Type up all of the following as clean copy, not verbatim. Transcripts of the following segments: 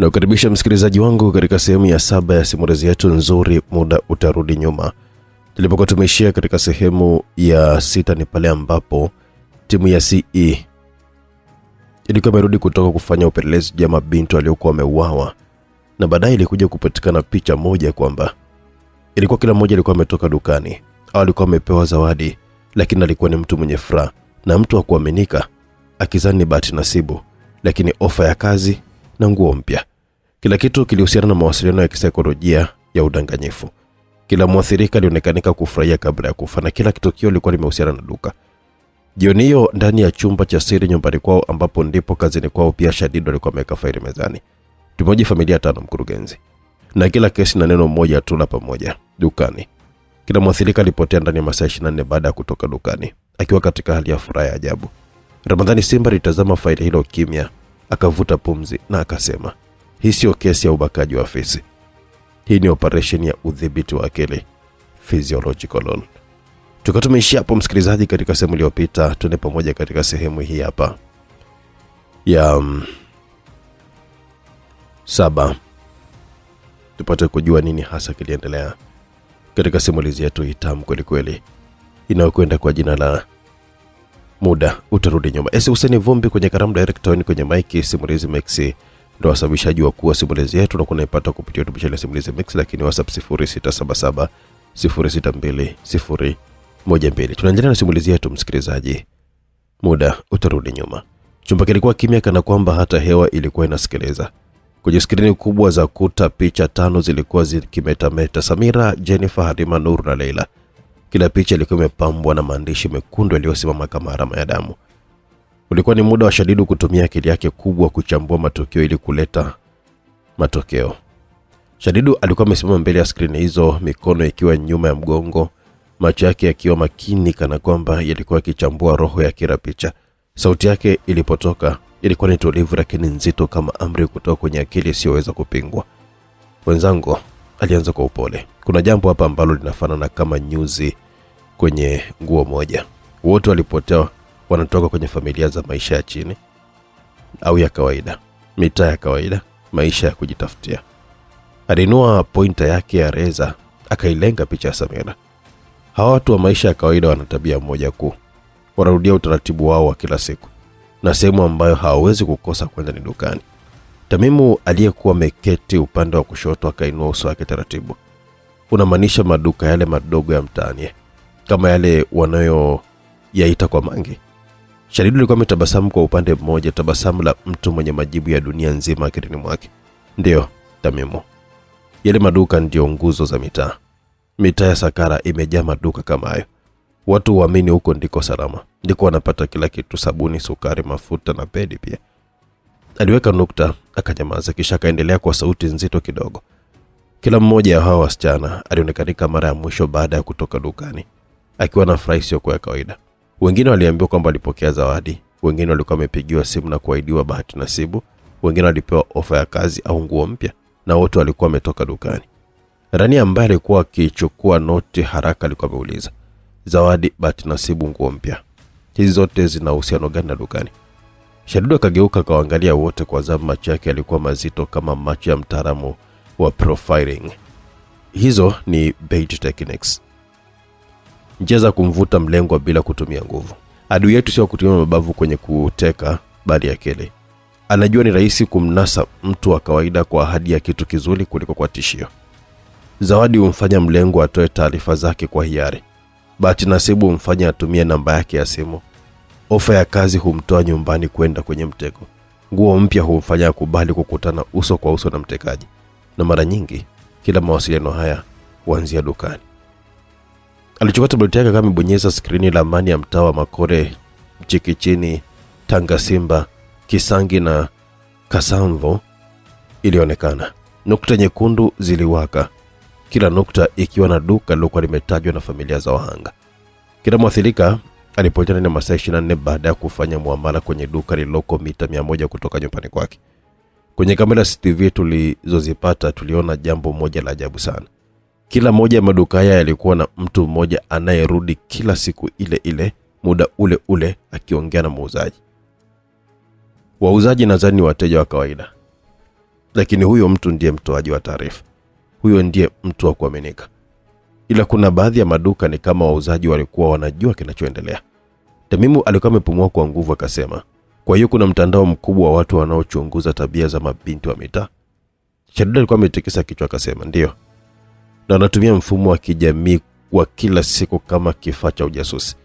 Na ukaribisha msikilizaji wangu katika sehemu ya 7 ya simulizi yetu nzuri Muda Utarudi Nyuma. Tulipokuwa tumeishia katika sehemu ya 6 ni pale ambapo timu ya CE ilikuwa imerudi kutoka kufanya upelelezi juu ya mabinti waliokuwa wameuawa, na baadaye ilikuja kupatikana picha moja kwamba ilikuwa kila mmoja alikuwa ametoka dukani au alikuwa amepewa zawadi, lakini alikuwa ni mtu mwenye furaha na mtu wa kuaminika, akizani bahati nasibu, lakini ofa ya kazi na nguo mpya. Kila kitu kilihusiana na mawasiliano ya kisaikolojia ya udanganyifu. Kila mwathirika alionekanika kufurahia kabla ya kufa, na kila tukio lilikuwa limehusiana na duka. Jioni hiyo ndani ya chumba cha siri nyumbani kwao, ambapo ndipo kazini kwao pia Shadido alikuwa ameweka faili mezani. Tumoja familia 5 mkurugenzi. Na kila kesi na neno moja tu la pamoja, dukani. Kila mwathirika alipotea ndani ya masaa 24 baada ya kutoka dukani, akiwa katika hali ya furaha ya ajabu. Ramadhani Simba alitazama faili hilo kimya, akavuta pumzi na akasema, hii sio kesi ya ubakaji wa afisi. Hii ni operation ya udhibiti wa akili, physiological loan. Tumeishia hapo msikilizaji katika sehemu iliyopita. Tuende pamoja katika sehemu hii hapa ya 7 tupate kujua nini hasa kiliendelea katika simulizi yetu hii tamu kweli kweli inayokwenda kwa jina la Muda Utarudi Nyuma. Hussein Vumbi kwenye Karamu Director, kwenye Mike Simulizi Mix ndio wasababishaji wa kuwa simulizi yetu, na kunaipata kupitia YouTube channel Simulizi Mix, lakini WhatsApp 0677 062 012. Tunaendelea na simulizi yetu msikilizaji, Muda Utarudi Nyuma. Chumba kilikuwa kimya kana kwamba hata hewa ilikuwa inasikiliza. Kwenye skrini kubwa za kuta picha 5 zilikuwa zikimetameta: Samira, Jennifer, Halima, Nur na Leila. Kila picha ilikuwa imepambwa na maandishi mekundu yaliyosimama kama alama ya damu. Ulikuwa ni muda wa Shadidu kutumia akili yake kubwa kuchambua matukio ili kuleta matokeo. Shadidu alikuwa amesimama mbele ya skrini hizo, mikono ikiwa nyuma ya mgongo, macho yake yakiwa makini kana kwamba yalikuwa yakichambua roho ya kila picha. Sauti yake ilipotoka ilikuwa ni tulivu lakini nzito kama amri kutoka kwenye akili isiyoweza kupingwa. Wenzangu, alianza kwa upole, kuna jambo hapa ambalo linafanana kama nyuzi kwenye nguo moja. Wote walipotea wanatoka kwenye familia za maisha ya chini au ya kawaida, mitaa ya kawaida, maisha ya kujitafutia. Alinua pointer yake ya reza akailenga picha ya Samira. Hawa watu wa maisha ya kawaida wana tabia moja kuu: wanarudia utaratibu wao wa kila siku, na sehemu ambayo hawawezi kukosa kwenda ni dukani. Tamimu aliyekuwa ameketi upande wa kushoto akainua uso wake taratibu. Unamaanisha maduka yale madogo ya mtaani, kama yale wanayoyaita kwa mangi? Shadidu alikuwa ametabasamu kwa upande mmoja, tabasamu la mtu mwenye majibu ya dunia nzima akilini mwake. Ndio, Tamimu. Yale maduka ndio nguzo za mitaa. Mitaa ya Sakara imejaa maduka kama hayo. Watu waamini huko ndiko salama, ndiko wanapata kila kitu: sabuni, sukari, mafuta na pedi pia. Aliweka nukta, akanyamaza, kisha akaendelea kwa sauti nzito kidogo. Kila mmoja wa hawa wasichana alionekana mara ya mwisho baada ya kutoka dukani akiwa na furaha isiyo kwa kawaida. Wengine waliambiwa kwamba walipokea zawadi, wengine walikuwa wamepigiwa simu na kuahidiwa bahati nasibu, wengine walipewa ofa ya kazi au nguo mpya, na wote walikuwa wametoka dukani. Rani ambaye alikuwa akichukua noti haraka alikuwa ameuliza, zawadi, bahati nasibu, nguo mpya, hizi zote zina uhusiano gani na dukani? Shadidu akageuka akaangalia wote kwa zamu, macho yake yalikuwa mazito kama macho ya mtaalamu wa profiling. Hizo ni bait techniques, njia za kumvuta mlengwa bila kutumia nguvu. Adui yetu sio kutumia mabavu kwenye kuteka, bali akili. Anajua ni rahisi kumnasa mtu wa kawaida kwa ahadi ya kitu kizuri kuliko kwa tishio. Zawadi humfanya mlengwa atoe taarifa zake kwa hiari. Bahati nasibu humfanya atumie namba yake ya simu. Ofa ya kazi humtoa nyumbani kwenda kwenye mtego. Nguo mpya humfanya akubali kukutana uso kwa uso na mtekaji. Na mara nyingi kila mawasiliano haya huanzia dukani. Alichukua tablet yake kama bonyeza skrini la amani ya mtaa wa Makore, Chikichini, Tanga Simba, Kisangi na Kasamvo ilionekana. Nukta nyekundu ziliwaka, kila nukta ikiwa na duka lilokuwa limetajwa na familia za wahanga. Kila mwathirika alipotea ndani ya masaa 24 baada ya kufanya muamala kwenye duka lililoko mita 100 kutoka nyumbani kwake. Kwenye kamera CCTV tulizozipata tuliona jambo moja la ajabu sana. Kila moja ya maduka haya yalikuwa na mtu mmoja anayerudi kila siku ile ile, muda ule ule, akiongea na muuzaji. Wauzaji nadhani wateja wa kawaida. lakini huyo mtu ndiye mtoaji wa taarifa. Huyo ndiye mtu wa kuaminika. Ila kuna baadhi ya maduka ni kama wauzaji walikuwa wanajua kinachoendelea. Tamimu alikuwa amepumua kwa nguvu akasema, kwa hiyo kuna mtandao mkubwa wa watu wanaochunguza tabia za mabinti wa mitaa? Shadida alikuwa ametikisa kichwa akasema, ndio. Na wanatumia mfumo wa kijamii wa kila siku kama kifaa cha ujasusi.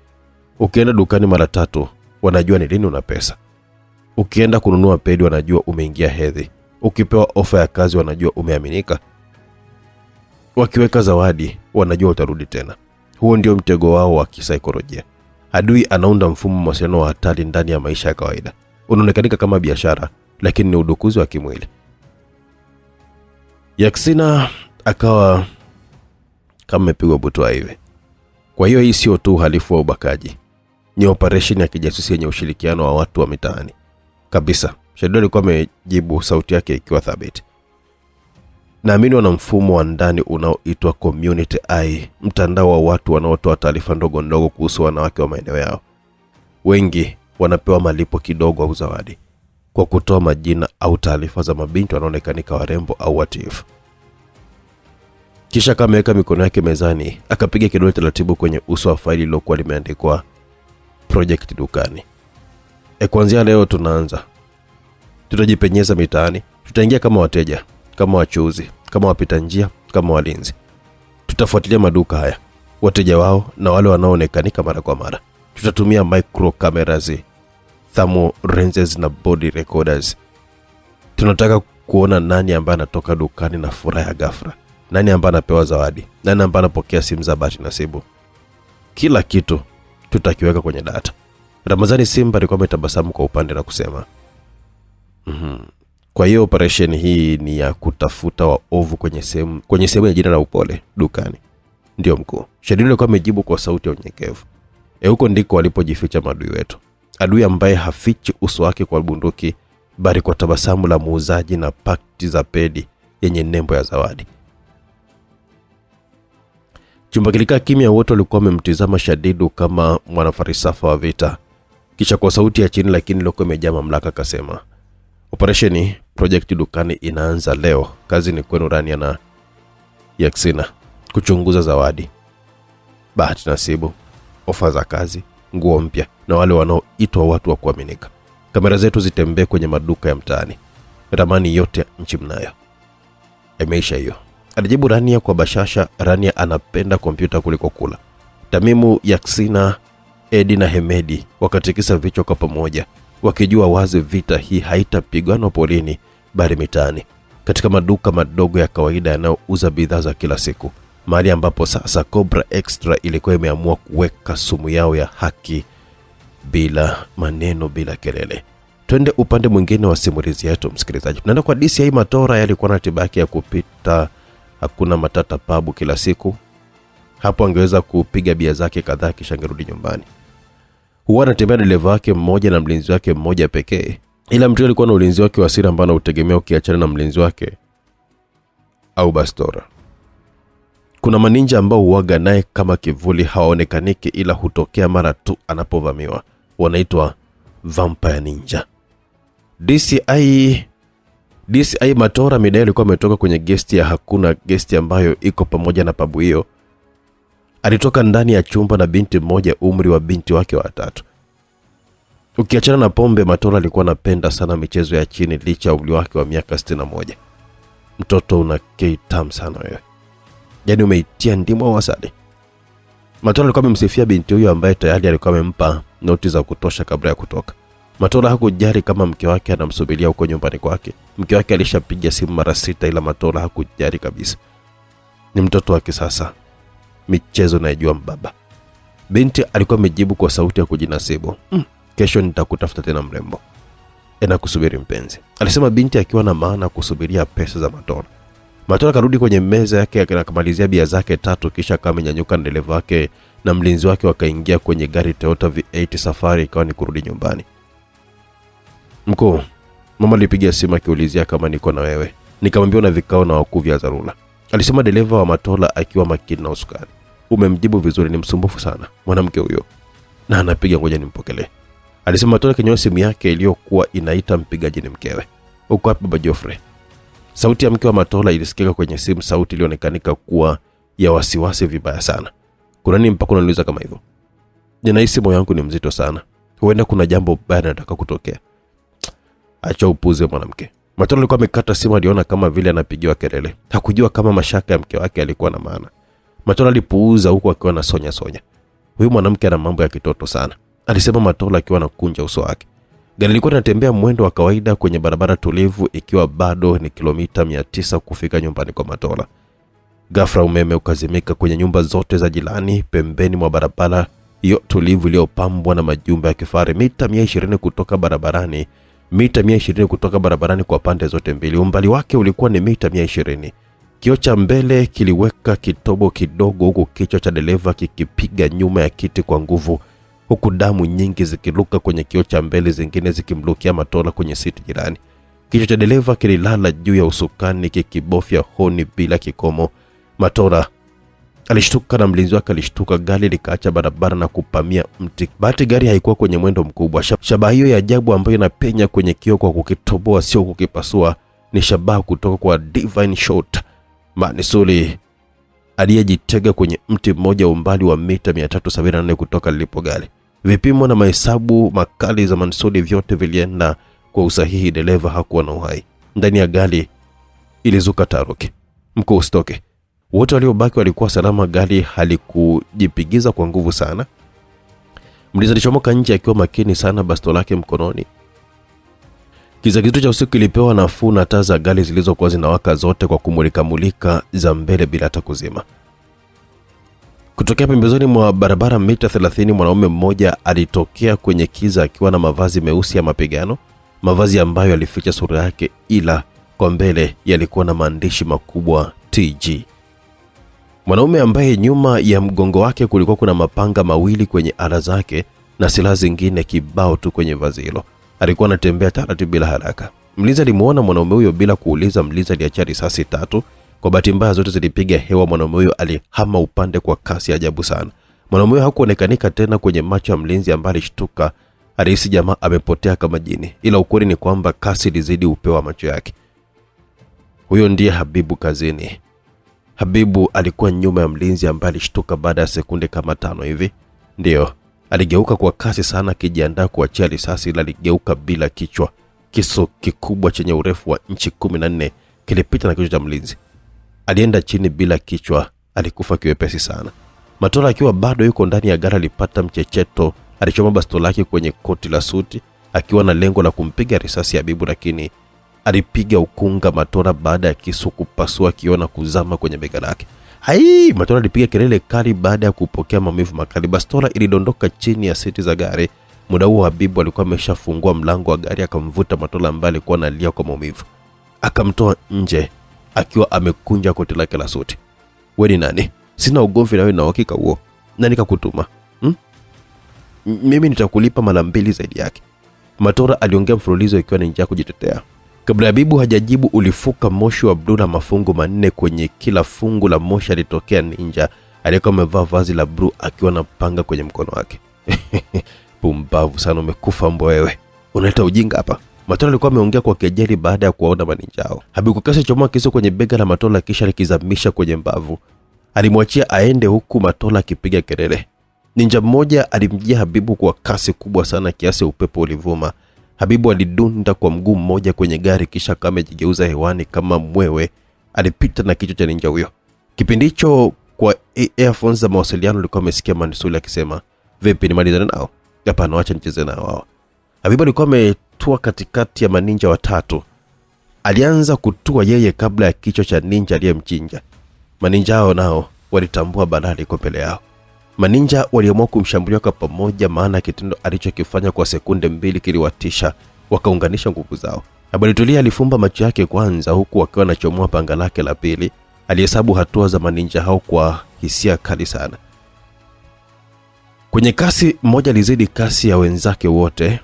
Ukienda dukani mara 3, wanajua ni lini una pesa. Ukienda kununua pedi wanajua umeingia hedhi. Ukipewa ofa ya kazi wanajua umeaminika. Wakiweka zawadi wanajua utarudi tena. Huo ndio mtego wao wa kisaikolojia. Adui anaunda mfumo mawasiliano wa hatari ndani ya maisha ya kawaida. Unaonekanika kama biashara, lakini ni udukuzi wa kimwili. Yaksina akawa kama amepigwa butwaa hivi. Kwa hiyo hii sio tu uhalifu wa ubakaji, ni operation ya kijasusi yenye ushirikiano wa watu wa mitaani. Kabisa. Shadida alikuwa amejibu, sauti yake ikiwa thabiti. Naamini wana mfumo wa ndani unaoitwa Community Eye, mtandao wa watu wanaotoa taarifa ndogo ndogo kuhusu wanawake wa maeneo yao. Wengi wanapewa malipo kidogo au zawadi kwa kutoa majina au taarifa za mabinti wanaonekanika warembo au watifu. Kisha kameweka mikono yake mezani, akapiga kidole taratibu kwenye uso wa faili lilokuwa limeandikwa Project Dukani. Kuanzia leo tunaanza. Tutajipenyeza mitaani, tutaingia kama wateja, kama wachuuzi, kama wapita njia, kama walinzi. Tutafuatilia maduka haya, wateja wao na wale wanaoonekanika mara kwa mara. Tutatumia micro cameras, thermal lenses na body recorders. Tunataka kuona nani ambaye anatoka dukani na furaha ya ghafla, nani ambaye anapewa zawadi, nani ambaye anapokea simu za bahati nasibu. Kila kitu tutakiweka kwenye data. Ramazani Simba alikuwa ametabasamu kwa upande na kusema, Kwa hiyo operation hii ni ya kutafuta waovu kwenye sehemu ya jina la Upole dukani. Ndio mkuu. Shadida alikuwa amejibu kwa sauti ya unyenyekevu. Huko ndiko walipojificha maadui wetu. Adui ambaye hafichi uso wake kwa bunduki, bali kwa tabasamu la muuzaji na pakti za pedi yenye nembo ya zawadi. Chumba kilikaa kimya, wote walikuwa wamemtizama Shadidu kama mwanafarisafa wa vita. Kisha kwa sauti ya chini lakini ilikuwa imejaa mamlaka akasema, Operation Project Dukani inaanza leo. Kazi ni kwenu Rania na Yaksina kuchunguza zawadi, bahati nasibu, ofa za kazi, nguo mpya na wale wanaoitwa watu wa kuaminika. Kamera zetu zitembee kwenye maduka ya mtaani. Ramani yote ya nchi mnayo. Imeisha hiyo. Alijibu Rania kwa bashasha. Rania anapenda kompyuta kuliko kula. Tamimu, Yaksina, Edi na Hemedi wakatikisa vichwa kwa pamoja, wakijua wazi vita hii haitapigwa polini bali mitaani, katika maduka madogo ya kawaida yanayouza bidhaa za kila siku, mahali ambapo sasa Cobra Extra ilikuwa imeamua kuweka sumu yao ya haki, bila maneno, bila kelele. Twende upande mwingine wa simulizi yetu, msikilizaji. Tunaenda kwa DCI Matora. Yalikuwa na tibaki ya kupita Hakuna Matata pabu kila siku. Hapo angeweza kupiga bia zake kadhaa kisha ngerudi nyumbani. Huwa anatembea dereva wake mmoja na mlinzi wake mmoja pekee. Ila mtu alikuwa na ulinzi wake wa siri ambao utegemea ukiachana na mlinzi wake au bastora. Kuna maninja ambao huaga naye kama kivuli, hawaonekaniki ila hutokea mara tu anapovamiwa. Wanaitwa Vampire Ninja. DCI Matora midai alikuwa ametoka kwenye gesti ya Hakuna, gesti ambayo iko pamoja na pabu hiyo. Alitoka ndani ya chumba na binti mmoja, umri wa binti wake wa 3. Ukiachana na pombe, Matora alikuwa anapenda sana michezo ya chini licha ya umri wake wa miaka 61. Mtoto una kitam sana wewe. Yaani umeitia ndimu au asali. Matora alikuwa amemsifia binti huyo ambaye tayari alikuwa amempa noti za kutosha kabla ya kutoka. Matora hakujali kama mke wake anamsubiria huko nyumbani kwake. Mke wake alishapiga simu mara 6 ila Matora hakujali kabisa. Ni mtoto wa kisasa. Michezo naijua mbaba. Binti alikuwa amejibu kwa sauti ya kujinasibu. Kesho nitakutafuta tena mrembo. Kusubiri mpenzi, alisema binti akiwa na maana kusubiria pesa za Matora. Matora karudi kwenye meza yake akamalizia bia zake 3 kisha kama nyanyuka na dereva wake na mlinzi wake wakaingia kwenye gari Toyota V8 Safari, ikawa ni kurudi nyumbani. Mkuu, mama alipigia simu akiulizia kama niko na wewe. Nikamwambia na vikao na wakuu vya dharura. Alisema dereva wa Matora akiwa makini na usukani. Umemjibu vizuri, ni msumbufu sana mwanamke huyo. Na anapiga, ngoja nimpokelee. Alisema Matora kinyoa simu yake iliyokuwa inaita mpigaji ni mkewe. Uko wapi Baba Joffrey? Sauti ya mke wa Matola ilisikika kwenye simu, sauti ilionekanika kuwa ya wasiwasi vibaya sana. Kuna nini mpaka unaniuliza kama hivyo? Ninahisi moyo wangu ni mzito sana. Huenda kuna jambo baya linataka kutokea. Acha upuze mwanamke. Matola alikuwa amekata simu, aliona kama vile anapigiwa kelele. Hakujua kama mashaka ya mke wake alikuwa na maana. Matola alipuuza huku akiwa na sonya. Huyu mwanamke ana mambo ya kitoto sana, alisema Matola akiwa anakunja uso wake. Gari lilikuwa linatembea mwendo wa kawaida kwenye barabara tulivu, ikiwa bado ni kilomita 900 kufika nyumbani kwa Matola. Ghafla umeme ukazimika kwenye nyumba zote za jirani pembeni mwa barabara hiyo tulivu iliyopambwa na majumba ya kifahari. Mita 120 kutoka barabarani kwa pande zote mbili. Umbali wake ulikuwa ni mita 120. Kioo cha mbele kiliweka kitobo kidogo, huku kichwa cha dereva kikipiga nyuma ya kiti kwa nguvu, huku damu nyingi zikiruka kwenye kioo cha mbele, zingine zikimlukia Matola kwenye siti jirani. Kichwa cha dereva kililala juu ya usukani kikibofya honi bila kikomo. Matola alishtuka na mlinzi wake alishtuka. Gari likaacha barabara na kupamia mti. Bahati gari haikuwa kwenye mwendo mkubwa. Shabaha hiyo ya ajabu ambayo inapenya kwenye kioo kwa kukitoboa, sio kukipasua, ni shabaha kutoka kwa Divine Shot, manusuri aliyejitega kwenye mti mmoja umbali wa mita 374 kutoka lilipo gari. Vipimo na mahesabu makali za manusuri vyote vilienda kwa usahihi. Dereva hakuwa na uhai. Ndani ya gari ilizuka taharuki. Mkuu usitoke. Wote waliobaki walikuwa salama. Gari halikujipigiza kwa nguvu sana. Mlinzi alichomoka nje akiwa makini sana, bastola lake mkononi. Kiza kizito cha usiku kilipewa nafuu na taa za gari zilizokuwa zinawaka zote kwa kumulika za mbele bila hata kuzima. Kutokea pembezoni mwa barabara mita 30, mwanaume mmoja alitokea kwenye kiza akiwa na mavazi meusi ya mapigano, mavazi ambayo yalificha sura yake, ila kwa mbele yalikuwa na maandishi makubwa TG. Mwanaume ambaye nyuma ya mgongo wake kulikuwa kuna mapanga mawili kwenye ala zake na silaha zingine kibao tu kwenye vazi hilo. Alikuwa anatembea taratibu bila haraka. Mlinzi alimuona mwanaume huyo bila kuuliza. Mlinzi aliacha risasi 3. Kwa bahati mbaya zote zilipiga hewa. Mwanaume huyo alihama upande kwa kasi ajabu sana. Mwanaume huyo hakuonekanika tena kwenye macho ya mlinzi ambaye alishtuka. Alihisi jamaa amepotea kama jini, ila ukweli ni kwamba kasi ilizidi upeo wa macho yake. Huyo ndiye Habibu kazini. Habibu alikuwa nyuma ya mlinzi ambaye alishtuka baada ya sekunde kama 5 hivi. Ndio, aligeuka kwa kasi sana akijiandaa kuachia risasi, ila aligeuka bila kichwa. Kisu kikubwa chenye urefu wa inchi 14 kilipita na kichwa cha mlinzi. Alienda chini bila kichwa, alikufa kiwepesi sana. Matola akiwa bado yuko ndani ya gari alipata mchecheto. Alichoma bastola yake kwenye koti la suti akiwa na lengo la kumpiga risasi Habibu, lakini alipiga ukunga Matola baada ya kisu kupasua kioo na kuzama kwenye bega lake. Hai! Matola alipiga kelele kali baada ya kupokea maumivu makali. Bastola ilidondoka chini ya siti za gari. Muda huo Habibu alikuwa ameshafungua mlango wa gari, akamvuta Matola ambaye alikuwa analia kwa maumivu. Akamtoa nje akiwa amekunja koti lake la suti. Wewe ni nani? Sina ugomvi na wewe na uhakika huo. Nani kakutuma? Mimi nitakulipa mara 2 zaidi yake. Matola aliongea mfululizo ikiwa ni njia kujitetea. Kabla Habibu hajajibu, ulifuka moshi wa blue na mafungu 4 kwenye kila fungu la moshi. Alitokea ninja aliyekuwa amevaa vazi la blue akiwa na panga kwenye mkono wake. Pumbavu sana, umekufa mbo wewe. Unaleta ujinga hapa. Matola alikuwa ameongea kwa kejeli baada ya kuwaona maninja hao. Habibu kasi chomoa kisu kwenye bega la Matola kisha alikizamisha kwenye mbavu. Alimwachia aende huku Matola akipiga kelele. Ninja mmoja alimjia Habibu kwa kasi kubwa sana kiasi upepo ulivuma. Habibu alidunda kwa mguu mmoja kwenye gari kisha kama jigeuza hewani kama mwewe. Alipita na kichwa cha ninja huyo. Kipindi hicho kwa earphones za mawasiliano alikuwa amesikia manusuri akisema, "Vipi, nimalizane nao?" "Hapana, acha nicheze nao wao." Habibu alikuwa ametua katikati ya maninja watatu. Alianza kutua yeye kabla ya kichwa cha ninja aliyemchinja. Maninja hao nao walitambua balaa liko mbele yao. Maninja waliamua kumshambulia kwa pamoja, maana kitendo alichokifanya kwa sekunde 2 kiliwatisha. Wakaunganisha nguvu zao. Habalitulia alifumba macho yake kwanza, huku akiwa anachomoa panga lake la pili. Alihesabu hatua za maninja hao kwa hisia kali sana. Kwenye kasi mmoja alizidi kasi ya wenzake wote.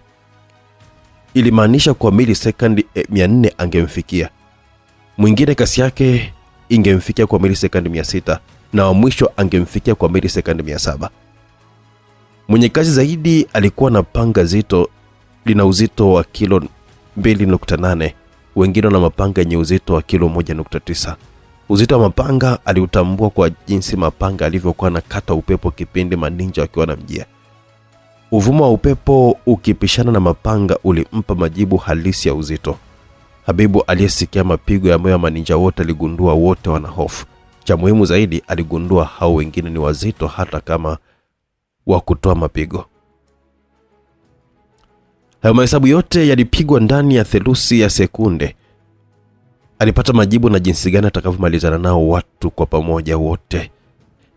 Ilimaanisha kwa milisekondi 400 angemfikia. Mwingine kasi yake ingemfikia kwa milisekondi 600 na wa mwisho angemfikia kwa milisekondi 700. Mwenye kasi zaidi alikuwa na panga zito lina uzito wa kilo 2.8 wengine na mapanga yenye uzito wa kilo 1.9. Uzito wa mapanga aliutambua kwa jinsi mapanga alivyokuwa nakata upepo kipindi maninja wakiwa wanamjia. Uvumo wa upepo ukipishana na mapanga ulimpa majibu halisi ya uzito. Habibu aliyesikia mapigo ya moyo ya maninja wote aligundua wote wana hofu. Cha muhimu zaidi, aligundua hao wengine ni wazito hata kama wa kutoa mapigo. Hayo mahesabu yote yalipigwa ndani ya theluthi ya sekunde. Alipata majibu na jinsi gani atakavyomalizana nao watu kwa pamoja wote.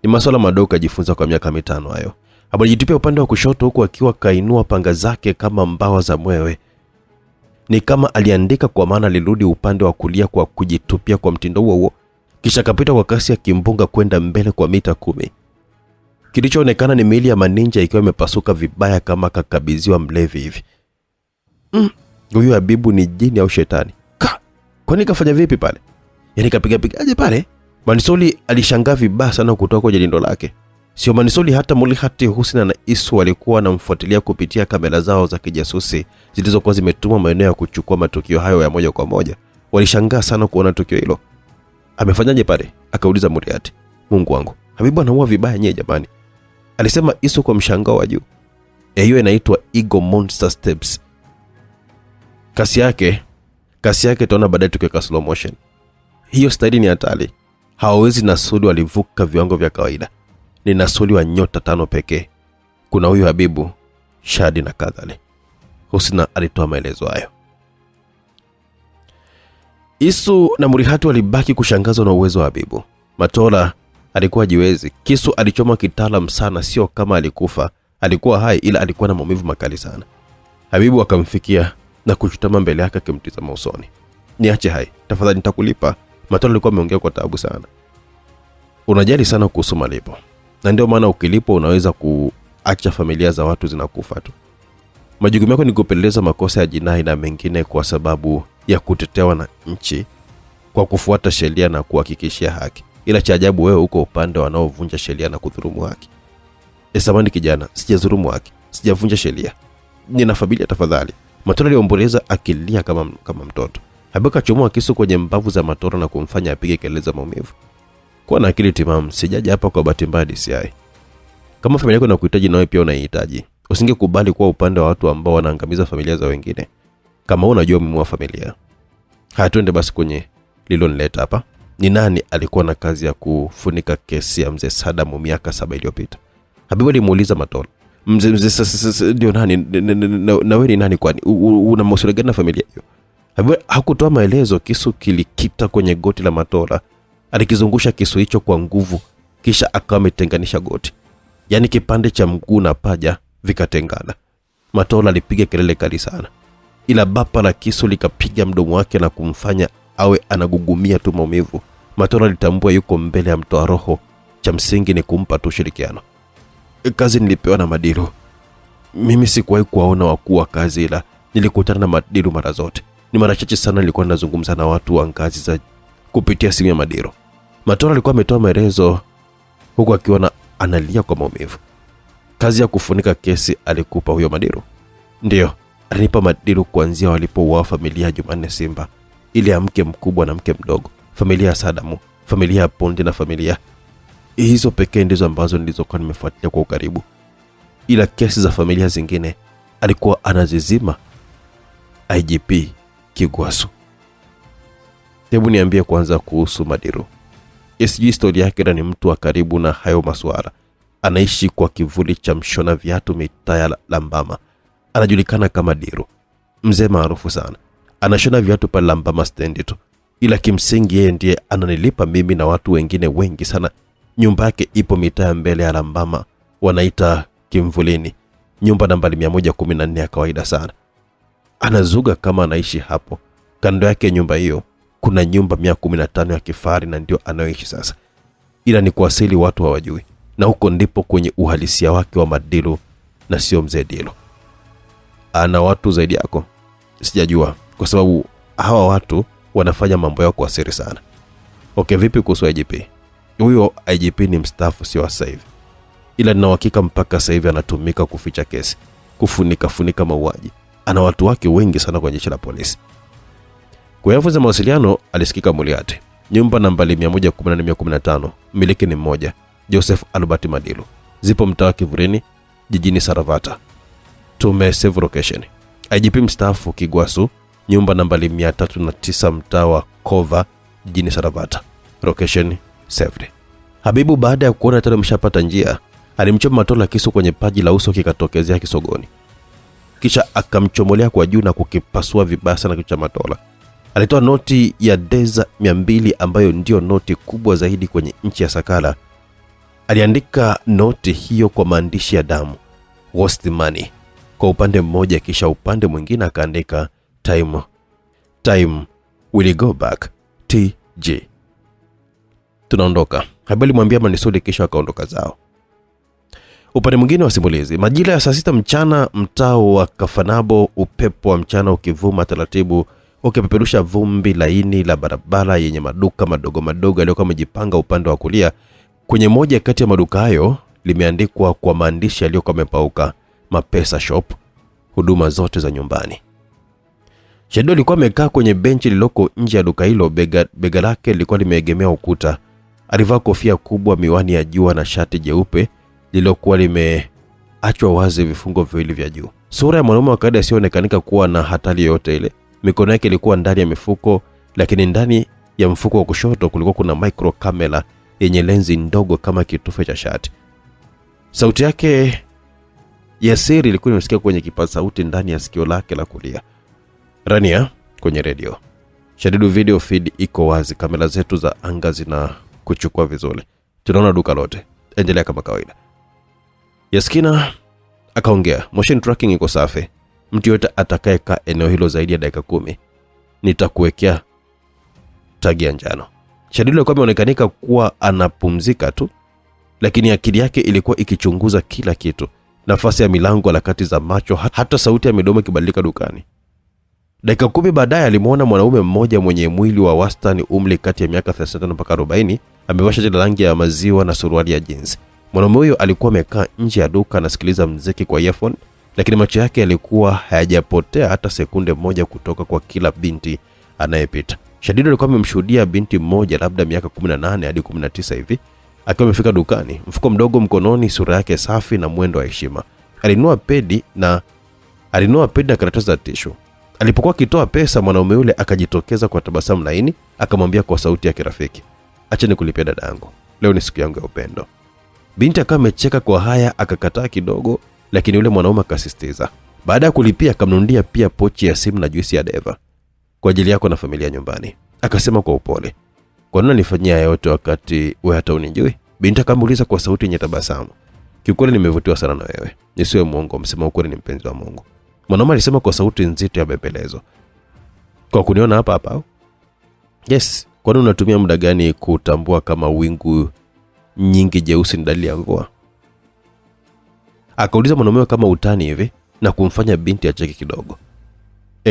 Ni masuala madogo ajifunza kwa miaka 5 hayo. Alijitupia upande wa kushoto huku akiwa kainua panga zake kama mbawa za mwewe. Ni kama aliandika, kwa maana alirudi upande wa kulia kwa kujitupia kwa mtindo huo. Kisha kapita kwa kasi ya kimbunga kwenda mbele kwa mita 10. Kilichoonekana ni miili ya maninja ikiwa imepasuka vibaya kama kakabidhiwa mlevi hivi. Huyu Habibu ni jini au shetani? Kwani kafanya vipi pale? Yaani kapiga-pigaje pale? Manisoli alishangaa vibaya sana kutoka kwenye lindo lake. Sio Manisoli, hata Mulihati, Husna na Isu walikuwa wanamfuatilia kupitia kamera zao za kijasusi zilizokuwa zimetumwa maeneo ya kuchukua matukio hayo ya moja kwa moja. Walishangaa sana kuona tukio hilo. Amefanyaje pale? Akauliza Mulihati. Mungu wangu, Habibu anaua vibaya nyewe jamani, alisema Isu kwa mshangao wa juu. Hiyo inaitwa Ego Monster Steps. Kasi yake tuona baadaye tukiweka slow motion. Hiyo staili ni hatari. Hawawezi Nasuli walivuka viwango vya kawaida. Ni Nasuli wa nyota 5 pekee. Kuna huyu Habibu, Shadi na kadhali. Husna alitoa maelezo hayo. Isu na Mulihati walibaki kushangazwa na uwezo wa Habibu. Matola alikuwa jiwezi. Kisu alichoma kitaalamu sana, sio kama alikufa. Alikuwa hai ila alikuwa na maumivu makali sana. Habibu akamfikia na kuchutama mbele yake akimtizama usoni. Niache hai, tafadhali nitakulipa. Matola alikuwa ameongea kwa taabu sana. Unajali sana kuhusu malipo. Na ndio maana ukilipo unaweza kuacha familia za watu zinakufa tu. Majukumu yako ni kupeleleza makosa ya jinai na mengine kwa sababu ya kutetewa na nchi kwa kufuata sheria na kuhakikishia haki. Ila cha ajabu wewe uko upande wanaovunja sheria na kudhulumu haki. Samahani kijana, sijadhulumu haki, sijavunja sheria. Nina familia tafadhali. Matola aliomboleza akilia kama mtoto. Habibu akachomoa kisu kwenye mbavu za Matola na kumfanya apige kelele za maumivu. Kwa na akili timamu, sijaja hapa kwa bahati mbaya DCI. Kama familia yako inakuhitaji nawe pia unaihitaji. Usingekubali kuwa upande wa watu ambao wanaangamiza familia za wengine. Kama unajua umuhimu wa familia. Twende basi kwenye lililonileta hapa. Ni nani alikuwa na kazi ya kufunika kesi ya mzee Saddam miaka 7 iliyopita? Habibu alimuuliza Matola. Mzee ndio nani? Na wewe ni nani kwani? Una masuala gani na familia hiyo? Habibu hakutoa maelezo. Kisu kilikita kwenye goti la Matola. Alikizungusha kisu hicho kwa nguvu, kisha akawa ametenganisha goti. Yaani kipande cha mguu na paja vikatengana. Matola alipiga kelele kali sana. Ila bapa la kisu likapiga mdomo wake na kumfanya awe anagugumia tu maumivu. Matola alitambua yuko mbele ya mtoa roho. Cha msingi ni kumpa tu ushirikiano. Kazi nilipewa na Madilu. Mimi sikuwahi kuwaona wakuu wa kazi, ila nilikutana na Madilu mara zote. Ni mara chache sana nilikuwa nazungumza na watu wa ngazi za kupitia simu ya Madilu. Matola alikuwa ametoa maelezo huku akiwa analia kwa maumivu. Kazi ya kufunika kesi alikupa huyo Madilu? Ndio, alinipa Madilu kuanzia walipouawa familia ya Jumanne Simba, ile ya mke mkubwa na mke mdogo, familia ya Sadamu, familia ya Pondi na familia. Hizo pekee ndizo ambazo nilizokuwa nimefuatilia kwa ukaribu. Ila kesi za familia zingine alikuwa anazizima IGP Kigwasu. Hebu niambie kwanza kuhusu Madilu. Sijui historia yake, ni mtu wa karibu na hayo masuala. Anaishi kwa kivuli cha mshona viatu mitaa ya Lambama. Anajulikana kama Diru. Mzee maarufu sana. Anashona viatu pa Lambama stand tu. Ila kimsingi yeye ndiye ananilipa mimi na watu wengine wengi sana. Nyumba yake ipo mitaa mbele ya Lambama, wanaita Kimvulini. Nyumba nambari 114 ya kawaida sana. Anazuga kama anaishi hapo. Kando yake nyumba hiyo kuna nyumba 115 ya kifahari na ndio anaoishi sasa. Ila ni kwa asili watu hawajui. Na huko ndipo kwenye uhalisia wake wa Madilu na sio mzee Dilu. Ana watu zaidi yako? Sijajua kwa sababu hawa watu wanafanya mambo yao kwa siri sana. Okay, vipi kuhusu IGP? Huyo IGP ni mstaafu, sio sasa hivi. Ila nina uhakika mpaka sasa hivi anatumika kuficha kesi, kufunika mauaji. Ana watu wake wengi sana kwenye jeshi la polisi. Kwa hivyo za mawasiliano alisikika Muliati. Nyumba nambari 114-115, mmiliki ni mmoja, Joseph Albert Madilu. Zipo mtaa Kivurini, jijini Saravata. Tumesave location. IGP mstaafu Kigwasu, nyumba nambari 309, mtaa wa Kova, jijini Saravata. Location saved. Habibu baada ya kuona tena mshapata njia, alimchoma Matola kisu kwenye paji la uso kikatokezea kisogoni. Kisha akamchomolea kwa juu na kukipasua vibaya sana kichwa Matola. Alitoa noti ya Deza 200 ambayo ndio noti kubwa zaidi kwenye nchi ya Sakala. Aliandika noti hiyo kwa maandishi ya damu, "Lost money" kwa upande mmoja, kisha upande mwingine akaandika time will go back TG. Tunaondoka. Habari mwambia Manisudi, kisha akaondoka zao. Upande mwingine wa simulizi, majira ya saa 6 mchana, mtaa wa Kafanabo, upepo wa mchana ukivuma taratibu ukipeperusha vumbi laini la barabara yenye maduka madogo madogo yaliyokuwa yamejipanga upande wa kulia. Kwenye moja kati ya maduka hayo limeandikwa kwa maandishi yaliyokuwa yamepauka, Mapesa Shop, huduma zote za nyumbani. Shedo alikuwa amekaa kwenye benchi lililoko nje ya duka hilo, bega lake lilikuwa limeegemea ukuta. Alivaa kofia kubwa, miwani ya jua na shati jeupe lililokuwa limeachwa wazi vifungo viwili vya juu. Sura ya mwanaume wa kawaida isiyoonekanika kuwa na hatari yoyote ile. Mikono yake ilikuwa ndani ya mifuko, lakini ndani ya mfuko wa kushoto kulikuwa kuna micro camera yenye lenzi ndogo kama kitufe cha shati. Sauti yake ya siri ilikuwa inasikika kwenye kipaza sauti ndani ya sikio lake la kulia. Rania kwenye radio. Shadidu video feed iko wazi, kamera zetu za anga zina kuchukua vizuri. Tunaona duka lote. Endelea kama kawaida. Yaskina akaongea, motion tracking iko safi. Mtu yote atakayekaa eneo hilo zaidi ya dakika 10 nitakuwekea tagi ya njano. Shadidu alikuwa ameonekanika kuwa anapumzika tu, lakini akili yake ilikuwa ikichunguza kila kitu. Nafasi ya milango, harakati za macho, hata sauti ya midomo ikibadilika dukani. Dakika 10 baadaye alimuona mwanaume mmoja mwenye mwili wa wastani, umri kati ya miaka 35 mpaka 40, amevaa shati la rangi ya maziwa na suruali ya jeans. Mwanaume huyo alikuwa amekaa nje ya duka anasikiliza muziki kwa earphone, lakini macho yake yalikuwa hayajapotea hata sekunde moja kutoka kwa kila binti anayepita. Shadidu alikuwa amemshuhudia binti mmoja labda miaka 18 hadi 19 hivi, akiwa amefika dukani, mfuko mdogo mkononi, sura yake safi na mwendo wa heshima. Alinunua pedi na karatasi za tishu. Alipokuwa akitoa pesa, mwanaume yule akajitokeza kwa tabasamu laini, akamwambia kwa sauti ya kirafiki, "Acha nikulipie dadangu. Leo ni siku yangu ya upendo." Binti akawa amecheka kwa haya, akakataa kidogo, lakini yule mwanaume akasisitiza. Baada ya kulipia, akamnunulia pia pochi ya simu na juisi ya Deva. "Kwa ajili yako na familia nyumbani," akasema kwa upole. "Kwa nini unanifanyia yote wakati wewe hata unijui?" Binti akamuuliza kwa sauti yenye tabasamu. "Kiukweli nimevutiwa sana na wewe. Nisiwe muongo, msema ukweli ni mpenzi wa Mungu." Mwanaume alisema kwa sauti nzito ya bembelezo. "Kwa kuniona hapa hapa?" "Yes, kwani unatumia muda gani kutambua kama wingu nyingi jeusi ni dalili ya mvua?" Akauliza mwanaume kama utani hivi na kumfanya binti acheke kidogo.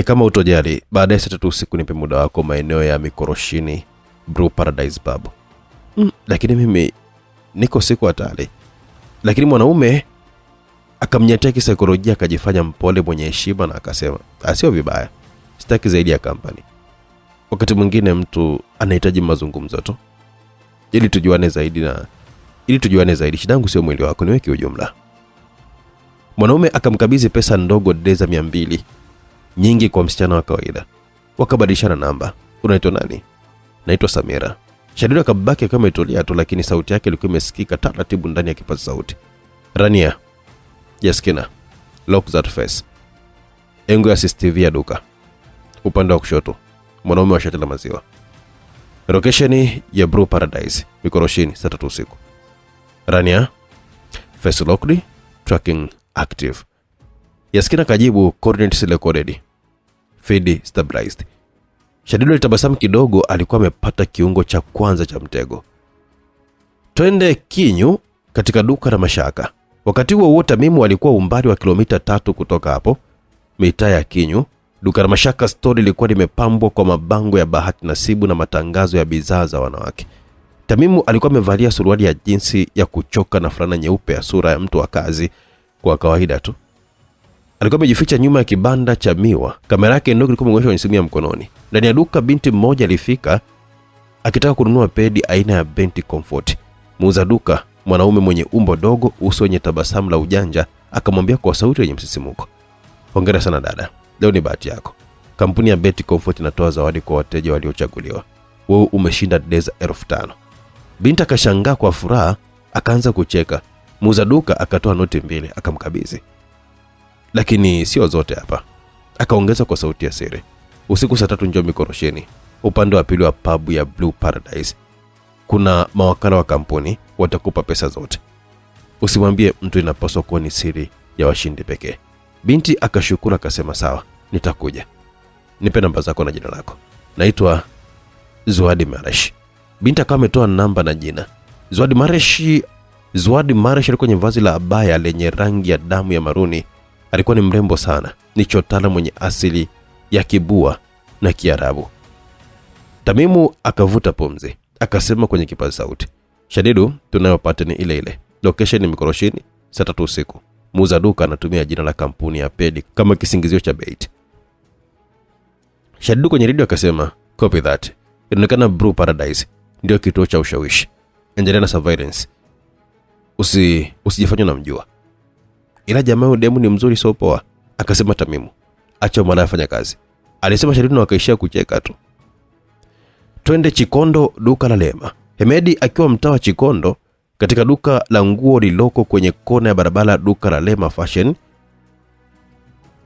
Kama utojali, baada ya saa 3 usiku nipe muda wako maeneo ya Mikoroshini Brew Paradise Pub." "Lakini mimi niko siku hatari." Lakini mwanaume akamnyatia kisaikolojia, akajifanya mpole mwenye heshima na akasema, "Sio vibaya. Sitaki zaidi ya company. Wakati mwingine mtu anahitaji mazungumzo tu. Ili tujuane zaidi. Shida yangu sio mwili wako, niweke ujumla." Mwanaume akamkabidhi pesa ndogo Deza 200, nyingi kwa msichana wa kawaida. Wakabadilishana namba. "Unaitwa nani?" "Naitwa Samira." Shadidu akabaki kama itulia tu, lakini sauti yake ilikuwa imesikika taratibu ndani ya kipaza sauti. "Rania. Yaskina. Lock that face." Engo ya CCTV ya duka. Upande wa kushoto, mwanaume wa shati la maziwa. Location ya Brew Paradise, Mikoroshini, saa 3 usiku. "Rania. Face locked. Tracking active." Yaskina kajibu, "Coordinates recorded. Feed stabilized." Shadidu alitabasamu kidogo, alikuwa amepata kiungo cha kwanza cha mtego. Twende Kinyu katika duka la Mashaka. Wakati huo wote Mimu alikuwa umbali wa kilomita 3 kutoka hapo, mitaa ya Kinyu. Duka la Mashaka store lilikuwa limepambwa kwa mabango ya bahati nasibu na matangazo ya bidhaa za wanawake. Tamimu alikuwa amevalia suruali ya jinsi ya kuchoka na fulana nyeupe ya sura ya mtu wa kazi kwa kawaida tu. Alikuwa amejificha nyuma ya kibanda cha miwa. Kamera yake ndogo ilikuwa imewekwa kwenye simu ya mkononi. Ndani ya duka binti mmoja alifika akitaka kununua pedi aina ya Benty Comfort. Muuza duka, mwanaume mwenye umbo dogo, uso wenye tabasamu la ujanja, akamwambia kwa sauti yenye msisimuko, "Hongera sana dada. Leo ni bahati yako. Kampuni ya Benty Comfort inatoa zawadi kwa wateja waliochaguliwa. Wewe umeshinda deza 5,000. Binti akashangaa kwa furaha, akaanza kucheka. Muuza duka akatoa noti 2 akamkabidhi. "Lakini sio zote hapa." Akaongeza kwa sauti ya siri, "Usiku saa 3 njoo Mikorosheni, upande wa pili wa pub ya Blue Paradise. Kuna mawakala wa kampuni watakupa pesa zote. Usimwambie mtu, inapaswa kuwa ni siri ya washindi pekee." Binti akashukuru akasema, "Sawa, nitakuja. Nipe namba zako na jina lako." "Naitwa Zawadi Maresh." Binti akawa ametoa namba na jina. Zawadi Maresh alikuwa kwenye vazi la abaya lenye rangi ya damu ya maruni. Alikuwa ni mrembo sana, ni chotala mwenye asili ya Kibua na Kiarabu. Tamimu akavuta pumzi, akasema kwenye kipaza sauti, "Shadidu, tunayopata ni ile ile. Location ni Mikorosheni, saa 3 usiku. Muuza duka anatumia jina la kampuni ya pedi kama kisingizio cha bait." Shadidu kwenye redio akasema, "Copy that. Inaonekana Blue Paradise ndio kituo cha ushawishi. Endelea na surveillance. Usijifanye unamjua. Ila jamaa huyu demu ni mzuri so poa," akasema Tamimu. "Acha mwana afanye kazi," alisema Shadidu, na wakaishia kucheka tu. "Twende Chikondo, duka la Lema." Hemedi akiwa mtaa wa Chikondo, katika duka la nguo liloko kwenye kona ya barabara, duka la Lema Fashion,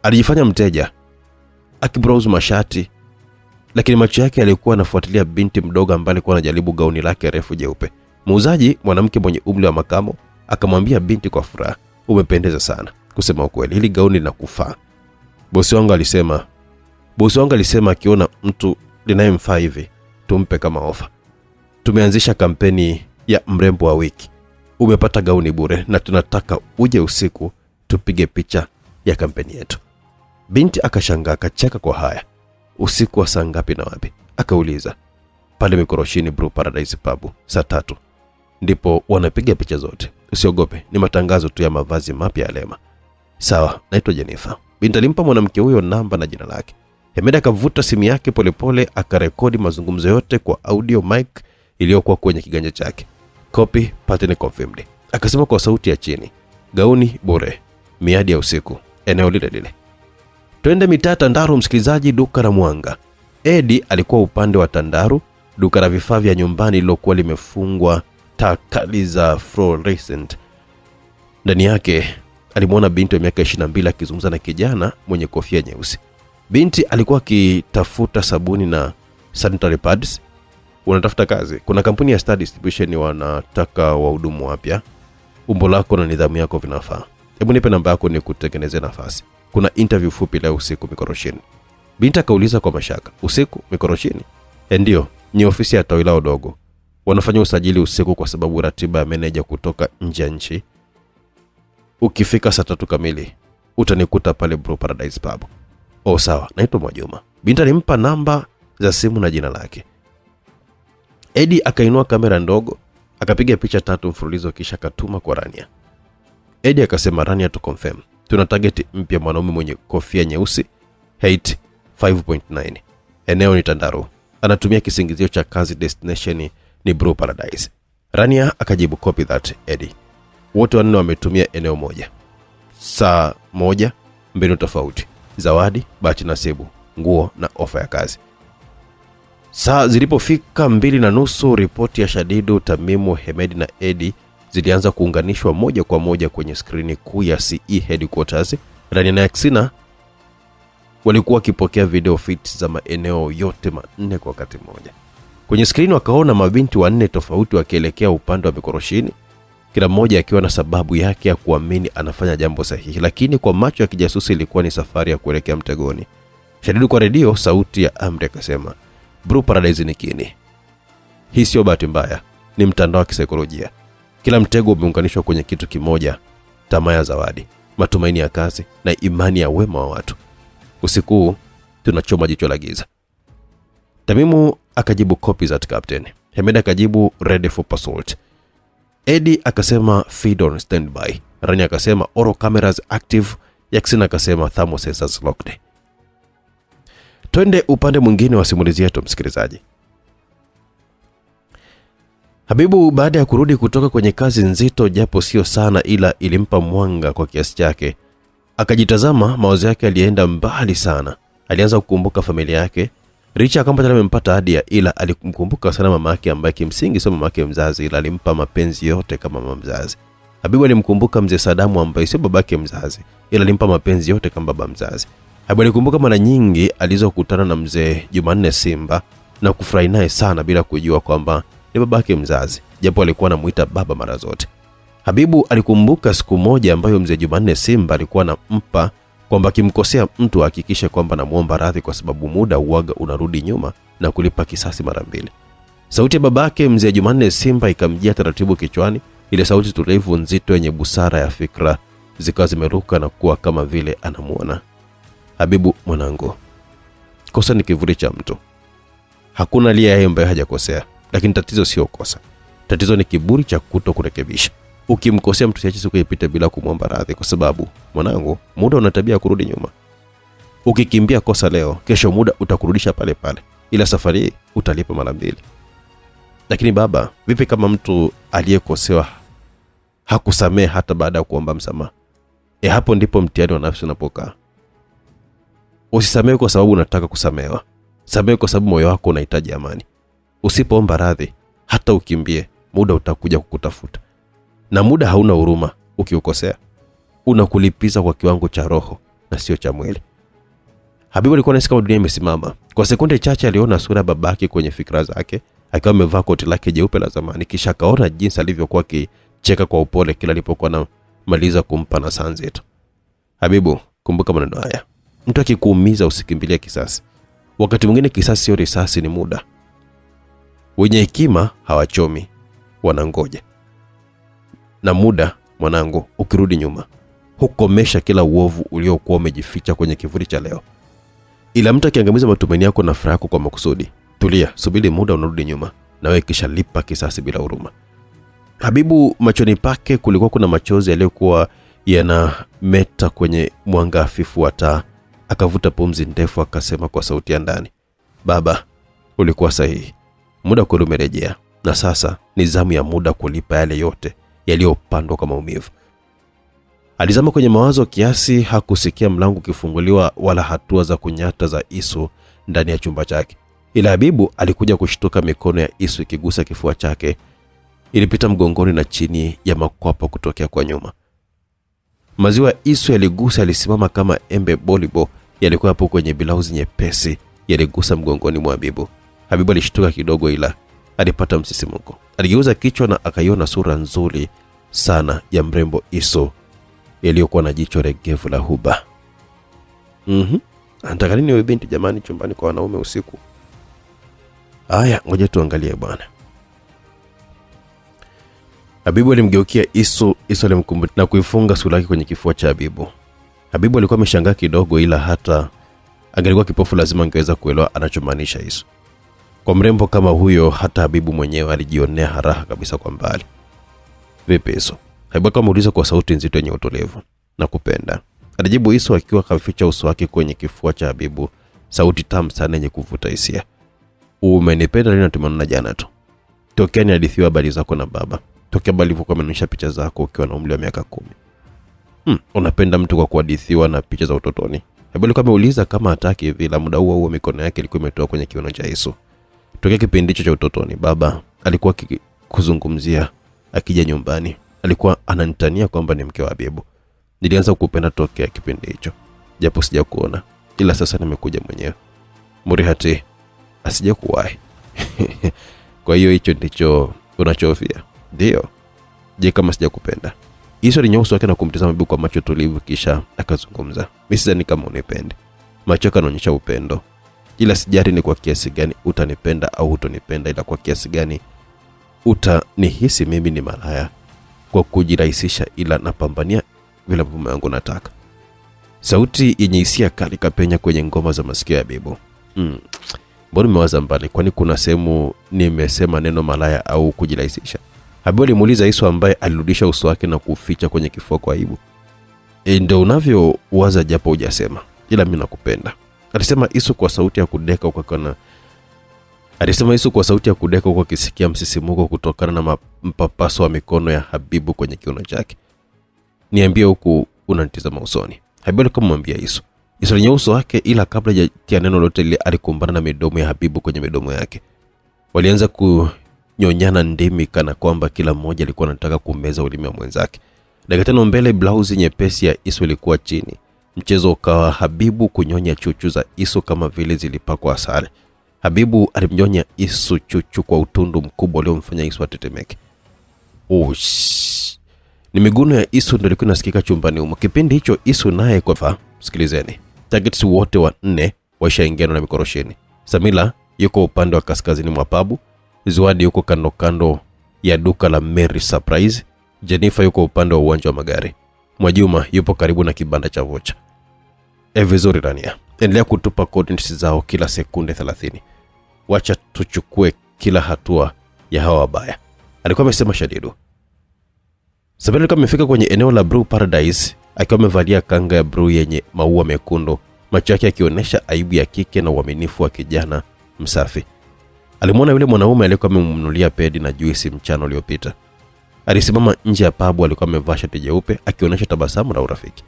alijifanya mteja akibrowse mashati, lakini macho yake yalikuwa yanafuatilia binti mdogo ambaye alikuwa anajaribu gauni lake refu jeupe. Muuzaji, mwanamke mwenye umri wa makamo, akamwambia binti kwa furaha, "Umependeza sana. Kusema ukweli, hili gauni linakufaa. Bosi wangu alisema akiona mtu linayemfaa hivi tumpe kama ofa. Tumeanzisha kampeni ya mrembo wa wiki. Umepata gauni bure na tunataka uje usiku tupige picha ya kampeni yetu." Binti akashangaa, akacheka kwa haya. "Usiku wa saa ngapi na wapi?" akauliza. "Pale Mikorosheni Blue Paradise pub, saa 3. Ndipo wanapiga picha zote. Usiogope, ni matangazo tu ya mavazi mapya ya Lema." "Sawa, naitwa Jennifer." Binti alimpa mwanamke huyo namba na jina lake. Hemedi akavuta simu yake polepole, akarekodi mazungumzo yote kwa audio mic iliyokuwa kwenye kiganja chake. "Copy, pattern confirmed," akasema kwa sauti ya chini. "Gauni bure, miadi ya usiku, eneo lile lile." Twende mitaa Tandaru, msikilizaji, duka la Mwanga. Edi alikuwa upande wa Tandaru, duka la vifaa vya nyumbani lilokuwa limefungwa taa kali za fluorescent. Ndani yake alimuona binti wa miaka 22 akizungumza na kijana mwenye kofia nyeusi. Binti alikuwa akitafuta sabuni na sanitary pads. "Unatafuta kazi? Kuna kampuni ya Star Distribution wanataka wahudumu wapya. Umbo lako na nidhamu yako vinafaa. Hebu nipe namba yako nikutengenezee nafasi. Kuna interview fupi leo usiku Mikorosheni." Binti akauliza kwa mashaka, "Usiku Mikorosheni?" "Ndio, ni ofisi ya tawi lao dogo. Wanafanya usajili usiku kwa sababu ratiba ya meneja kutoka nje ya nchi. Ukifika saa 3 kamili utanikuta pale Blue Paradise pub." "Oh sawa, naitwa Mwajuma." Binti alimpa namba za simu na jina lake. Edi akainua kamera ndogo, akapiga picha 3 mfululizo kisha akatuma kwa Rania. Edi akasema, "Rania, to confirm. Tuna target mpya, mwanaume mwenye kofia nyeusi, height 5.9. Eneo ni Tandaru. Anatumia kisingizio cha kazi, destination ni Blue Paradise." Rania akajibu, "Copy that, Edi." Wote wanne wametumia eneo moja. Saa 1, mbinu tofauti. Zawadi, bahati nasibu, nguo na ofa ya kazi. Saa zilipofika 2:30, ripoti ya Shadidu, Tamimu, Hemedi na Edi zilianza kuunganishwa moja kwa moja kwenye skrini kuu ya CE headquarters. Rania na Yaksina walikuwa wakipokea video feeds za maeneo yote 4 kwa wakati mmoja. Kwenye skrini wakaona mabinti 4 tofauti wakielekea upande wa Mikorosheni, kila mmoja akiwa na sababu yake ya kuamini anafanya jambo sahihi, lakini kwa macho ya kijasusi ilikuwa ni safari ya kuelekea mtegoni. Shadidu kwa redio, sauti ya amri, akasema, "Blue Paradise ni kini. Hii sio bahati mbaya, ni mtandao wa kisaikolojia. Kila mtego umeunganishwa kwenye kitu kimoja: tamaa ya zawadi, matumaini ya kazi na imani ya wema wa watu. Usiku tunachoma jicho la giza." Tamimu akajibu, "Copy that, Captain." Hemedi akajibu, "Ready for pursuit." Edi akasema, "Feed on standby." Rania akasema, "All cameras active. Yaksin akasema thermosensors locked. Twende upande mwingine wa simulizi yetu msikilizaji. Habibu baada ya kurudi kutoka kwenye kazi nzito japo sio sana ila ilimpa mwanga kwa kiasi chake, akajitazama, mawazo yake alienda mbali sana. Alianza kukumbuka familia yake. Richa kama tayari amempata Adia ila alikumbuka sana mama yake ambaye kimsingi sio mama yake mzazi ila alimpa mapenzi yote kama mama mzazi. Habibu alimkumbuka mzee Sadamu ambaye sio babake mzazi ila alimpa mapenzi yote kama baba mzazi. Habibu alikumbuka mara nyingi alizokutana na mzee Jumanne Simba na kufurahi naye sana bila kujua kwamba ni babake mzazi, japo alikuwa anamuita baba mara zote. Habibu alikumbuka siku moja ambayo mzee Jumanne Simba alikuwa anampa kwamba kimkosea mtu hakikisha kwamba anamuomba radhi kwa sababu muda uaga unarudi nyuma na kulipa kisasi mara mbili. Sauti ya babake mzee Jumanne Simba ikamjia taratibu kichwani, ile sauti tulivu nzito yenye busara ya fikra zikawa zimeruka na kuwa kama vile anamuona. Habibu mwanangu, kosa ni kivuli cha mtu. Hakuna aliye ambaye hajakosea, lakini tatizo sio kosa. Tatizo ni kiburi cha kutokurekebisha. Ukimkosea mtu siache siku ipite bila kumwomba radhi kwa sababu mwanangu, muda una tabia kurudi nyuma. Ukikimbia kosa leo, kesho muda utakurudisha pale pale. Ila safari utalipa mara mbili. Lakini baba, vipi kama mtu aliyekosewa hakusamehe hata baada ya kuomba msamaha? Hapo ndipo mtihani wa nafsi unapokaa. Usisamehe kwa sababu unataka kusamehewa. Samehe kwa sababu moyo wako unahitaji amani. Usipoomba radhi, hata ukimbie, muda utakuja kukutafuta. Na muda hauna huruma. Ukiukosea unakulipiza kwa kiwango cha roho na sio cha mwili. Habibu alikuwa anahisi kama dunia imesimama. Kwa sekunde chache aliona sura babake kwenye fikra zake, akiwa amevaa koti lake jeupe la zamani, kisha akaona jinsi alivyokuwa akicheka kwa upole kila alipokuwa anamaliza kumpa nasaha nzito. Habibu, kumbuka maneno haya. Mtu akikuumiza usikimbilie kisasi. Wakati mwingine kisasi sio risasi, ni muda. Wenye hekima hawachomi, wanangoja. Na muda mwanangu ukirudi nyuma, hukomesha kila uovu uliokuwa umejificha kwenye kivuli cha leo. Ila mtu akiangamiza matumaini yako na furaha yako kwa makusudi, tulia, subiri muda unarudi nyuma na wewe kisha lipa kisasi bila huruma. Habibu machoni pake kulikuwa kuna machozi yaliyokuwa yanameta kwenye mwanga hafifu wa taa. Akavuta pumzi ndefu akasema kwa sauti ya ndani, baba, ulikuwa sahihi. Muda kweli umerejea na sasa ni zamu ya muda kulipa yale yote yaliyopandwa kwa maumivu. Alizama kwenye mawazo kiasi hakusikia mlango ukifunguliwa wala hatua za kunyata za Isu ndani ya chumba chake. Ila Habibu alikuja kushtuka mikono ya Isu ikigusa kifua chake. Ilipita mgongoni na chini ya makwapa kutokea kwa nyuma. Maziwa Isu yaligusa, alisimama kama embe bolibo yalikuwa hapo kwenye bilauzi nyepesi, yaligusa mgongoni mwa Habibu. Habibu alishtuka kidogo ila alipata msisimuko. Aligeuza kichwa na akaiona sura nzuri sana ya mrembo Isu iliyokuwa na jicho regevu la huba. Anataka nini wewe binti jamani chumbani kwa wanaume usiku? Haya, ngoja tuangalie bwana. Habibu alimgeukia Isu alimkumbatia na kuifunga sura yake kwenye kifua cha Habibu. Habibu alikuwa ameshangaa kidogo ila hata angelikuwa kipofu lazima angeweza kuelewa anachomaanisha Isu. Kwa mrembo kama huyo hata Habibu mwenyewe alijionea haraha kabisa kwa mbali. Vipi Isu? Habibu akamuuliza kwa sauti nzito yenye utulivu. Nakupenda. Alijibu Isu akiwa kaficha uso wake kwenye kifua cha Habibu, sauti tamu sana yenye kuvuta hisia. Umenipenda lini? Tumeonana jana tu. Tokea ni hadithiwa habari zako na baba. Tokea bali ulivyokuwa umeonyesha picha zako ukiwa na umri wa miaka 10. Unapenda mtu kwa kuhadithiwa na picha za utotoni? Habibu alikuwa ameuliza kama hataki hivi, la muda huo mikono yake ilikuwa imetoa kwenye kiuno cha Isu. Tokea kipindi cha utotoni baba alikuwa kuzungumzia akija nyumbani. Alikuwa ananitania kwamba ni mke wa Habibu. Nilianza kukupenda tokea kipindi hicho, japo sijakuona, ila sasa nimekuja mwenyewe. Murihati asijakuwahi. Kwa hiyo hicho ndicho unachofia? Ndio. Je, kama sijakupenda? Isu alinyosha wake na kumtazama Habibu kwa macho tulivu kisha akazungumza. Mimi sidhani kama unipende. Macho yanaonyesha upendo. Ila sijari ni kwa kiasi gani utanipenda au hutonipenda, ila kwa kiasi gani utanihisi mimi ni malaya kwa kujirahisisha, ila napambania vile mume wangu nataka. Sauti yenye hisia kali kapenya kwenye ngoma za masikio ya Habibu. Mbona umewaza mbali? Kwani kuna sehemu nimesema neno malaya au kujirahisisha? Habibu alimuuliza Isu ambaye alirudisha uso wake na kuficha kwenye kifua kwa aibu. Ndio unavyowaza japo hujasema, ila mimi nakupenda. Alisema Isu kwa sauti ya kudeka kwa kisikia msisimuko kutokana na mpapaso wa mikono ya Habibu kwenye kiuno chake. Niambie huku unanitazama usoni. Habibu akamwambia Isu. Isu alinyanyua uso wake, ila kabla hajatia neno lolote lile alikumbana na midomo ya Habibu kwenye midomo yake. Walianza kunyonyana ndimi kana kwamba kila mmoja alikuwa anataka kumeza ulimi wa mwenzake. Dakika 5 mbele, blausi nyepesi ya Isu ilikuwa chini. Mchezo ukawa Habibu kunyonya chuchu za Isu kama vile zilipakwa asali. Habibu alimnyonya Isu chuchu kwa utundu mkubwa uliomfanya Isu atetemeke. Ni miguno ya Isu ndio ilikuwa inasikika chumbani humo. Kipindi hicho Isu naye kwa sikilizeni. Targets wote 4 washaingiana na mikorosheni. Samila yuko upande wa kaskazini mwa pabu. Zuadi yuko kando ya duka la Mary Surprise. Jennifer yuko upande wa uwanja wa magari. Mwajuma yupo karibu na kibanda cha vocha. Vizuri Rania. Endelea kutupa coordinates zao kila sekunde 30. Wacha tuchukue kila hatua ya hawa wabaya. Alikuwa amesema Shadidu. Sabela alikuwa amefika kwenye eneo la Blue Paradise akiwa amevalia kanga ya blue yenye maua mekundu, macho yake yakionyesha aibu ya kike na uaminifu wa kijana msafi. Alimwona yule mwanaume aliyekuwa amemnunulia pedi na juisi mchana uliopita. Alisimama nje ya pub, alikuwa amevaa shati jeupe akionyesha tabasamu la urafiki.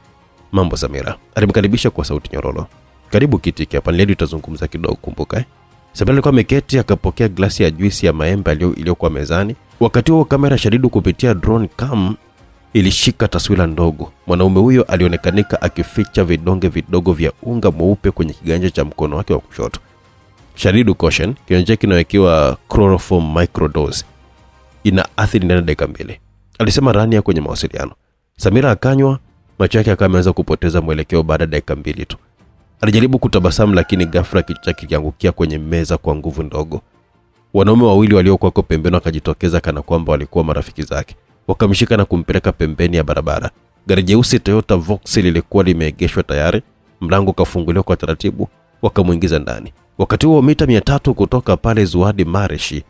Mambo Samira. Alimkaribisha kwa sauti nyororo. Karibu kiti hapa, leo tutazungumza kidogo, kumbuka. Sabela alikuwa ameketi akapokea glasi ya juisi ya maembe iliyokuwa mezani. Wakati huo kamera Shadidu kupitia drone cam ilishika taswira ndogo. Mwanaume huyo alionekanika akificha vidonge vidogo vya unga mweupe kwenye kiganja cha mkono wake wa kushoto. Shadidu caution, kionjo kinawekewa chloroform microdose. Ina athiri ndani ya dakika 2. Alisema Rania kwenye mawasiliano. Samira akanywa, macho yake akaanza kupoteza mwelekeo baada ya dakika 2 tu. Alijaribu kutabasamu lakini ghafla kichwa chake kiliangukia kwenye meza kwa nguvu ndogo. Wanaume wawili waliokuwa pembeni wakajitokeza kana kwamba walikuwa marafiki zake. Wakamshika na kumpeleka pembeni ya barabara. Gari jeusi Toyota Vauxhall lilikuwa limeegeshwa tayari. Mlango kafunguliwa kwa taratibu, wakamuingiza ndani. Wakati huo mita 300 kutoka pale Zuadi Mareshi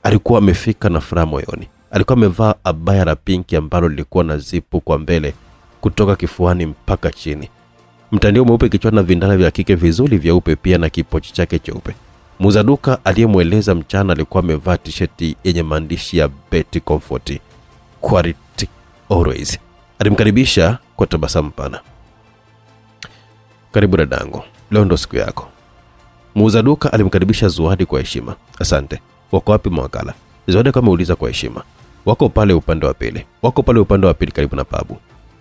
alikuwa amefika na furaha moyoni. Alikuwa amevaa abaya la pinki ambalo lilikuwa na zipu kwa mbele kutoka kifuani mpaka chini. Mtandio mweupe kichwani na vindala vya kike vizuri vyeupe pia na kipochi chake cheupe. Muuza duka aliyemweleza mchana alikuwa amevaa t-shirt yenye maandishi ya Betty Comfort, quality always. Alimkaribisha kwa tabasamu pana. Karibu dadangu, leo ndo siku yako. Muuza duka alimkaribisha Zuadi kwa heshima. Asante. Wako wapi mawakala? Zuadi ameuliza kwa heshima. Wako pale upande wa pili karibu na pabu.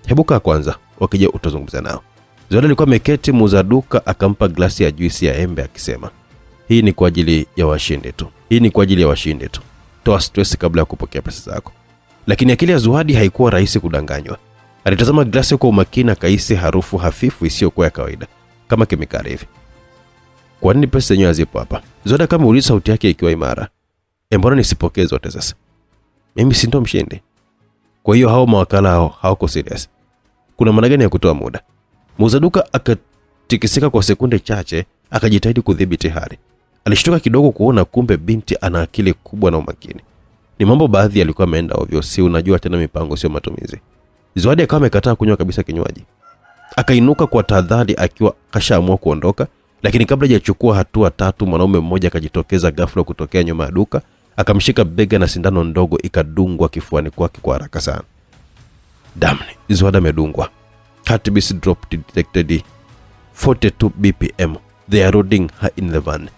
Hebu kaa kwanza, wakija utazungumza nao. Zuadi alikuwa ameketi. Muuza duka akampa glasi ya juisi ya embe akisema, hii ni kwa ajili ya washindi tu. Toa stress kabla ya kupokea pesa zako. Lakini akili ya Zuadi haikuwa rahisi kudanganywa. Alitazama glasi kwa umakini, akahisi harufu hafifu isiyokuwa ya kawaida, kama kemikali hivi. Kwa nini pesa zenyewe hazipo hapa? Zuadi kama uliza, sauti yake ikiwa imara. Mbona nisipokee zote sasa? Mimi si ndo mshindi. Kwa hiyo hao mawakala hawako serious. Kuna maana gani ya kutoa muda? Muuza duka akatikisika kwa sekunde chache, akajitahidi kudhibiti hali. Alishtuka kidogo kuona kumbe binti ana akili kubwa na umakini. Ni mambo baadhi alikuwa ameenda ovyo, si unajua tena mipango sio matumizi. Zuadi akawa amekataa kunywa kabisa kinywaji. Akainuka kwa tahadhari akiwa kashaamua kuondoka, lakini kabla hajachukua hatua 3 mwanaume mmoja akajitokeza ghafla kutokea nyuma ya duka, akamshika bega na sindano ndogo ikadungwa kifuani kwake kwa haraka sana. Damn, Zuadi amedungwa. Heartbeat drop detected 42 BPM. They are loading her in the van.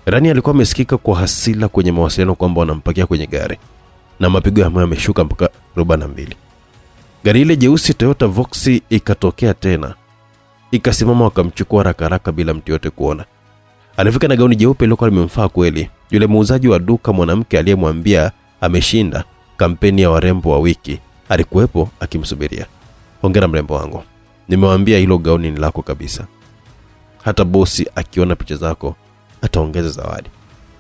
Rani alikuwa amesikika kwa hasila kwenye mawasiliano kwamba wanampakia kwenye gari, na mapigo ya moyo yameshuka mpaka 42. Gari ile jeusi Toyota Vauxhall ikatokea tena. Ikasimama, wakamchukua haraka bila mtu yote kuona. Alifika na gauni jeupe lilikuwa limemfaa kweli. Yule muuzaji wa duka, mwanamke aliyemwambia ameshinda kampeni ya warembo wa wiki, alikuwepo akimsubiria. Hongera mrembo wangu. Nimewaambia hilo gauni ni lako kabisa. Hata bosi akiona picha zako ataongeza zawadi.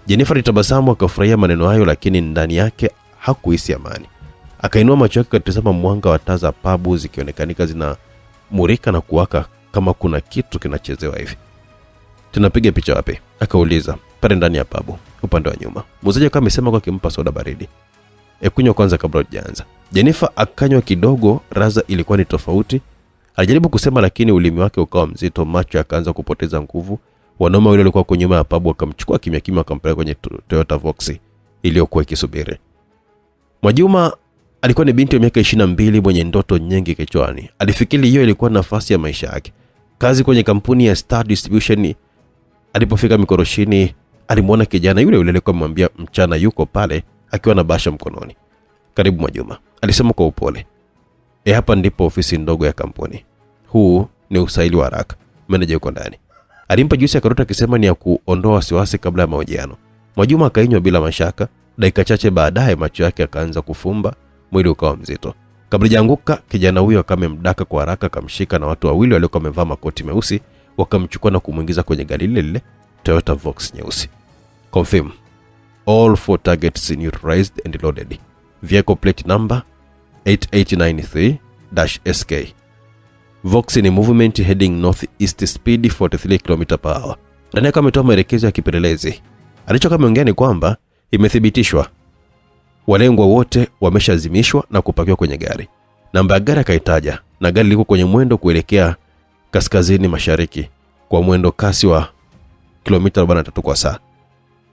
Jennifer alitabasamu akafurahia maneno hayo, lakini ndani yake hakuhisi amani. Akainua macho yake akatazama mwanga wa taa za pabu zikionekanika zinamurika na kuwaka kama kuna kitu kinachezewa hivi. Tunapiga picha wapi? Akauliza. Pale ndani ya pabu, upande wa nyuma. Muuzaji akawa amesema kwa kimpa soda baridi. Kunywa kwanza kabla hujaanza. Jennifer akanywa kidogo. Raza ilikuwa ni tofauti. Alijaribu kusema lakini ulimi wake ukawa mzito, macho yakaanza kupoteza nguvu. Wanaume wale walikuwa kwa nyuma ya pub wakamchukua kimya kimya wakampeleka kwenye Toyota Vox iliyokuwa ikisubiri. Mwajuma alikuwa ni binti wa miaka 22 mwenye ndoto nyingi kichwani. Alifikiri hiyo ilikuwa nafasi ya maisha yake. Kazi kwenye kampuni ya Star Distribution. Alipofika mikoroshini, alimwona kijana yule aliyekuwa amemwambia mchana yuko pale akiwa na basha mkononi. Karibu Mwajuma, alisema kwa upole. Hapa ndipo ofisi ndogo ya kampuni. Huu ni usaili wa haraka. Meneja yuko ndani. Alimpa juisi ya karoti akisema ni ya kuondoa wasiwasi kabla ya mahojiano. Mwajuma akainywa bila mashaka. Dakika chache baadaye macho yake yakaanza kufumba, mwili ukawa mzito. Kabla hajaanguka, kijana huyo akamemdaka kwa haraka, akamshika na watu wawili waliokuwa wamevaa makoti meusi wakamchukua na kumuingiza kwenye gari lile Toyota Vox nyeusi. Confirm. All 4 targets neutralized and loaded. Vehicle plate number 8893-SK. Vox in movement heading northeast, speed 43 km/h. Ndani kama ametoa maelekezo ya kipelelezi. Alichokuwa ameongea ni kwamba imethibitishwa walengwa wote wameshazimishwa na kupakiwa kwenye gari. Namba ya gari akaitaja na gari liko kwenye mwendo kuelekea kaskazini mashariki kwa mwendo kasi wa kilomita 43 kwa saa.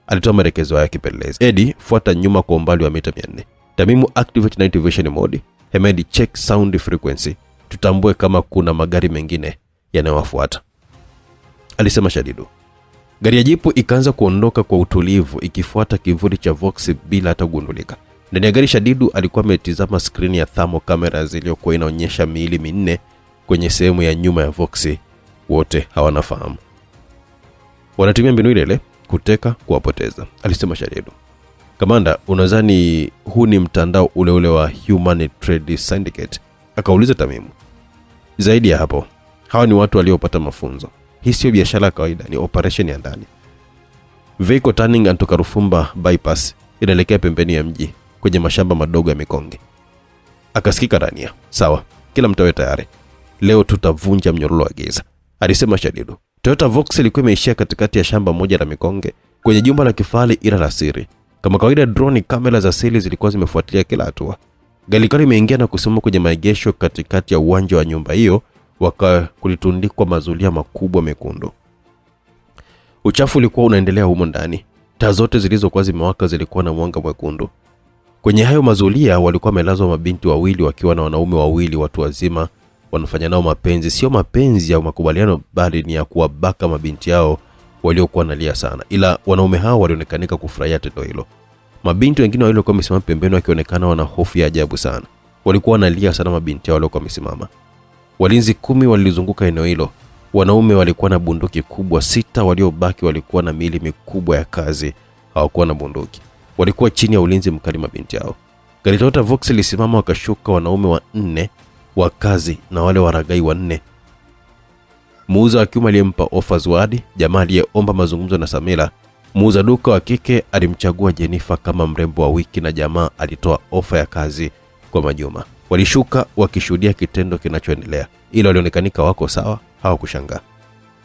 Alitoa maelekezo ya kipelelezi. Eddie, fuata nyuma kwa umbali wa mita 400. Tamimu, activate night vision mode. Hemedi, check sound frequency. Tutambue kama kuna magari mengine yanayowafuata, alisema Shadidu. Gari ya jipu ikaanza kuondoka kwa utulivu ikifuata kivuli cha Vox bila hata kugundulika. Ndani ya gari Shadidu alikuwa ametizama skrini ya thermal cameras iliyokuwa inaonyesha miili minne kwenye sehemu ya nyuma ya Vox. Wote hawanafahamu. Wanatumia mbinu ile kuteka kuwapoteza, alisema Shadidu. Kamanda, unadhani huu ni mtandao ule wa Human Trade Syndicate? Akauliza Tamimu. Zaidi ya hapo, hawa ni watu waliopata mafunzo. Hii sio biashara kawaida, ni operation ya ndani. Vehicle turning onto Karufumba bypass inaelekea pembeni ya mji kwenye mashamba madogo ya mikonge. Akasikika Rania. Sawa, kila mtu awe tayari. Leo tutavunja mnyororo wa giza, alisema Shadidu. Toyota Vox ilikuwa imeishia katikati ya shamba moja la mikonge kwenye jumba la kifahari ila la siri. Kama kawaida, drone kamera za siri zilikuwa zimefuatilia kila hatua. Gari kali imeingia na kusimama kwenye maegesho katikati ya uwanja wa nyumba hiyo, kulitundikwa mazulia makubwa mekundu. Uchafu ulikuwa unaendelea humo ndani. Taa zote zilizokuwa zimewaka zilikuwa na mwanga mwekundu. Kwenye hayo mazulia walikuwa wamelazwa mabinti wawili wakiwa na wanaume wawili watu wazima wanafanya nao mapenzi. Sio mapenzi ya makubaliano, bali ni ya kuwabaka mabinti yao waliokuwa wanalia sana. Ila wanaume hao walionekanika kufurahia tendo hilo. Mabinti wengine waliokuwa wamesimama pembeni wakionekana wana hofu ya ajabu sana. Walikuwa wanalia sana mabinti yao waliokuwa wamesimama. Walinzi 10 walilizunguka eneo hilo. Wanaume walikuwa na bunduki kubwa. 6 waliobaki walikuwa na miili mikubwa ya kazi, hawakuwa na bunduki. Walikuwa chini ya ulinzi mkali mabinti yao. Gari Toyota Vox lisimama, wakashuka wanaume 4 wa kazi na wale waragai 4. Muuza wa kiume aliyempa ofa Zwadi, jamaa aliyeomba mazungumzo na Samira. Muuza duka wa kike alimchagua Jennifer kama mrembo wa wiki na jamaa alitoa ofa ya kazi kwa Majuma. Walishuka wakishuhudia kitendo kinachoendelea, ila walionekanika wako sawa, hawakushangaa.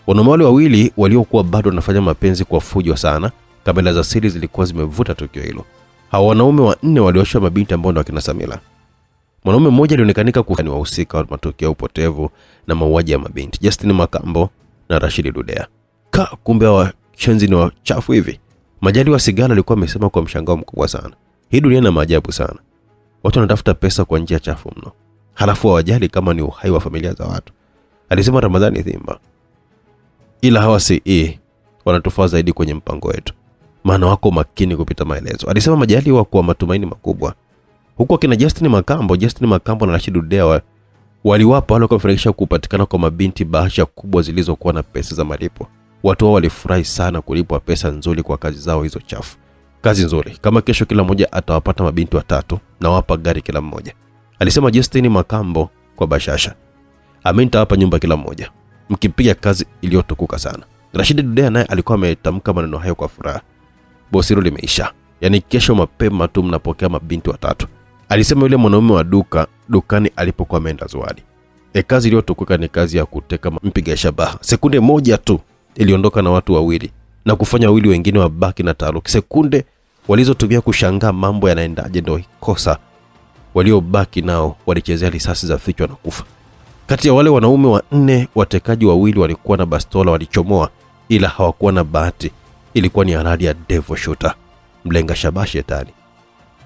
Wanaume wale wawili waliokuwa bado wanafanya mapenzi kwa fujo sana. Kamera za siri zilikuwa zimevuta tukio hilo. Hao wanaume 4 waliosha mabinti ambao ndo akina Samira. Mwanaume mmoja alionekanika kuwa ni wahusika wa matukio ya upotevu na mauaji ya mabinti, Justin Makambo na Rashid Dudea. Kumbe wa chenzi ni wachafu hivi. Majali wa Sigala alikuwa amesema kwa mshangao mkubwa sana. Hii dunia ina maajabu sana. Watu wanatafuta pesa kwa njia chafu mno, halafu hawajali kama ni uhai wa familia za watu, alisema Ramadhani Thimba. Ila hawa wanatufaa zaidi kwenye mpango wetu, maana wako makini kupita maelezo, alisema Majali wa kwa matumaini makubwa. Huko kina Justin Makambo na Rashid Dudea waliwapa wale kufanikisha kupatikana kwa mabinti bahasha kubwa zilizokuwa na pesa za malipo. Watu wao walifurahi sana kulipwa pesa nzuri kwa kazi zao hizo chafu. Kazi nzuri, kama kesho kila mmoja atawapata mabinti 3 na wapa gari kila mmoja, alisema Justin Makambo kwa bashasha. Nitawapa nyumba kila mmoja mkipiga kazi iliyotukuka sana. Rashid Dudea naye alikuwa ametamka maneno hayo kwa furaha. Bosiro limeisha, yani kesho mapema tu mnapokea mabinti 3, alisema yule mwanaume wa dukani alipokuwa ameenda Zwadi. Kazi iliyotukuka ni kazi ya kuteka mpiga shabaha. Sekunde moja tu iliondoka na watu 2 na kufanya wawili wengine wabaki na taharuki. Sekunde walizotumia kushangaa mambo yanaendaje ndio kosa. Waliobaki nao walichezea risasi za vichwa na kufa. Kati ya wale wanaume 4, watekaji 2 walikuwa na bastola walichomoa, ila hawakuwa na bahati. Ilikuwa ni ahadi ya devil shooter, mlenga shabaha shetani.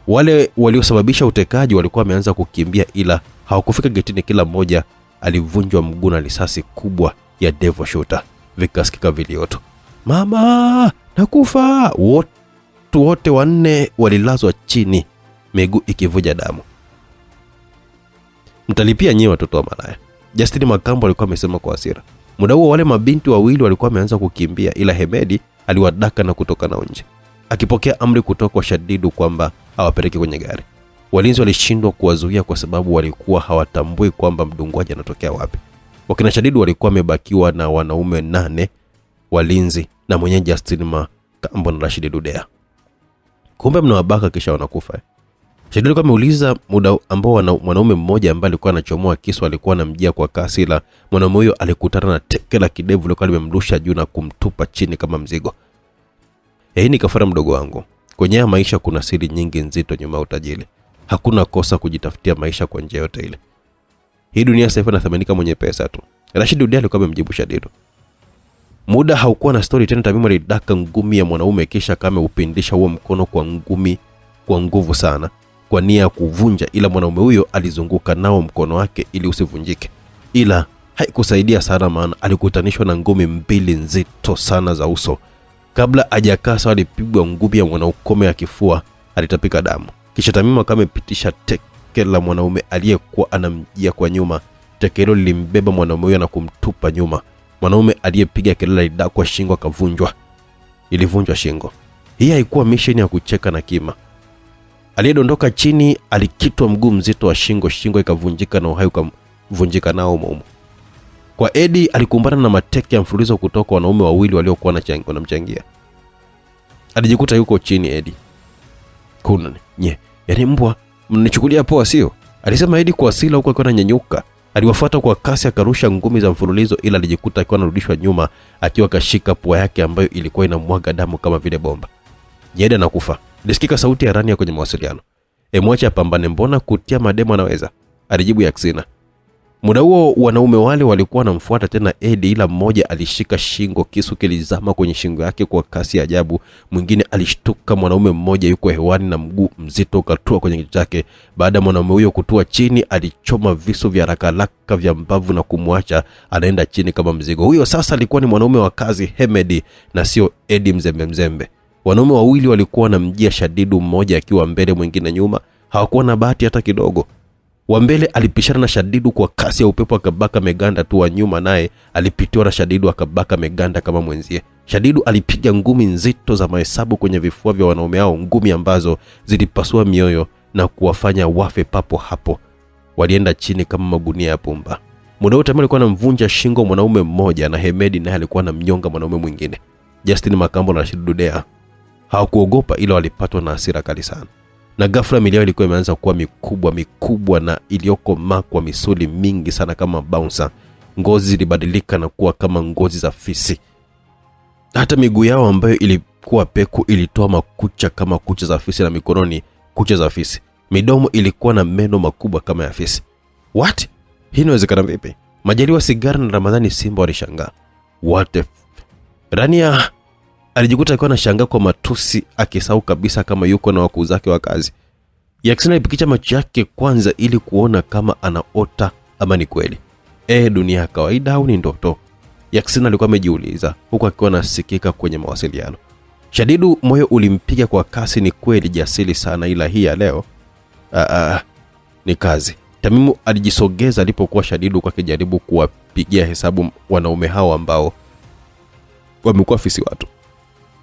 Wale waliosababisha utekaji walikuwa wameanza kukimbia, ila hawakufika getini. Kila mmoja alivunjwa mguu na risasi kubwa ya devil shooter. Vikasikika vilioto, mama nakufa. Wote 4 walilazwa chini, miguu ikivuja damu. Mtalipia nyewe watoto wa malaya, Justin Makambo alikuwa amesema kwa hasira. Muda huo wale mabinti 2 walikuwa wameanza kukimbia, ila Hemedi aliwadaka na kutoka nao nje, akipokea amri kutoka kwa Shadidu kwamba awapeleke kwenye gari. Walinzi walishindwa kuwazuia kwa sababu walikuwa hawatambui kwamba mdungwaji anatokea wapi. Wakina Shadidu walikuwa wamebakiwa na wanaume 8 walinzi na mwenye Justin Makambo na Rashid Dudea. Kumbe mnawabaka kisha wanakufa. Shadidu alikuwa ameuliza muda ambao mwanaume mmoja ambaye alikuwa anachomoa kisu alikuwa anamjia kwa kasi, ila mwanaume huyo alikutana na teke la kidevu lilikuwa limemrusha juu na kumtupa chini kama mzigo. Hii ni kafara mdogo wangu. Kwenye maisha kuna siri nyingi nzito nyuma ya utajiri. Hakuna kosa kujitafutia maisha kwa njia yote ile. Hii dunia sasa inathamanika mwenye pesa tu. Rashid Dudea alikuwa amemjibu Shadidu. Muda haukuwa na story tena. Tamimu alidaka ngumi ya mwanaume kisha kama upindisha huo mkono kwa ngumi kwa nguvu sana, kwa nia ya kuvunja, ila mwanaume huyo alizunguka nao mkono wake ili usivunjike. Ila haikusaidia sana, maana alikutanishwa na ngumi 2 nzito sana za uso. Kabla hajakaa sawa alipigwa ngumi ya mwanaume ya kifua, alitapika damu. Kisha Tamimu akamepitisha teke la mwanaume aliyekuwa anamjia kwa nyuma. Teke hilo lilimbeba mwanaume huyo na kumtupa nyuma. Mwanaume aliyepiga kelele alidakwa shingo akavunjwa. Ilivunjwa shingo. Hii haikuwa mission ya kucheka na kima. Aliyedondoka chini alikitwa mguu mzito wa shingo ikavunjika na uhai ukavunjika nao mumu. Kwa Eddie alikumbana na mateke ya mfululizo kutoka wanaume 2 waliokuwa wanamchangia. Alijikuta yuko chini Eddie. Kuna yaani mbwa mnichukulia poa sio? Alisema Eddie kwa asila huko akiwa ananyanyuka. Aliwafuata kwa kasi akarusha ngumi za mfululizo, ila alijikuta akiwa anarudishwa nyuma akiwa kashika pua yake ambayo ilikuwa inamwaga damu kama vile bomba. Eddie anakufa. Ilisikika sauti ya Rania kwenye mawasiliano. Mwache apambane, mbona kutia mademo anaweza? Alijibu Yaksina. Muda huo wanaume wale walikuwa wanamfuata tena Eddie, ila mmoja alishika shingo, kisu kilizama kwenye shingo yake kwa kasi ya ajabu. Mwingine alishtuka, mwanaume mmoja yuko hewani na mguu mzito ukatua kwenye kichwa chake. Baada mwanaume huyo kutua chini, alichoma visu vya haraka vya mbavu na kumwacha anaenda chini kama mzigo. Huyo sasa alikuwa ni mwanaume wa kazi Hemedi na sio Eddie mzembe. Wanaume 2 walikuwa wanamjia Shadidu, mmoja akiwa mbele mwingine nyuma. Hawakuwa na bahati hata kidogo. Wa mbele alipishana na Shadidu kwa kasi ya upepo akabaka meganda tu, wa nyuma naye alipitiwa na Shadidu akabaka meganda kama mwenzie. Shadidu alipiga ngumi nzito za mahesabu kwenye vifua vya wanaume hao, ngumi ambazo zilipasua mioyo na kuwafanya wafe papo hapo. Walienda chini kama magunia ya pumba. Muda wote alikuwa anamvunja shingo mwanaume mmoja na Hemedi naye alikuwa anamnyonga mwanaume mwingine. Justin Makambo na Rashid Dudea hawakuogopa, ila walipatwa na hasira kali sana. Na ghafla miili yao ilikuwa imeanza kuwa mikubwa na iliyokomaa kwa misuli mingi sana kama bouncer. Ngozi zilibadilika na kuwa kama ngozi za fisi. Hata miguu yao ambayo ilikuwa peku ilitoa makucha kama kucha za fisi, na mikononi kucha za fisi. Midomo ilikuwa na meno makubwa kama ya fisi. What? Hii inawezekana vipi? Majaliwa Sigara na Ramadhani Simba walishangaa. What? Rania alijikuta akiwa anashangaa kwa matusi, akisahau kabisa kama yuko na wakuu zake wa kazi. Yaksina alipikicha macho yake kwanza ili kuona kama anaota ama ni kweli. Dunia ya kawaida au ni ndoto? Yaksina alikuwa amejiuliza huku akiwa anasikika kwenye mawasiliano. Shadidu moyo ulimpiga kwa kasi. Ni kweli jasiri sana, ila hii ya leo ni kazi. Tamimu alijisogeza alipokuwa Shadidu kwa kijaribu kuwapigia hesabu wanaume hao ambao wamekuwa fisi watu.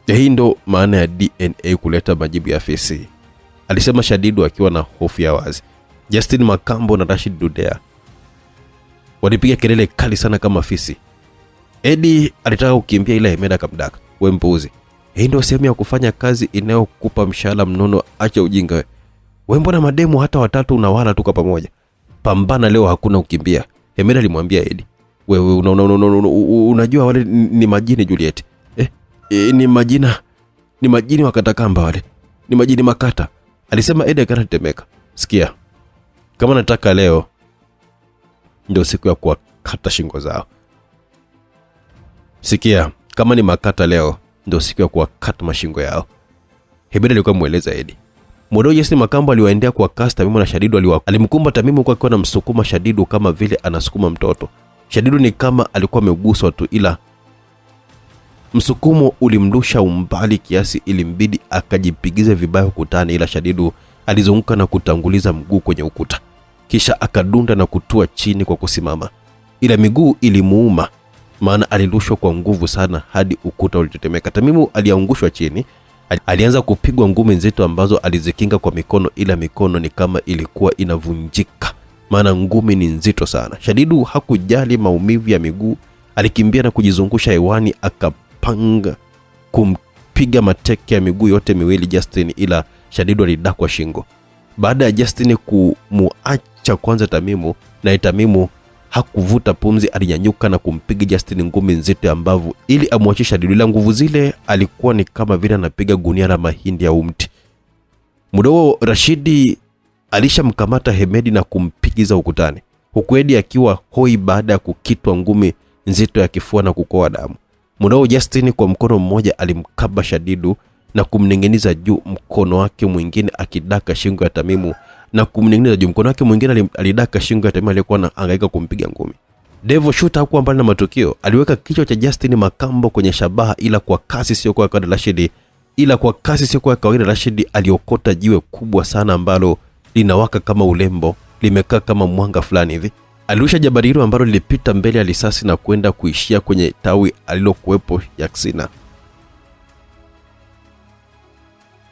Hii ndo maana ya DNA kuleta majibu ya fisi, alisema Shadidu akiwa na hofu ya wazi. Justin Makambo na Rashid Dudea walipiga kelele kali sana kama fisi. Eddie alitaka kukimbia, ila Hemedi akamdaka. Wewe mpuzi, hii ndio sehemu ya kufanya kazi inayokupa mshahara mnono, acha ujinga wewe. Wewe mbona mademu hata 3 unawala tu kwa pamoja? Pambana leo, hakuna kukimbia. Hemedi alimwambia Eddie. Wewe unajua wale ni majini Juliet. Ni majini wakatakamba wale. Ni majini makata, alisema Eddie akanatemeka. Sikia, kama nataka leo ndio siku ya kuwakata shingo zao. Sikia, kama ni makata leo, ndio siku ya kuwakata mashingo yao. Hebedo alikuwa mueleza Edi. Muda Justin Makambo aliwaendea kwa kasi Tamimu na Shadidu. Alimkumba Tamimu kwa akiwa na msukuma Shadidu kama vile anasukuma mtoto. Shadidu ni kama alikuwa ameguswa tu, ila msukumo ulimrusha umbali kiasi ilimbidi akajipigize vibaya ukutani, ila Shadidu alizunguka na kutanguliza mguu kwenye ukuta. Kisha akadunda na kutua chini kwa kusimama. Ila miguu ilimuuma, maana alirushwa kwa nguvu sana hadi ukuta ulitetemeka. Tamimu aliangushwa chini. Alianza kupigwa ngumi nzito ambazo alizikinga kwa mikono, ila mikono ni kama ilikuwa inavunjika, maana ngumi ni nzito sana. Shadidu hakujali maumivu ya miguu, alikimbia na kujizungusha hewani akapanga kumpiga mateke ya miguu yote miwili Justin, ila Shadidu alidakwa shingo. Baada ya Justin kumuacha kwanza Tamimu, na Tamimu hakuvuta pumzi, alinyanyuka na kumpiga Justin ngumi nzito ambavu ili amwachie Shadidu. Ila nguvu zile alikuwa ni kama vile anapiga gunia la mahindi ya umti. Muda huo Rashidi alishamkamata Hemedi na kumpigiza ukutani, huku Edi akiwa hoi baada ya kukitwa ngumi nzito ya kifua na kukoa damu. Muda huo Justin kwa mkono mmoja alimkaba Shadidu na kumning'iniza juu, mkono wake mwingine akidaka shingo ya Tamimu na kumning'iniza juu. Mkono wake mwingine alidaka shingo ya Tamimu aliyekuwa anahangaika kumpiga ngumi. Devo Shooter hakuwa mbali na matukio. Aliweka kichwa cha Justin Makambo kwenye shabaha, ila kwa kasi sio kwa kawaida. Rashidi aliokota jiwe kubwa sana ambalo linawaka kama ulembo, limekaa kama mwanga fulani hivi. Alirusha jabari hilo ambalo lilipita mbele ya risasi na kwenda kuishia kwenye tawi alilokuwepo Yaksina.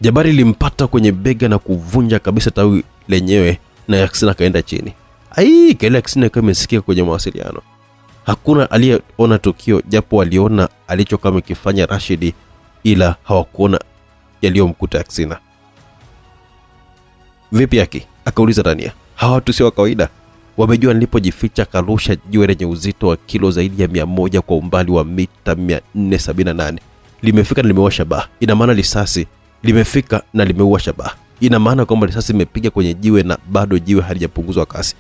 Jabari limpata kwenye bega na kuvunja kabisa tawi lenyewe, na Yaksina kaenda chini. Kile Yaksina kama imesikia kwenye mawasiliano. Hakuna aliyeona tukio, japo waliona alichokuwa kifanya Rashidi, ila hawakuona yaliyomkuta Yaksina. Vipi yake? Akauliza Tania. Hawa watu sio wa kawaida. Wamejua nilipojificha. Karusha jiwe lenye uzito wa kilo zaidi ya 100 kwa umbali wa mita 478. Limefika na limeua shabaha. Ina maana risasi limefika na limeua shabaha. Ina maana kwamba risasi imepiga kwenye jiwe na bado jiwe halijapunguzwa kasi.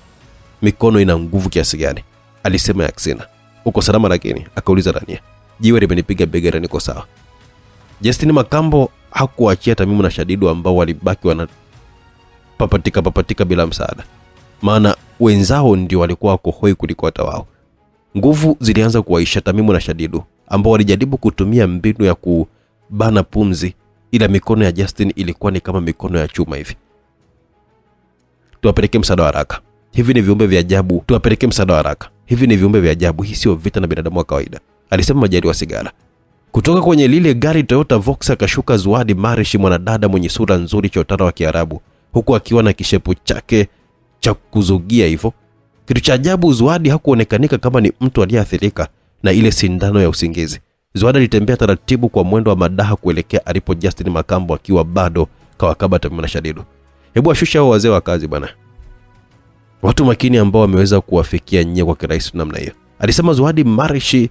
Mikono ina nguvu kiasi gani? Alisema Yaksina. Uko salama lakini? Akauliza Tania. Jiwe limenipiga bega na niko sawa. Justin Makambo hakuachia Tamimu na Shadidu ambao walibaki wana papatika bila msaada, maana wenzao ndio walikuwa wako hoi kuliko hata wao. Nguvu zilianza kuwaisha Tamimu na Shadidu ambao walijaribu kutumia mbinu ya kubana pumzi, ila mikono ya Justin ilikuwa ni kama mikono ya chuma hivi. Tuwapeleke msaada haraka. Hivi ni viumbe vya ajabu. Tuwapeleke msaada haraka. Hivi ni viumbe vya ajabu. Hii sio vita na binadamu wa kawaida, alisema Majari wa Sigara. Kutoka kwenye lile gari Toyota Vox akashuka Zuadi Marishi, mwanadada mwenye sura nzuri chotara wa Kiarabu, huku akiwa na kishepu chake cha kuzugia hivyo. Kitu cha ajabu, Zuadi hakuonekanika kama ni mtu aliyeathirika na ile sindano ya usingizi. Zuadi alitembea taratibu kwa mwendo wa madaha kuelekea alipo Justin Makambo akiwa bado kawakaba Tamimu na Shadidu. Hebu ashusha hao wazee wa kazi bana. Watu makini ambao wameweza kuwafikia nyie kwa kirahisi namna hiyo, alisema Zuadi Marishi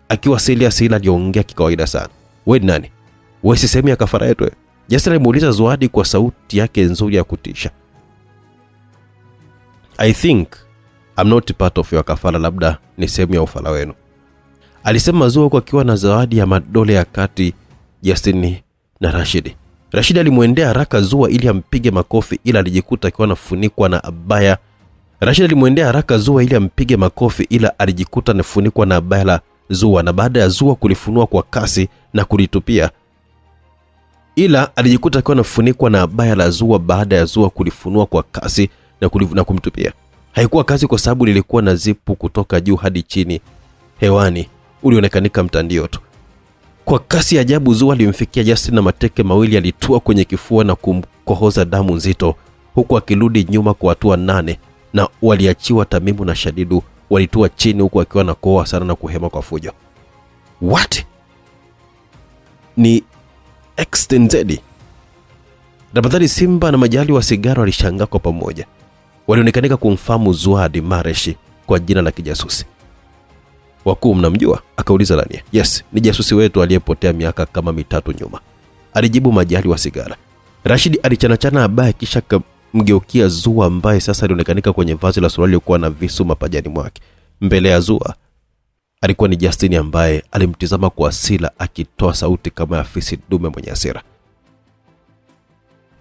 akiwa Celia aliongea kikawaida sana. Wewe ni nani? Wewe si sehemu ya kafara yetu? Justin alimuuliza Zuadi kwa sauti yake nzuri ya kutisha. I think I'm not part of your kafara, labda ni sehemu ya ufala wenu, alisema Zuo kwa akiwa na zawadi ya madole ya kati Justin na Rashidi. Rashidi alimuendea haraka Zuo ili ampige makofi, ila alijikuta akiwa anafunikwa na abaya. Rashidi alimuendea haraka Zuo ili ampige makofi, ila alijikuta anafunikwa na abaya la Zuo, na baada ya Zuo kulifunua kwa kasi na kulitupia, ila alijikuta akiwa anafunikwa na abaya la Zuo baada ya Zuo kulifunua kwa kasi na kumtupia. Haikuwa kazi kwa sababu lilikuwa na zipu kutoka juu hadi chini. Hewani ulionekanika mtandio tu. Kwa kasi ya ajabu Zuo alimfikia Justin na mateke mawili alitua kwenye kifua na kumkohoza damu nzito, huku akirudi nyuma kwa hatua 8, na waliachiwa Tamimu na Shadidu walitua chini huku akiwa na kohoa sana na kuhema kwa fujo. What? Ni extended. Dabadhari Simba na Majali wa Sigara walishangaa kwa pamoja. Walionekanika kumfahamu Zuadi Mareshi kwa jina la kijasusi. Wakuu, mnamjua? Akauliza Rania. Yes, ni jasusi wetu aliyepotea miaka kama 3 nyuma, alijibu Majali wa Sigara. Rashidi alichanachana abaya kisha akamgeukia Zua ambaye sasa alionekanika kwenye vazi la suruali lilikuwa na visu mapajani mwake. Mbele ya Zua alikuwa ni Justin ambaye alimtizama kwa hasira akitoa sauti kama afisi dume mwenye hasira.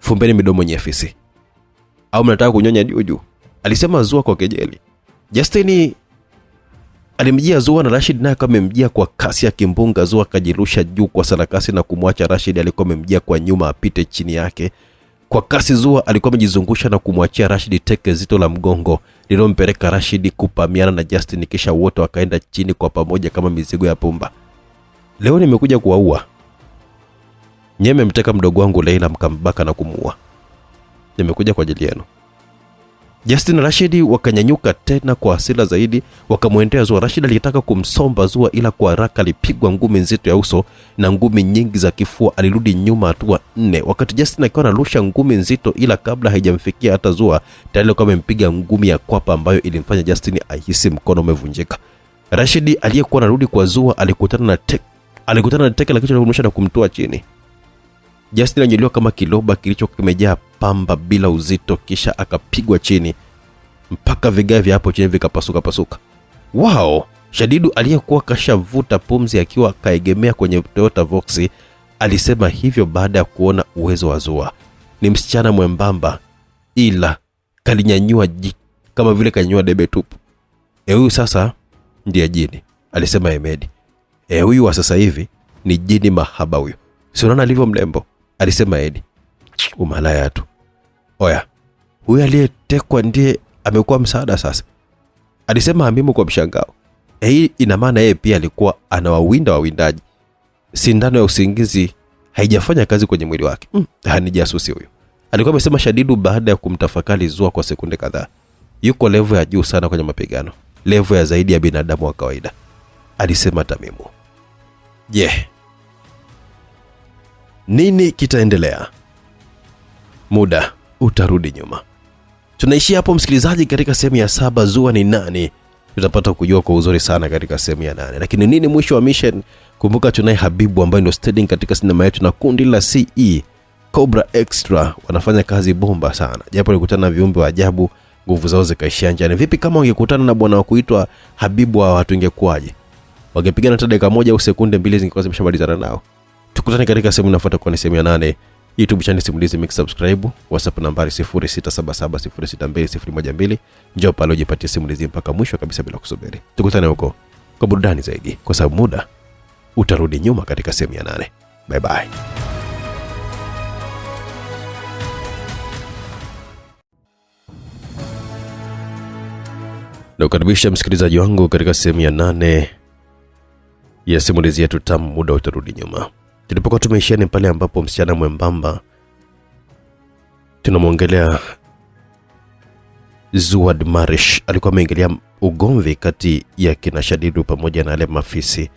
Fumbeni midomo yenye afisi. Au mnataka kunyonya juu? Alisema Zua kwa kejeli. Justin alimjia Zua na Rashid naye kama amemjia kwa kasi ya kimbunga. Zua akajirusha juu kwa sarakasi na kumwacha Rashid alikuwa amemjia kwa nyuma apite chini yake. Kwa kasi Zua alikuwa amejizungusha na kumwachia Rashid teke zito la mgongo lilompeleka Rashid kupamiana na Justin, kisha wote wakaenda chini kwa pamoja kama mizigo ya pumba. Leo nimekuja kuwaua. Nyeme mteka mdogo wangu Leila mkambaka na kumuua. Nimekuja kwa ajili yenu. Justin na Rashid wakanyanyuka tena kwa hasira zaidi, wakamwendea Zua. Rashid alitaka kumsomba Zua ila kwa haraka alipigwa ngumi nzito ya uso na ngumi nyingi za kifua. Alirudi nyuma hatua 4 wakati Justin akiwa analusha ngumi nzito, ila kabla haijamfikia hata Zua tayari alikuwa amempiga ngumi ya kwapa ambayo ilimfanya Justin ahisi mkono umevunjika. Rashid aliyekuwa anarudi kwa Zua alikutana na teke la kichwa kumrusha na kumtoa chini. Justin alinyanyuliwa kama kiloba kilichokuwa kimejaa pamba bila uzito, kisha akapigwa chini mpaka vigae vya hapo chini vikapasuka. Wow! Shadidu aliyekuwa kashavuta pumzi akiwa kaegemea kwenye Toyota Voxy alisema hivyo baada ya kuona uwezo wa Zua. Ni msichana mwembamba ila kalinyanyua kama vile kanyanyua debe tupu. Huyu sasa ndiye jini, alisema Ahmed. Huyu wa sasa hivi ni jini mahaba huyu. Si unaona alivyo mlembo, alisema Edi. Umalaya tu. Oya, huyu aliyetekwa ndiye amekuwa msaada sasa, alisema Hamimu kwa mshangao. Hii ina maana yeye pia alikuwa anawawinda wawindaji. Sindano ya usingizi haijafanya kazi kwenye mwili wake. Ni jasusi huyu, alikuwa amesema Shadidu baada ya kumtafakari Zua kwa sekunde kadhaa. Yuko level ya juu sana kwenye mapigano, level ya zaidi ya binadamu wa kawaida, alisema Tamimu. Nini kitaendelea? Muda utarudi nyuma. Tunaishia hapo msikilizaji katika sehemu ya 7. Zua ni nani? Tutapata kujua kwa uzuri sana katika sehemu ya 8. Lakini nini mwisho wa mission? Kumbuka tunaye Habibu ambaye ndio standing katika sinema yetu na kundi la CE Cobra Extra wanafanya kazi bomba sana. Japo walikutana na viumbe wa ajabu, nguvu zao zikaishia njiani. Vipi kama wangekutana na bwana wa kuitwa Habibu, wa watu ingekuaje? Wangepigana hata dakika moja au sekunde 2 zingekuwa zimeshamalizana nao. Tukutane katika sehemu inayofuata kwa sehemu ya 8. YouTube channel Simulizi Mix, subscribe. WhatsApp nambari 0677062012. Njoo pale ujipatie simulizi mpaka mwisho kabisa bila kusubiri. Tukutane huko kwa burudani zaidi, kwa sababu muda utarudi nyuma katika sehemu ya 8. Bye bye. Nakukaribisha msikilizaji wangu katika sehemu ya 8 ya simulizi yetu tamu, muda utarudi nyuma. Tulipokuwa tumeishia ni pale ambapo msichana mwembamba tunamwongelea Zuad Marish alikuwa ameingilia ugomvi kati ya kina Shadidu pamoja na wale mafisi.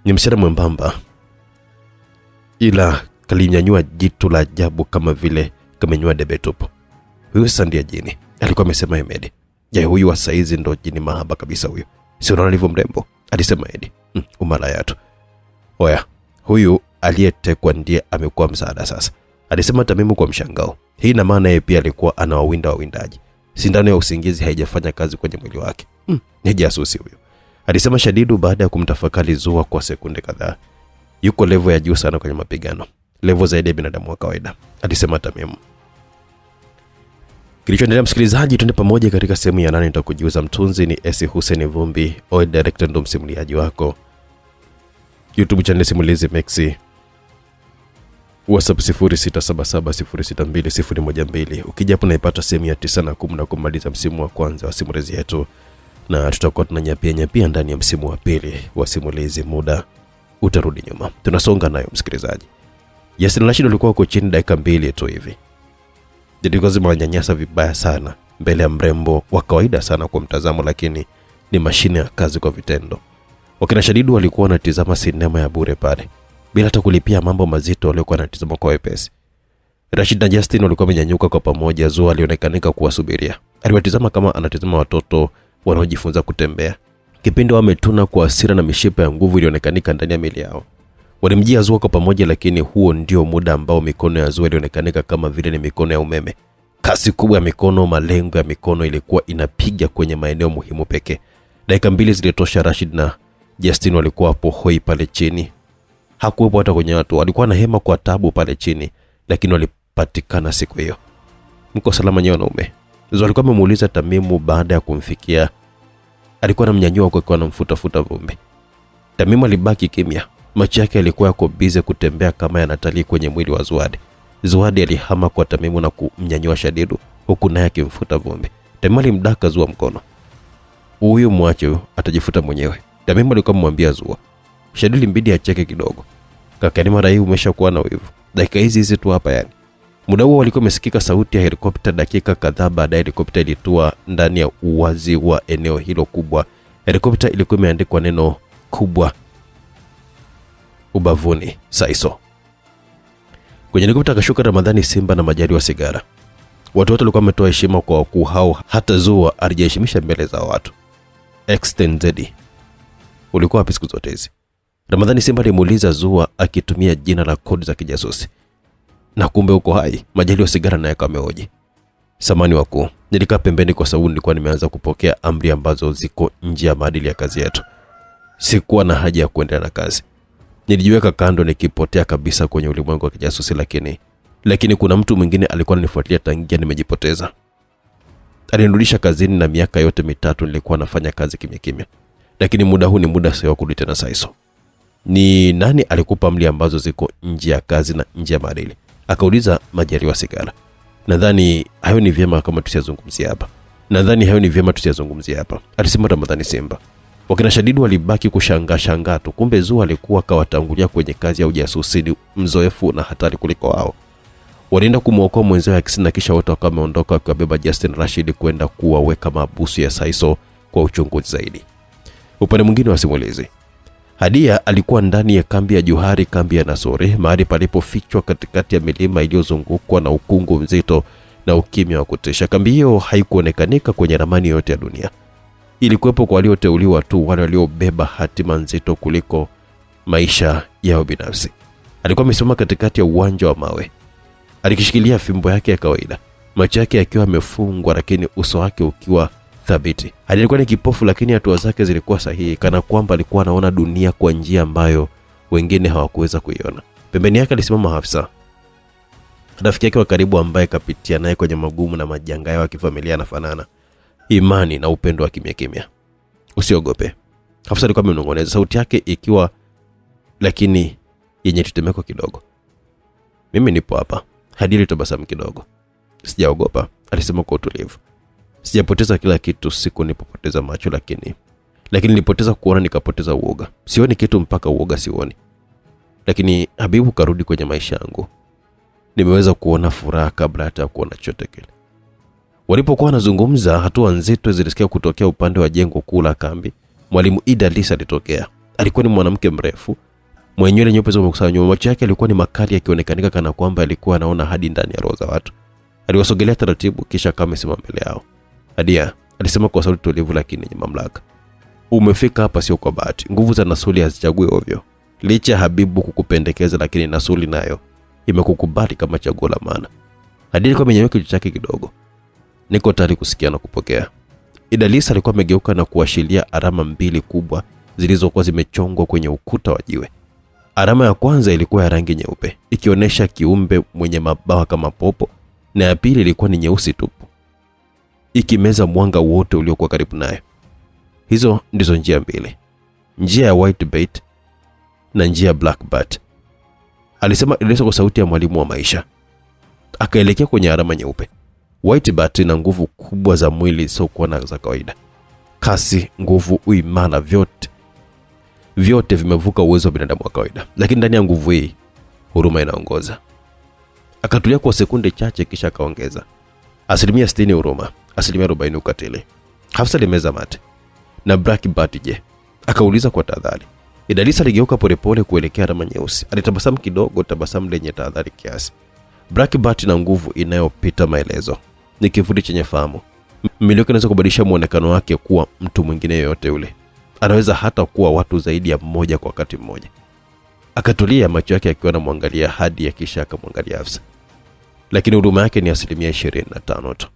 Ni msichana mwembamba ila kalinyanyua jitu la ajabu kama vile kamenyua debe tupu. Huyu sasa ndiye jini, alikuwa amesema Ahmed. Huyu wa saizi ndo jini mahaba kabisa huyu. Si unaona alivyo mrembo, alisema Edi. Umalaya tu. Oya, huyu aliyetekwa ndiye amekuwa msaada sasa, alisema Tamimu kwa mshangao. Hii ina maana yeye pia alikuwa anawawinda wawindaji. Sindano ya usingizi haijafanya kazi kwenye mwili wake. Ni jasusi huyu, alisema Shadidu baada ya kumtafakari Zua kwa sekunde kadhaa. Yuko level ya juu sana kwenye mapigano, level zaidi ya binadamu wa kawaida, alisema Tamimu. Kilichoendelea msikilizaji, tuende pamoja katika sehemu ya 8. Nitakujuza. Mtunzi ni Esi Hussein Vumbi, Oe director ndo msimuliaji wako. YouTube channel Simulizi Mexi. WhatsApp 0677062012. Ukija hapo unaipata sehemu ya 9 na 10 na kumaliza msimu wa kwanza wa simulizi yetu, na tutakuwa tunanyapia ndani ya msimu wa pili wa simulizi. Muda utarudi nyuma. Tunasonga nayo msikilizaji. Yasin Rashid alikuwa huko chini dakika 2 tu hivi. Didikozi mwanyanyasa vibaya sana mbele ya mrembo wa kawaida sana kwa mtazamo, lakini ni mashine ya kazi kwa vitendo. Wakina Shadidu walikuwa wanatizama sinema ya bure pale bila hata kulipia mambo mazito waliokuwa wanatizama kwa wepesi. Rashid na Justin walikuwa wamenyanyuka kwa pamoja. Zua alionekanika kuwasubiria. Aliwatizama kama anatizama watoto wanaojifunza kutembea. Kipindi wametuna kwa hasira na mishipa ya nguvu ilionekanika ndani ya miili yao. Walimjia Zua kwa pamoja, lakini huo ndio muda ambao mikono ya Zua ilionekanika kama vile ni mikono ya umeme. Kasi kubwa ya mikono, malengo ya mikono ilikuwa inapiga kwenye maeneo muhimu pekee. Dakika 2 zilitosha. Rashid na Justin walikuwa hapo hoi pale chini. Hakuwepo hata kwenye watu. Walikuwa na hema kwa tabu pale chini, lakini walipatikana siku hiyo. Mko salama nyewe wanaume? Zua alikuwa amemuuliza Tamimu baada ya kumfikia. Alikuwa anamnyanyua kwa anamfuta vumbi. Tamimu alibaki kimya. Macho yake yalikuwa yako bize kutembea kama yanatalii kwenye mwili wa Zuhadi. Zuhadi alihama kwa Tamimu na kumnyanyua Shadidu huku naye akimfuta vumbi. Tamimu alimdaka Zua mkono. Huyu mwache huyu, atajifuta mwenyewe. Tamimu alikuwa amemwambia Zua. Shadidu limbidi acheke kidogo. Kaka, ni mara hii umeshakuwa na wivu. Dakika hizi tu hapa yani. Muda huo walikuwa wamesikika sauti ya helikopta. Dakika kadhaa baadaye helikopta ilitua ndani ya uwazi wa eneo hilo kubwa. Helikopta ilikuwa imeandikwa neno kubwa ubavuni, Saiso. Kwenye helikopta akashuka Ramadhani Simba na Majaliwa Sigara. Watu wote walikuwa wametoa heshima kwa wakuu hao, hata Zua alijiheshimisha mbele za watu. Extended. Ulikuwa wapi siku zote hizi? Ramadhani Simba alimuuliza Zua akitumia jina la kodi za kijasusi. Na kumbe uko hai? Majaliwa Sigara naye kameoji. Samani wakuu, nilikaa pembeni kwa sababu nilikuwa nimeanza kupokea amri ambazo ziko nje ya maadili ya kazi yetu. Sikuwa na haja ya kuendelea na kazi. Nilijiweka kando nikipotea kabisa kwenye ulimwengu wa kijasusi, lakini kuna mtu mwingine alikuwa ananifuatilia tangia nimejipoteza. Alinirudisha kazini na miaka yote 3 nilikuwa nafanya kazi kimya kimya. Lakini muda huu ni muda sio kurudi tena Saiso. Ni nani alikupa amri ambazo ziko nje ya kazi na nje ya maadili? Akauliza Majaliwa Sigara. Nadhani hayo ni vyema kama tusiyazungumzia hapa. Alisema Ramadhani Simba. Wakina Shadidu walibaki kushangaa tu. Kumbe Zua alikuwa kawatangulia kwenye kazi ya ujasusi, mzoefu na hatari kuliko wao. Walienda kumwokoa mwenzao Akisi na kisha wote wakawa wameondoka wakibeba Justin Rashid kwenda kuwaweka mahabusu ya Saiso kwa uchunguzi zaidi. Upande mwingine wa simulizi, Hadia alikuwa ndani ya kambi ya Juhari, kambi ya Nasori, mahali palipofichwa katikati ya milima iliyozungukwa na ukungu mzito na ukimya wa kutisha. Kambi hiyo haikuonekanika kwenye ramani yote ya dunia. Ilikuwepo kwa walioteuliwa tu, wale waliobeba hatima nzito kuliko maisha yao binafsi. Alikuwa amesimama katikati ya uwanja wa mawe. Alikishikilia fimbo yake ya kawaida, macho yake yakiwa yamefungwa lakini uso wake ukiwa thabiti. Alikuwa ni kipofu lakini hatua zake zilikuwa sahihi, kana kwamba alikuwa anaona dunia kwa njia ambayo wengine hawakuweza kuiona. Pembeni yake alisimama Hafsa, rafiki yake wa karibu ambaye kapitia naye kwenye magumu na majanga ya kifamilia na fanana. Imani na upendo wa kimya kimya. Usiogope. Hafsa alikuwa amenong'oneza, sauti yake ikiwa lakini yenye tetemeko kidogo. Mimi nipo hapa. Hadia alitabasamu kidogo. Sijaogopa, alisema kwa utulivu. Sijapoteza kila kitu siku nilipopoteza macho, lakini nilipoteza kuona, nikapoteza uoga. Sioni kitu mpaka uoga sioni. Lakini Habibu karudi kwenye maisha yangu. Nimeweza kuona furaha kabla hata kuona chochote kile. Walipokuwa wanazungumza, hatua nzito zilisikia kutokea upande wa jengo kuu la kambi. Mwalimu Idalisa alitokea. Alikuwa ni mwanamke mrefu, mwenye nywele nyeupe zilizokusanywa. Macho yake yalikuwa ni makali, yakionekanika kana kwamba alikuwa anaona hadi ndani ya roho za watu. Aliwasogelea taratibu kisha kama amesimama mbele yao. Hadia, alisema kwa sauti tulivu lakini yenye mamlaka. Umefika hapa sio kwa bahati. Nguvu za Nasuli hazichagui ovyo. Licha Habibu kukupendekeza, lakini Nasuli nayo imekukubali kama chaguo la maana. Hadia alikuwa amenyanyuka kichwa chake kidogo. Niko tayari kusikia na kupokea. Idalisa alikuwa amegeuka na kuashiria alama 2 kubwa zilizokuwa zimechongwa kwenye ukuta wa jiwe. Alama ya kwanza ilikuwa ya rangi nyeupe, ikionyesha kiumbe mwenye mabawa kama popo, na ya pili ilikuwa ni nyeusi tupu, ikimeza mwanga wote uliokuwa karibu naye. Hizo ndizo njia 2. Njia ya White Bait na njia ya Black Bat. Alisema Idalisa kwa sauti ya mwalimu wa maisha. Akaelekea kwenye alama nyeupe. White Bat ina nguvu kubwa za mwili sio kwa na za kawaida. Kasi, nguvu, uimara, vyote vimevuka uwezo wa binadamu wa kawaida. Lakini ndani ya nguvu hii huruma inaongoza. Akatulia kwa sekunde chache kisha akaongeza, 60% huruma, 40% ukatili. Hafsa limeza mate. Na Black Bat je? Akauliza kwa tahadhari. Idalisa aligeuka polepole kuelekea alama nyeusi. Alitabasamu kidogo, tabasamu lenye tahadhari kiasi. Black Bat ina nguvu inayopita maelezo. Ni kivuli chenye fahamu. Miliki inaweza kubadilisha muonekano wake kuwa mtu mwingine yoyote yule. Anaweza hata kuwa watu zaidi ya mmoja kwa wakati mmoja. Akatulia, macho yake akiwa anamwangalia Hadia, kisha akamwangalia Hafsa. Lakini huruma yake ni 25% tu.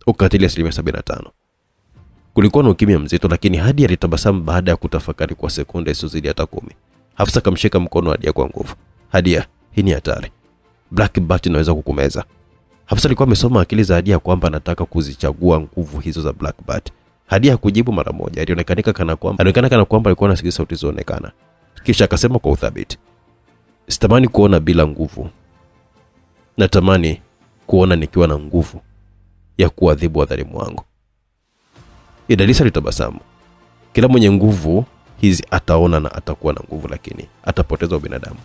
Ukatili 75%. Kulikuwa na ukimya mzito, lakini Hadia alitabasamu baada ya kutafakari kwa sekunde isizidi hata 10. Hafsa kamshika mkono Hadia kwa nguvu. Hadia, hii ni hatari. Black Bat inaweza kukumeza. Hafsa alikuwa amesoma akili za Hadia kwamba anataka kuzichagua nguvu hizo za Black Bat. Hadia hakujibu mara moja. Alionekana kana kwamba alikuwa anasikia sauti zinazoonekana. Kisha akasema kwa uthabiti, sitamani kuona bila nguvu. Natamani kuona nikiwa na nguvu ya kuadhibu wadhalimu wangu. Idalisa alitabasamu. Kila mwenye nguvu hizi ataona na atakuwa na nguvu, lakini atapoteza ubinadamu.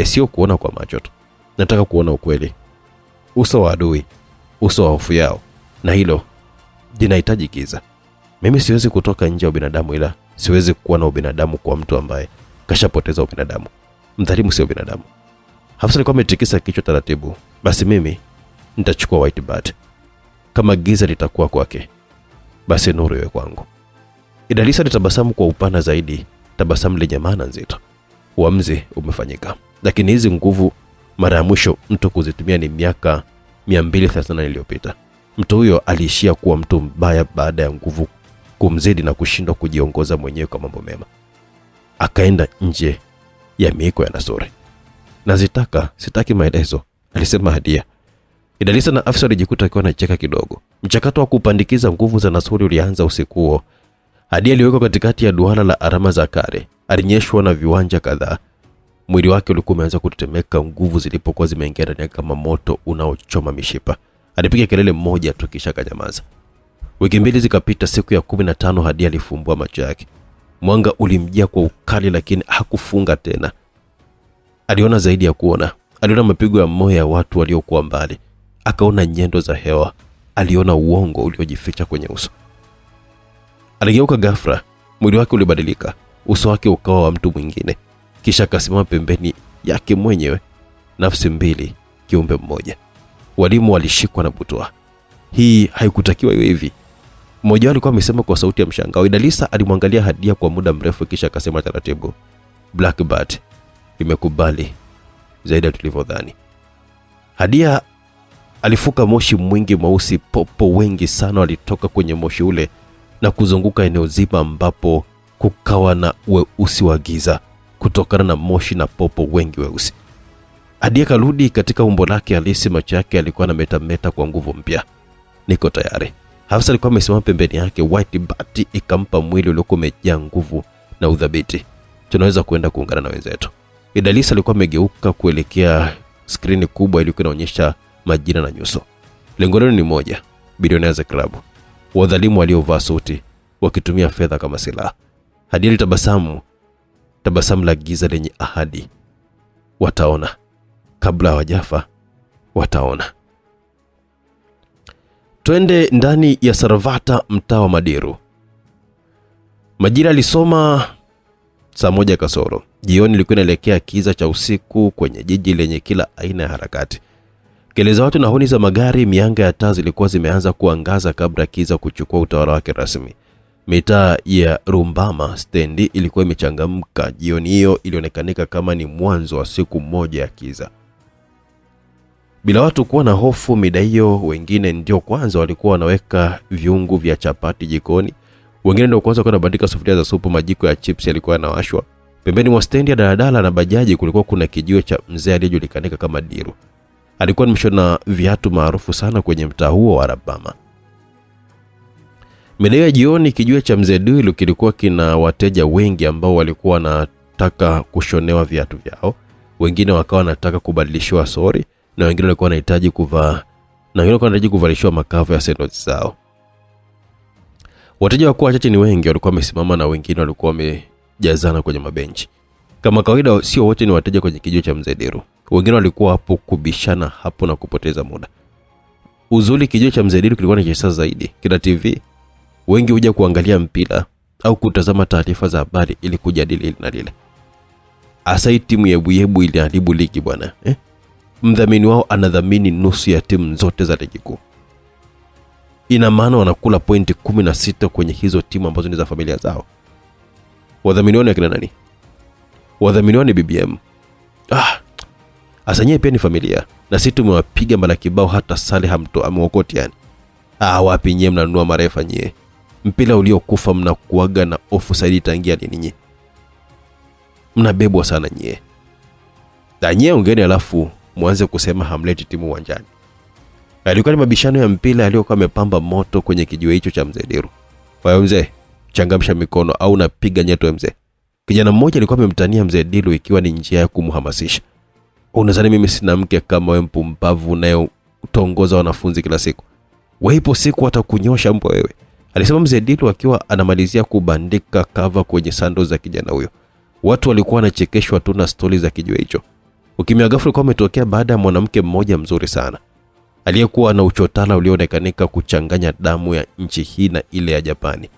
Sio kuona kwa macho tu. Nataka kuona ukweli. Uso wa adui, uso wa hofu yao. Na hilo linahitaji giza. Mimi siwezi kutoka nje ya ubinadamu, ila siwezi kuwa na ubinadamu kwa mtu ambaye kashapoteza ubinadamu. Mdhalimu sio binadamu. Hafsa alikuwa ametikisa kichwa taratibu. Basi mimi nitachukua White Bat. Kama giza litakuwa kwake, basi nuru iwe kwangu. Idalisa alitabasamu kwa upana zaidi, tabasamu lenye maana nzito. Uamuzi umefanyika. Lakini hizi nguvu mara ya mwisho mtu kuzitumia ni miaka 230 iliyopita. Mtu huyo aliishia kuwa mtu mbaya baada ya nguvu kumzidi na kushindwa kujiongoza mwenyewe kwa mambo mema. Akaenda nje ya miiko ya Nasuri. Sitaki maelezo, alisema Hadia. Idalisa na Hafsa alijikuta akiwa anacheka kidogo. Mchakato wa kupandikiza nguvu za Nasuri ulianza usiku huo. Hadia aliwekwa katikati ya duara la alama za kale. Alinyeshwa na viwanja kadhaa. Mwili wake ulikuwa umeanza kutetemeka, nguvu zilipokuwa zimeingia ndani kama moto unaochoma mishipa. Alipiga kelele moja tu kisha akanyamaza. Wiki 2 zikapita. Siku ya 15 Hadia alifumbua macho yake. Mwanga ulimjia kwa ukali, lakini hakufunga tena. Aliona zaidi ya kuona. Aliona mapigo ya moyo ya watu waliokuwa mbali. Akaona nyendo za hewa. Aliona uongo uliojificha kwenye uso. Aligeuka ghafla. Mwili wake ulibadilika. Uso wake ukawa wa mtu mwingine. Kisha akasimama pembeni yake mwenyewe. Nafsi mbili, kiumbe mmoja. Walimu walishikwa na butwa. Hii haikutakiwa iwe hivi. Mmoja alikuwa amesema kwa sauti ya mshangao. Idalisa alimwangalia Hadia kwa muda mrefu kisha akasema taratibu, Black Bat imekubali zaidi tulivyodhani. Hadia alifuka moshi mwingi mweusi. Popo wengi sana walitoka kwenye moshi ule na kuzunguka eneo zima ambapo kukawa na weusi wa giza kutokana na moshi na popo wengi weusi. Hadia karudi katika umbo lake halisi. Macho yake alikuwa anametameta kwa nguvu mpya. Niko tayari. Hafsa alikuwa amesimama pembeni yake. White Bat ikampa mwili uliokuwa umejaa nguvu na udhabiti. Tunaweza kwenda kuungana na wenzetu. Idalisa alikuwa amegeuka kuelekea skrini kubwa iliyokuwa inaonyesha majina na nyuso. Lengo ni moja, Billionaires Club. Wadhalimu waliovaa suti wakitumia fedha kama silaha. Hadia alitabasamu, tabasamu la giza lenye ahadi. Wataona. Kabla hawajafa wataona. Twende ndani ya Saravata, mtaa wa Madiru. Majira alisoma saa 1 kasoro. Jioni ilikuwa inaelekea kiza cha usiku kwenye jiji lenye kila aina ya harakati. Kelele za watu na honi za magari, mianga ya taa zilikuwa zimeanza kuangaza kabla kiza kuchukua utawala wake rasmi. Mitaa ya Rumbama stendi ilikuwa imechangamka. Jioni hiyo ilionekanika kama ni mwanzo wa siku moja ya kiza. Bila watu kuwa na hofu mida hiyo, wengine ndio kwanza walikuwa wanaweka viungu vya chapati jikoni. Wengine ndio kwanza wanabandika sufuria za supu, majiko ya chips yalikuwa yanawashwa. Pembeni mwa stendi ya daladala na bajaji kulikuwa kuna kijiwe cha mzee aliyejulikana kama Diru. Alikuwa mshona viatu maarufu sana kwenye mtaa huo wa Rumbama. Mida ya jioni kijiwe cha mzee Diru kilikuwa kina wateja wengi ambao walikuwa wanataka kushonewa viatu vyao. Wengine wakawa wanataka kubadilishwa sori, na wengine walikuwa wanahitaji kuvalishwa makavu ya sandals zao. Wateja walikuwa wachache, ni wengi walikuwa wamesimama na wengine walikuwa wamejazana kwenye mabenchi. Kama kawaida, sio wote ni wateja kwenye kijiwe cha mzee Diru. Wengine walikuwa hapo kubishana hapo na kupoteza muda. Uzuri kijiwe cha mzee Diru kilikuwa ni kisasa zaidi. Kila TV wengi huja kuangalia mpira au kutazama taarifa za habari ili kujadili hili na lile. Asa timu ya Buyebu iliharibu ligi bwana. Mdhamini wao anadhamini nusu ya timu zote za ligi kuu. Ina maana wanakula pointi 16 kwenye hizo timu ambazo ni za familia zao. Wadhamini wao ni kina nani? Wadhamini ni BBM. Asanyie pia ni familia. Na sisi tumewapiga mara kibao hata sale amuokoti yani. Wapi nyie mnanunua marefa nyie? Mpira uliokufa mnakuaga na offside tangia lini nyie? Mnabebwa sana nyie. Nyie ongeni alafu mwanze kusema hamleti timu uwanjani. Alikuwa ni mabishano ya mpira aliyokuwa amepamba moto kwenye kijiwe hicho cha Mzee Diru. Kwa mzee, changamsha mikono au napiga nyeto mzee. Kijana mmoja alikuwa amemtania Mzee Diru ikiwa ni njia ya kumhamasisha. Unadhani mimi sina mke kama wewe mpumbavu naye utaongoza wanafunzi kila siku? Wewe ipo siku atakunyosha mpo wewe. Alisema Mzee Diru akiwa anamalizia kubandika cover kwenye sando za kijana huyo. Watu walikuwa wanachekeshwa tu na stori za kijiwe hicho. Ukimya ghafla ulikuwa umetokea baada ya mwanamke mmoja mzuri sana aliyekuwa na uchotala ulioonekanika kuchanganya damu ya nchi hii na ile ya Japani.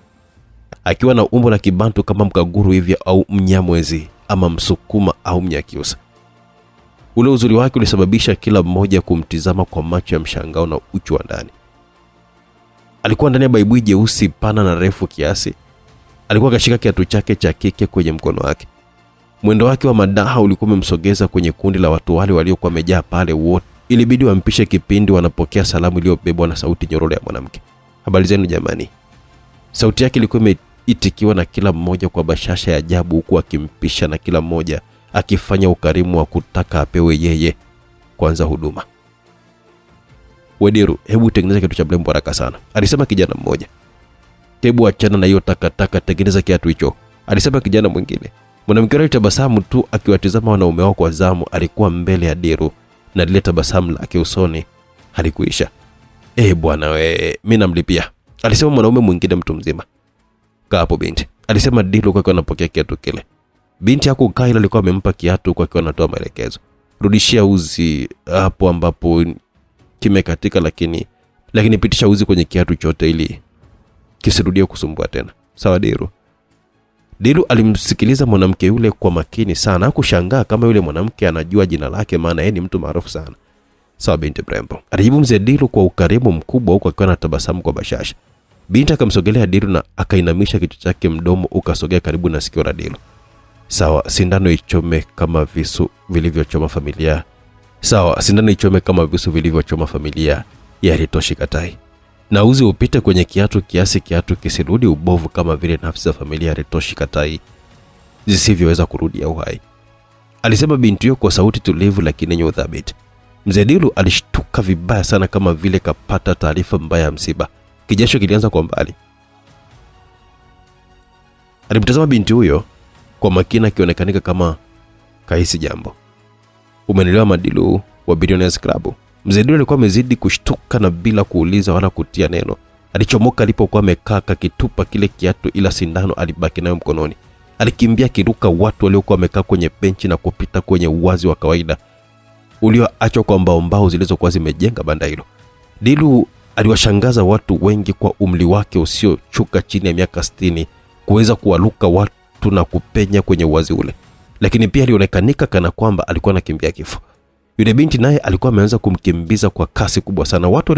Akiwa na umbo la Kibantu kama Mkaguru hivi au Mnyamwezi ama Msukuma au Mnyakyusa. Ule uzuri wake ulisababisha kila mmoja kumtizama kwa macho ya mshangao na uchu wa ndani. Alikuwa ndani ya baibui jeusi pana na refu kiasi. Alikuwa kashika kiatu chake cha kike kwenye mkono wake. Mwendo wake wa madaha ulikuwa umemsogeza kwenye kundi la watu wale waliokuwa wamejaa pale wote. Ilibidi wampishe kipindi wanapokea salamu iliyobebwa na sauti nyororo ya mwanamke. Habari zenu jamani. Sauti yake ilikuwa imeitikiwa na kila mmoja kwa bashasha ya ajabu huku akimpisha na kila mmoja akifanya ukarimu wa kutaka apewe yeye kwanza huduma. Wediru, hebu tengeneza kiatu cha mlembo haraka sana, alisema kijana mmoja. Hebu achana na hiyo takataka, tengeneza kiatu hicho, alisema kijana mwingine. Mwanamke alitabasamu tu akiwatizama wanaume wao kwa zamu. Alikuwa mbele ya Diru na lile tabasamu lake usoni halikuisha. Bwana we, mimi namlipia, alisema mwanaume mwingine mtu mzima. Kaa hapo binti, alisema Diru kwa anapokea kiatu kile. Binti hakukaa ila alikuwa amempa kiatu kwa akiwa anatoa maelekezo. Rudishia uzi hapo ambapo kimekatika, lakini pitisha uzi kwenye kiatu chote ili kisirudie kusumbua tena. Sawa Diru. Diru alimsikiliza mwanamke yule kwa makini sana, hakushangaa kama yule mwanamke anajua jina lake maana yeye ni mtu maarufu sana. Sawa binti Brembo, alijibu Mzee Diru kwa ukarimu mkubwa huko akiwa anatabasamu kwa bashasha. Binti akamsogelea Diru na akainamisha kichwa chake, mdomo ukasogea karibu na sikio la Diru. Sawa, sindano ichome kama visu vilivyochoma familia. Sawa, sindano ichome kama visu vilivyochoma familia ya Ritoshi Katai. Na uzi upite kwenye kiatu kiasi kiatu kisirudi ubovu kama vile nafsi za familia ya Ritoshi Katai zisivyoweza kurudi uhai. Alisema binti kwa sauti tulivu lakini yenye udhabiti. Mzee Diru alishtuka vibaya sana kama vile kapata taarifa mbaya ya msiba. Kijasho kilianza kwa mbali. Alimtazama binti huyo kwa makina akionekanika kama kahisi jambo. Umeelewa Madilu wa Billionaires Club? Mzee Diru alikuwa amezidi kushtuka na bila kuuliza wala kutia neno. Alichomoka alipokuwa amekaa akitupa kile kiatu ila sindano alibaki nayo mkononi. Alikimbia kiruka watu waliokuwa wamekaa kwenye benchi na kupita kwenye uwazi wa kawaida ulioachwa kwa mbao zilizokuwa zimejenga banda hilo. Diru aliwashangaza watu wengi kwa umri wake usiochuka chini ya miaka 60 kuweza kuwaluka watu na kupenya kwenye uwazi ule. Lakini pia alionekanika kana kwamba alikuwa anakimbia kifo. Yule binti naye alikuwa ameanza kumkimbiza kwa kasi kubwa sana. Watu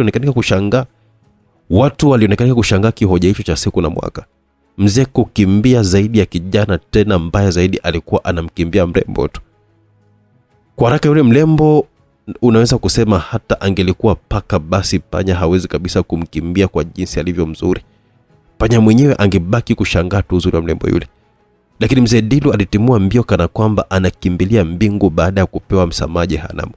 walionekanika kushangaa kihoja hicho cha siku na mwaka. Mzee kukimbia zaidi ya kijana, tena mbaya zaidi alikuwa anamkimbia mrembo tu. Kwa haraka yule mrembo unaweza kusema hata angelikuwa paka basi panya hawezi kabisa kumkimbia kwa jinsi alivyo mzuri. Panya mwenyewe angebaki kushangaa tu uzuri wa mrembo yule. Lakini Mzee Diru alitimua mbio kana kwamba anakimbilia mbingu baada ya kupewa msamaha jehanamu.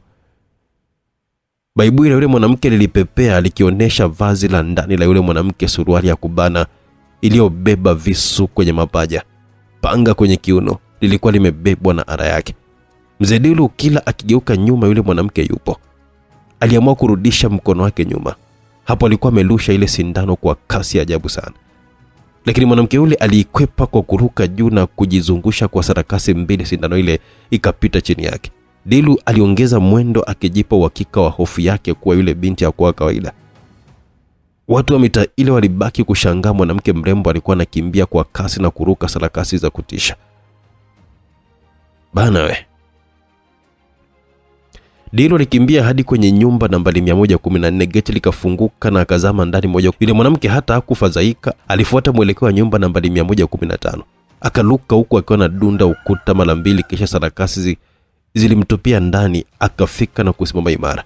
Baibui la yule mwanamke lilipepea likionyesha vazi la ndani la yule mwanamke, suruali ya kubana iliyobeba visu kwenye mapaja. Panga kwenye kiuno lilikuwa limebebwa na ara yake. Mzee Diru kila akigeuka nyuma yule mwanamke yupo. Aliamua kurudisha mkono wake nyuma. Hapo alikuwa amelusha ile sindano kwa kasi ya ajabu sana. Lakini mwanamke yule aliikwepa kwa kuruka juu na kujizungusha kwa sarakasi mbili, sindano ile ikapita chini yake. Diru aliongeza mwendo akijipa uhakika wa hofu yake kuwa yule binti hakuwa kawaida. Watu wa mitaa ile walibaki kushangaa mwanamke mrembo alikuwa anakimbia kwa kasi na kuruka sarakasi za kutisha. Bana we. Diru alikimbia hadi kwenye nyumba nambari 114, geti likafunguka na akazama ndani moja. Yule mwanamke hata hakufadhaika, alifuata mwelekeo wa nyumba nambari 115. akaluka huku akiwa na dunda ukuta mara 2, kisha sarakasi zilimtupia ndani, akafika na kusimama imara.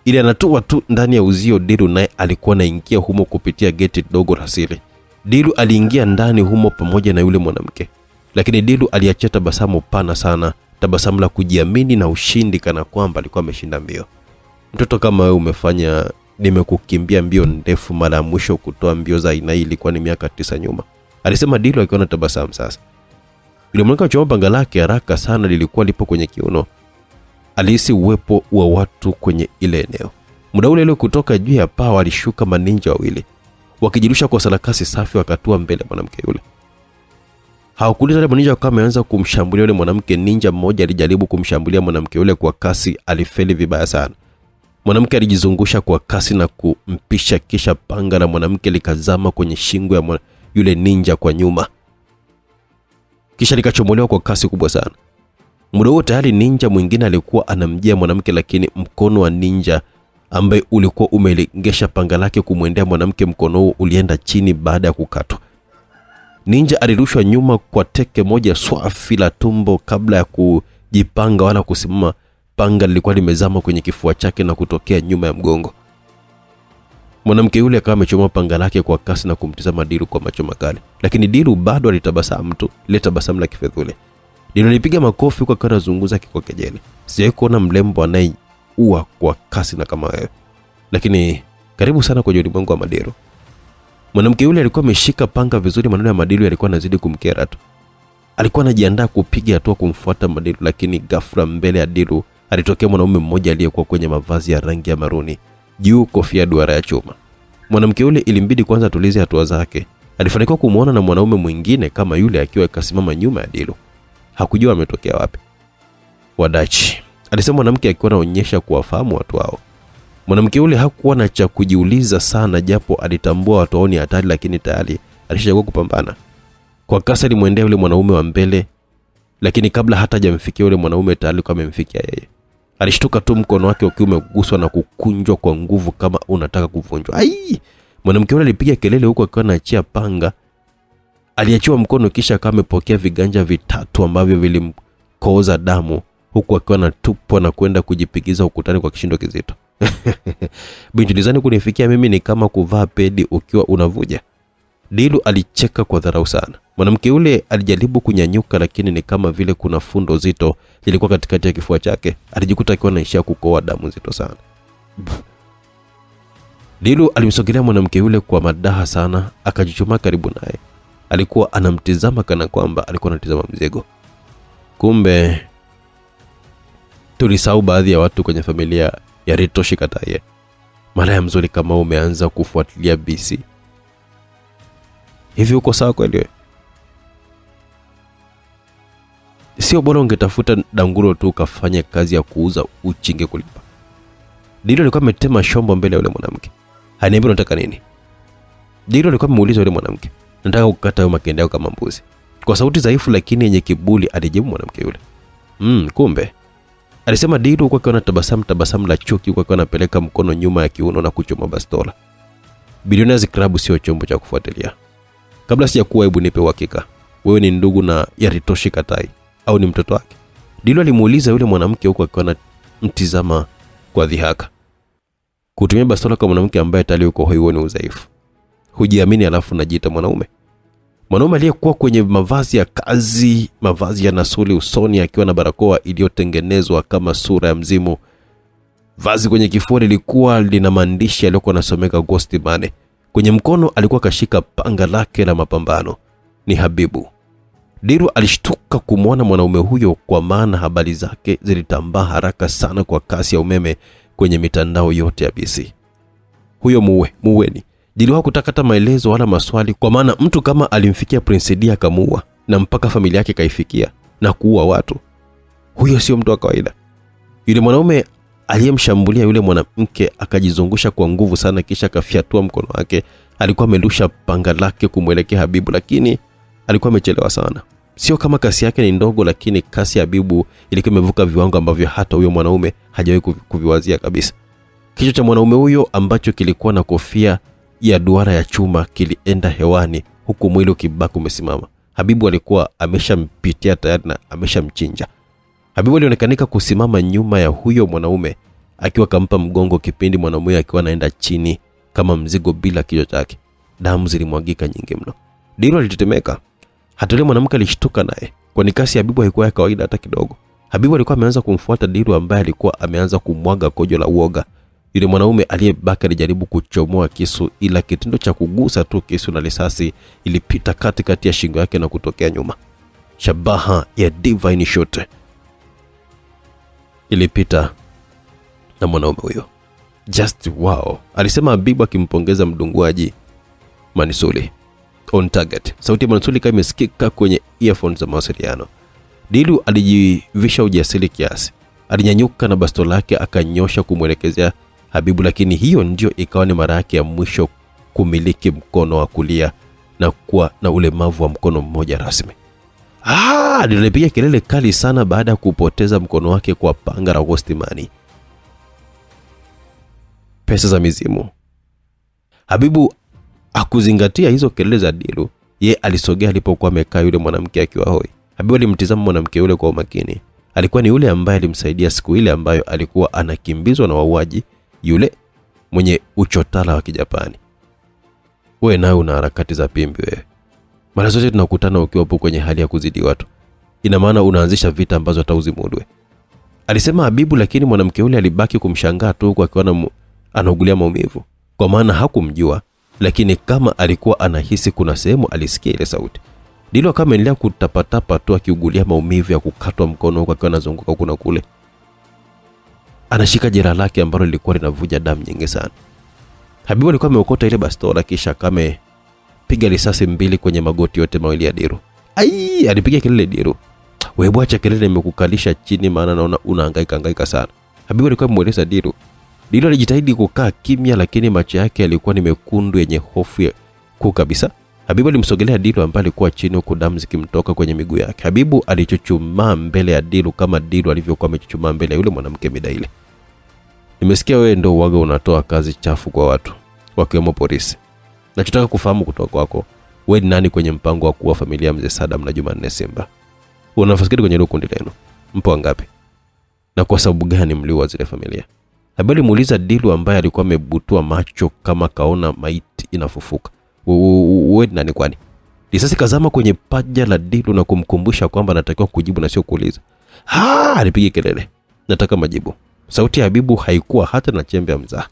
Ili anatua tu ndani ya uzio, Dilu naye alikuwa anaingia humo kupitia geti dogo la siri. Dilu aliingia ndani humo pamoja na yule mwanamke, lakini Dilu aliachia tabasamu pana sana, tabasamu la kujiamini na ushindi, kana kwamba alikuwa ameshinda mbio. Mtoto kama wewe umefanya, nimekukimbia mbio ndefu. Mara mwisho kutoa mbio za aina hii ilikuwa ni miaka 9 nyuma, alisema Dilu akiwa na tabasamu sasa. Yule mwanamke alichoma panga lake haraka sana, lilikuwa lipo kwenye kiuno. Alihisi uwepo wa watu kwenye ile eneo. Muda ule kutoka juu ya paa alishuka maninja wawili, wakijirusha kwa sarakasi safi, wakatua mbele mwanamke yule. Hawakuuliza wale maninja kama ameanza kumshambulia yule mwanamke. Ninja mmoja alijaribu kumshambulia mwanamke yule kwa kasi, alifeli vibaya sana. Mwanamke alijizungusha kwa kasi na kumpisha, kisha panga la mwanamke likazama kwenye shingo ya yule ninja kwa nyuma, kisha likachomolewa kwa kasi kubwa sana. Muda wote tayari ninja mwingine alikuwa anamjia mwanamke, lakini mkono wa ninja ambaye ulikuwa umelengesha panga lake kumwendea mwanamke, mkono huo ulienda chini baada ya kukatwa. Ninja alirushwa nyuma kwa teke moja swafi la tumbo kabla ya kujipanga wala kusimama. Panga lilikuwa limezama kwenye kifua chake na kutokea nyuma ya mgongo. Mwanamke yule akawa amechoma panga lake kwa kasi na kumtazama Dilu kwa macho makali, lakini Dilu bado alitabasamu tu, ile tabasamu la kifedhuli. Dilu alipiga makofi kwa kana zunguza kwa kejeli. Sijawahi kuona mlembo anayeua kwa kasi na kama wewe. Lakini karibu sana kwenye ulimwengu wa Madilu. Mwanamke yule alikuwa ameshika panga vizuri, maneno ya Madilu yalikuwa yanazidi kumkera tu. Alikuwa anajiandaa kupiga hatua kumfuata Madilu, lakini ghafla mbele ya Dilu alitokea mwanaume mmoja aliyekuwa kwenye mavazi ya rangi ya maruni, juu kofia duara ya chuma. Mwanamke yule ilimbidi kwanza tulize hatua zake. Alifanikiwa kumuona na mwanaume mwingine kama yule akiwa akasimama nyuma ya Dilu. Hakujua ametokea wapi. Wadachi, alisema mwanamke akiwa anaonyesha kuwafahamu watu hao. Mwanamke yule hakuwa na cha kujiuliza sana, japo alitambua watu hao ni hatari, lakini tayari alishachagua kupambana. Kwa kasi alimwendea yule mwanaume wa mbele, lakini kabla hata hajamfikia yule mwanaume tayari alikuwa amemfikia yeye. Alishtuka tu, mkono wake ukiwa umeguswa na kukunjwa kwa nguvu kama unataka kuvunjwa. Ai! Mwanamke yule alipiga kelele huku akiwa anaachia panga. Aliachiwa mkono, kisha akawa amepokea viganja vitatu ambavyo vilimkoza damu, huku akiwa anatupwa na kwenda kujipigiza ukutani kwa kishindo kizito. Binti, nilizani kunifikia mimi ni kama kuvaa pedi ukiwa unavuja. Dilu alicheka kwa dharau sana. Mwanamke yule alijaribu kunyanyuka, lakini ni kama vile kuna fundo zito lilikuwa katikati ya kifua chake. Alijikuta akiwa anaishia kukoa damu nzito sana. Dilu alimsogelea mwanamke yule kwa madaha sana, akajichoma karibu naye. Alikuwa anamtizama kana kwamba alikuwa anatizama mzigo. Kumbe tulisahau baadhi ya watu kwenye familia ya Ritoshi Kataye. Malaya mzuri kama umeanza kufuatilia BC. Hivi uko sawa kweli? Sio bora ungetafuta danguro tu ukafanya kazi ya kuuza uchinge kulipa. Dilu alikuwa ametema shombo mbele ya yule mwanamke. Haniambia unataka nini? Dilu alikuwa amemuuliza yule mwanamke. Nataka kukata hayo makende yako kama mbuzi. Kwa sauti dhaifu lakini yenye kiburi alijibu mwanamke yule. Kumbe, alisema Dilu huko akiwa na tabasamu la chuki, huko akiwa anapeleka mkono nyuma ya kiuno na kuchoma bastola. Billionaires Club sio chombo cha kufuatilia. Kabla sijakuwa, hebu nipe uhakika. Wewe ni ndugu na Ritoshi Katai au ni mtoto wake? Dilu alimuuliza yule mwanamke huko akiwa anamtizama kwa dhihaka. Kutumia bastola kwa mwanamke ambaye tayari yuko hoi ni udhaifu. Hujiamini alafu unajiita mwanaume. Mwanaume aliyekuwa kwenye mavazi ya kazi, mavazi ya nasuli usoni, akiwa na barakoa iliyotengenezwa kama sura ya mzimu. Vazi kwenye kifua lilikuwa lina maandishi yaliyokuwa yanasomeka Ghost Money. Kwenye mkono alikuwa kashika panga lake la mapambano. Ni Habibu. Dilu alishtuka kumwona mwanaume huyo, kwa maana habari zake zilitambaa haraka sana kwa kasi ya umeme kwenye mitandao yote ya BC. Huyo muweni. Dilu hakutaka hata maelezo wala maswali, kwa maana mtu kama alimfikia Prince D akamuua, na mpaka familia yake kaifikia na kuua watu. Huyo sio mtu wa kawaida. Yule mwanaume aliyemshambulia yule mwanamke akajizungusha kwa nguvu sana, kisha kafyatua mkono wake. Alikuwa amerusha panga lake kumwelekea Habibu, lakini alikuwa amechelewa sana. Sio kama kasi yake ni ndogo, lakini kasi ya Habibu ilikuwa imevuka viwango ambavyo hata huyo mwanaume hajawahi kuviwazia kabisa. Kichwa cha mwanaume huyo ambacho kilikuwa na kofia ya duara ya chuma kilienda hewani, huku mwili ukibaki umesimama. Habibu alikuwa ameshampitia tayari na ameshamchinja. Habibu alionekanika kusimama nyuma ya huyo mwanaume akiwa kampa mgongo kipindi mwanaume akiwa anaenda chini kama mzigo bila kichwa chake. Damu zilimwagika nyingi mno. Dilo alitetemeka. Hata yule mwanamke alishtuka naye, kwani kasi ya Habibu haikuwa ya kawaida hata kidogo. Habibu alikuwa ameanza kumfuata Dilo ambaye alikuwa ameanza kumwaga kojo la uoga. Yule mwanaume aliyebaki alijaribu kuchomoa kisu, ila kitendo cha kugusa tu kisu na risasi ilipita katikati ya shingo yake na kutokea nyuma. Shabaha ya divine shot ilipita na mwanaume huyo. Just wow, alisema Habibu akimpongeza mdunguaji Mansuri. On target. Sauti ya Mansuri kama imesikika kwenye earphones za mawasiliano. Dilu alijivisha ujasiri kiasi. Alinyanyuka na bastola lake akanyosha kumwelekezea Habibu, lakini hiyo ndio ikawa ni mara yake ya mwisho kumiliki mkono wa kulia na kuwa na ulemavu wa mkono mmoja rasmi. Alipiga kelele kali sana baada ya kupoteza mkono wake kwa panga la Ghostimani. Pesa za mizimu. Habibu hakuzingatia hizo kelele za Dilu. Ye alisogea alipokuwa amekaa yule mwanamke akiwa hoi. Habibu alimtizama mwanamke yule kwa umakini. Alikuwa ni yule ambaye alimsaidia siku ile ambayo alikuwa anakimbizwa na wauaji, yule mwenye uchotala wa Kijapani. Wewe nawe una harakati za pimbi wewe. Mara zote tunakutana ukiwa hapo kwenye hali ya kuzidi watu. Ina maana unaanzisha vita ambazo hatauzimudwe. Alisema Habibu, lakini mwanamke yule alibaki kumshangaa tu kwa akiona anaugulia maumivu. Kwa maana hakumjua, lakini kama alikuwa anahisi kuna sehemu alisikia ile sauti. Dilo kama endelea kutapatapa tu akiugulia maumivu ya kukatwa mkono huko akiwa anazunguka huko na kule. Anashika jeraha lake ambalo lilikuwa linavuja damu nyingi sana. Habibu alikuwa ameokota ile bastola kisha kama piga risasi mbili kwenye magoti yote mawili ya Dilo. Alipiga kelele Dilo. Wewe bwacha kelele, nimekukalisha chini maana naona unahangaika sana. Habibu alikuwa amemueleza Dilo. Dilo alijitahidi kukaa kimya, lakini macho yake yalikuwa ni mekundu yenye hofu ya kuu kabisa. Habibu alimsogelea Dilo ambaye alikuwa chini huko damu zikimtoka kwenye miguu yake. Habibu alichuchumaa mbele ya Dilo kama Dilo alivyokuwa amechuchumaa mbele ya yule mwanamke mida ile. Nimesikia wewe ndio uaga unatoa kazi chafu kwa watu, wakiwemo polisi. Nachotaka kufahamu kutoka kwako, wewe ni nani kwenye mpango wa kuwa familia Mzee Saddam na Jumanne Simba? Unafasikiri kwenye ile kundi lenu? Mpo wangapi? Na kwa sababu gani mliua zile familia? Habibu muuliza Dilo ambaye alikuwa amebutua macho kama kaona maiti inafufuka. Wewe nani kwani? Risasi kazama kwenye paja la Dilo na kumkumbusha kwamba anatakiwa kujibu na sio kuuliza. Alipiga kelele. Nataka majibu. Sauti ya Habibu haikuwa hata na chembe ya mzaha.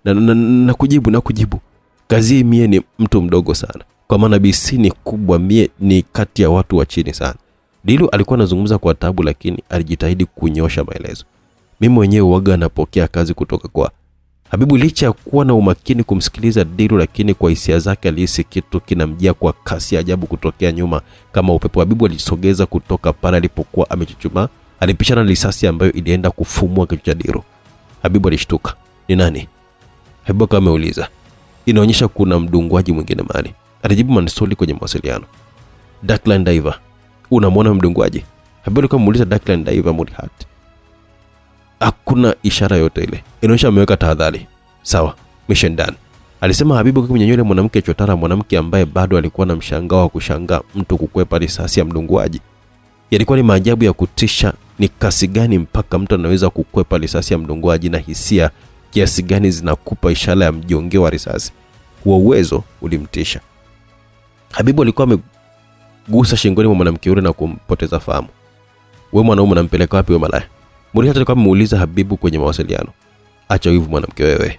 Na kujibu. Kazi mie ni mtu mdogo sana. Kwa maana bisi ni kubwa, mie ni kati ya watu wa chini sana. Dilo alikuwa anazungumza kwa taabu, lakini alijitahidi kunyosha maelezo. Mimi mwenyewe huaga napokea kazi kutoka kwa Habibu. Licha ya kuwa na umakini kumsikiliza Dilo, lakini kwa hisia zake alihisi kitu kinamjia kwa kasi ya ajabu kutokea nyuma kama upepo. Habibu alisogeza kutoka pale alipokuwa amechuchumaa. Alipishana na risasi ambayo ilienda kufumua kichwa cha Dilo. Habibu alishtuka. Ni nani? Habibu kama ameuliza. Inaonyesha kuna mdunguaji mwingine mahali. Alijibu Mansuri kwenye mawasiliano. Darkline Diver. Unamwona mdunguaji? Habibu kama muuliza Darkline Diver Murihat. Hakuna ishara yote ile. Inaonyesha ameweka tahadhari. Sawa, mission done. Alisema Habibu kwa kumnyanyua yule mwanamke chotara, mwanamke ambaye bado alikuwa na mshangao wa kushangaa mtu kukwepa risasi ya mdunguaji. Yalikuwa ni maajabu ya kutisha ni kasi gani mpaka mtu anaweza kukwepa risasi ya mdunguaji, na hisia kiasi gani zinakupa ishara ya mjongeo wa risasi. Huo uwezo ulimtisha. Habibu alikuwa amegusa shingoni mwa mwanamke yule na kumpoteza fahamu. Wewe mwanaume unampeleka wapi wewe malaya? Murihat alikuwa amemuuliza Habibu kwenye mawasiliano. Acha hivi mwanamke wewe.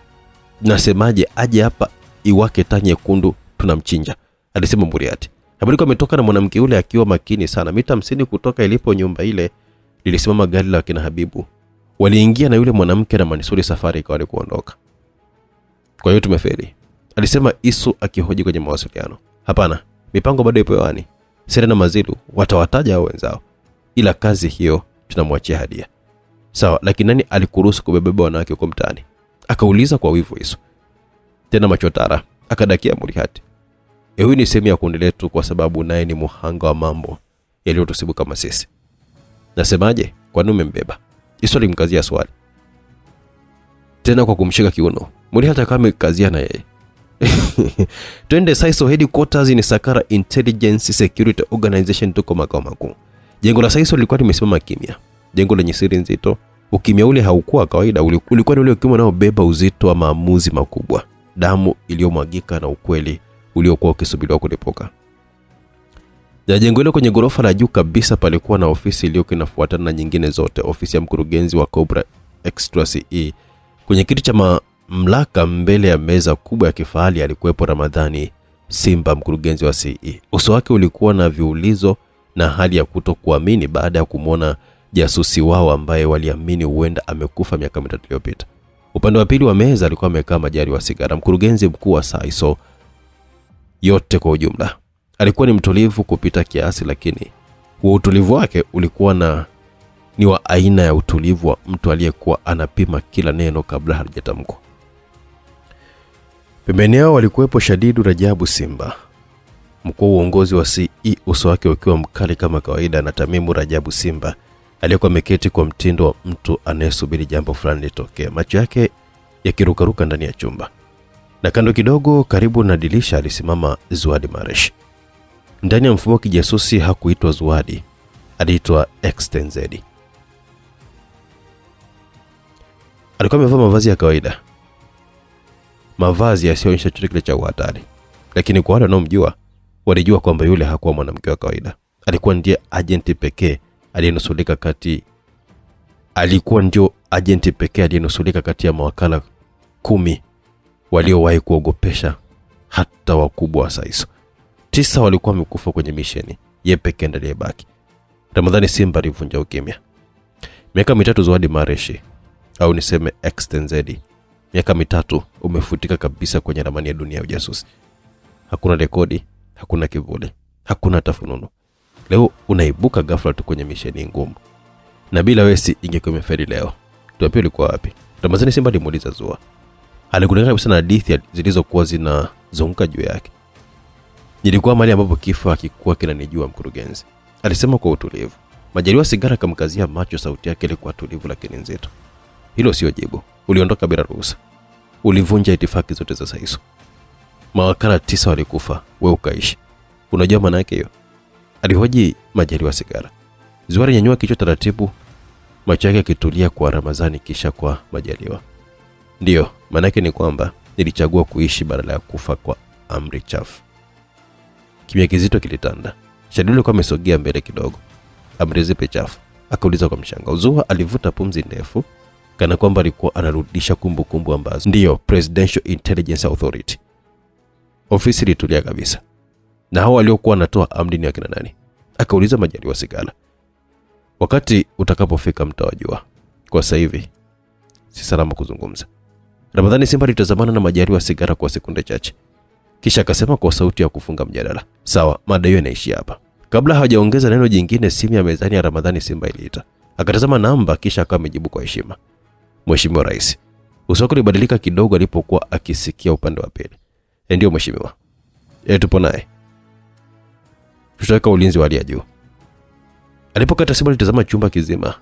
Nasemaje aje hapa iwake taa nyekundu tunamchinja, alisema Murihat. Habibu alikuwa ametoka na mwanamke yule akiwa makini sana. Mita 50 kutoka ilipo nyumba ile lilisimama gari la kina Habibu. Waliingia na yule mwanamke na Mansuri, safari ikawa kuondoka. Kwa hiyo tumefeli, alisema Isu akihoji kwenye mawasiliano. Hapana, mipango bado ipo hewani. Sera na Mazilu watawataja hao wenzao, ila kazi hiyo tunamwachia Hadia. Sawa, lakini nani alikuruhusu kubebeba wanawake huko mtaani? Akauliza kwa wivu Isu. Tena machotara akadakia Murihat. Huyu ni sehemu ya kundi letu kwa sababu naye ni muhanga wa mambo yaliyotusibu kama sisi. Nasemaje? Kwa nini umembeba? Isu alimkazia swali. Tena kwa kumshika kiuno. Murihat kama kazia na yeye. Twende Saiso headquarters ni Sakara Intelligence Security Organization, tuko makao makuu. Jengo la Saiso lilikuwa limesimama kimya. Jengo lenye siri nzito. Ukimya ule haukuwa kawaida, ulikuwa ni ule ukimya unaobeba uzito wa maamuzi makubwa, damu iliyomwagika na ukweli uliokuwa ukisubiriwa kulipuka. Ya jengo hilo kwenye ghorofa la juu kabisa palikuwa na ofisi iliyokuwa inafuatana na nyingine zote, ofisi ya mkurugenzi wa Cobra Extra CE. Kwenye kiti cha mamlaka mbele ya meza kubwa ya kifahari alikuwepo Ramadhani Simba, mkurugenzi wa CE. Uso wake ulikuwa na viulizo na hali ya kutokuamini baada ya kumuona jasusi wao ambaye waliamini huenda amekufa miaka 3 iliyopita. Upande wa pili wa meza alikuwa amekaa Majaliwa Sigara, mkurugenzi mkuu wa Saiso yote kwa ujumla. Alikuwa ni mtulivu kupita kiasi, lakini huo utulivu wake ulikuwa ni wa aina ya utulivu wa mtu aliyekuwa anapima kila neno kabla halijatamkwa. Pembeni yao walikuwepo Shadidu Rajabu Simba, mkuu wa uongozi wa CE, uso wake ukiwa mkali kama kawaida, na Tamimu Rajabu Simba aliyekuwa ameketi kwa mtindo wa mtu anayesubiri jambo fulani litokee, macho yake yakirukaruka ndani ya chumba. Na kando kidogo karibu na dirisha alisimama Zuadi Maresh. Ndani ya mfumo wa kijasusi hakuitwa Zuadi, aliitwa XTZ. Alikuwa amevaa mavazi ya kawaida, mavazi yasiyoonyesha chochote kile cha hatari, lakini kwa wale wanaomjua walijua kwamba yule hakuwa mwanamke wa kawaida. Alikuwa ndiye agenti pekee aliyenusulika kati ya mawakala 10 waliowahi kuogopesha hata wakubwa wa Saiso. 9 walikuwa wamekufa kwenye misheni, yeye pekee ndiye aliyebaki. Ramadhani Simba alivunja ukimya. Miaka 3 Zuadi Mareshi, au niseme XTZ, miaka 3 umefutika kabisa kwenye ramani ya dunia ya ujasusi. Hakuna rekodi, hakuna kivuli, hakuna tafununu. Leo unaibuka ghafla tu kwenye misheni ngumu. Na bila wesi ingekuwa imefeli leo. Tuambie ulikuwa wapi? Ramadhani Simba alimuuliza Zua. Alikulingana kabisa na hadithi zilizokuwa zinazunguka juu yake. Nilikuwa mahali ambapo kifo hakikuwa kinanijua, mkurugenzi, alisema kwa utulivu. Majaliwa Sigara kamkazia macho, sauti yake ilikuwa tulivu lakini nzito. Hilo sio jibu. Uliondoka bila ruhusa. Ulivunja itifaki zote za Saiso. Mawakala 9 walikufa, wewe ukaishi. Unajua maana yake hiyo? Alihoji Majaliwa Sigara. Zuari nyanyua kichwa taratibu, macho yake yakitulia kwa Ramadhani kisha kwa Majaliwa. Ndio, maana yake ni kwamba nilichagua kuishi badala ya kufa kwa amri chafu. Kimya kizito kilitanda. Shadilu alikuwa amesogea mbele kidogo. Amri zipi chafu? Akauliza kwa mshangao. Zua alivuta pumzi ndefu kana kwamba alikuwa anarudisha kumbukumbu ambazo. Ndio, Presidential Intelligence Authority. Ofisi ilitulia kabisa. Na hao waliokuwa wanatoa amri ni akina nani? Akauliza Majaliwa Sigara. Wakati utakapofika mtawajua. Kwa sasa hivi si salama kuzungumza. Ramadhani Simba alitazamana na Majaliwa Sigara kwa sekunde chache. Kisha akasema kwa sauti ya kufunga mjadala. Sawa, mada hiyo inaishia hapa. Kabla hajaongeza neno jingine, simu ya mezani ya Ramadhani Simba iliita. Akatazama namba kisha akawa amejibu kwa heshima. Mheshimiwa Rais. Uso wake ulibadilika kidogo alipokuwa akisikia upande wa pili. Ndio mheshimiwa. Tupo naye. Tutaweka ulinzi wa hali ya juu. Alipokata simu alitazama chumba kizima.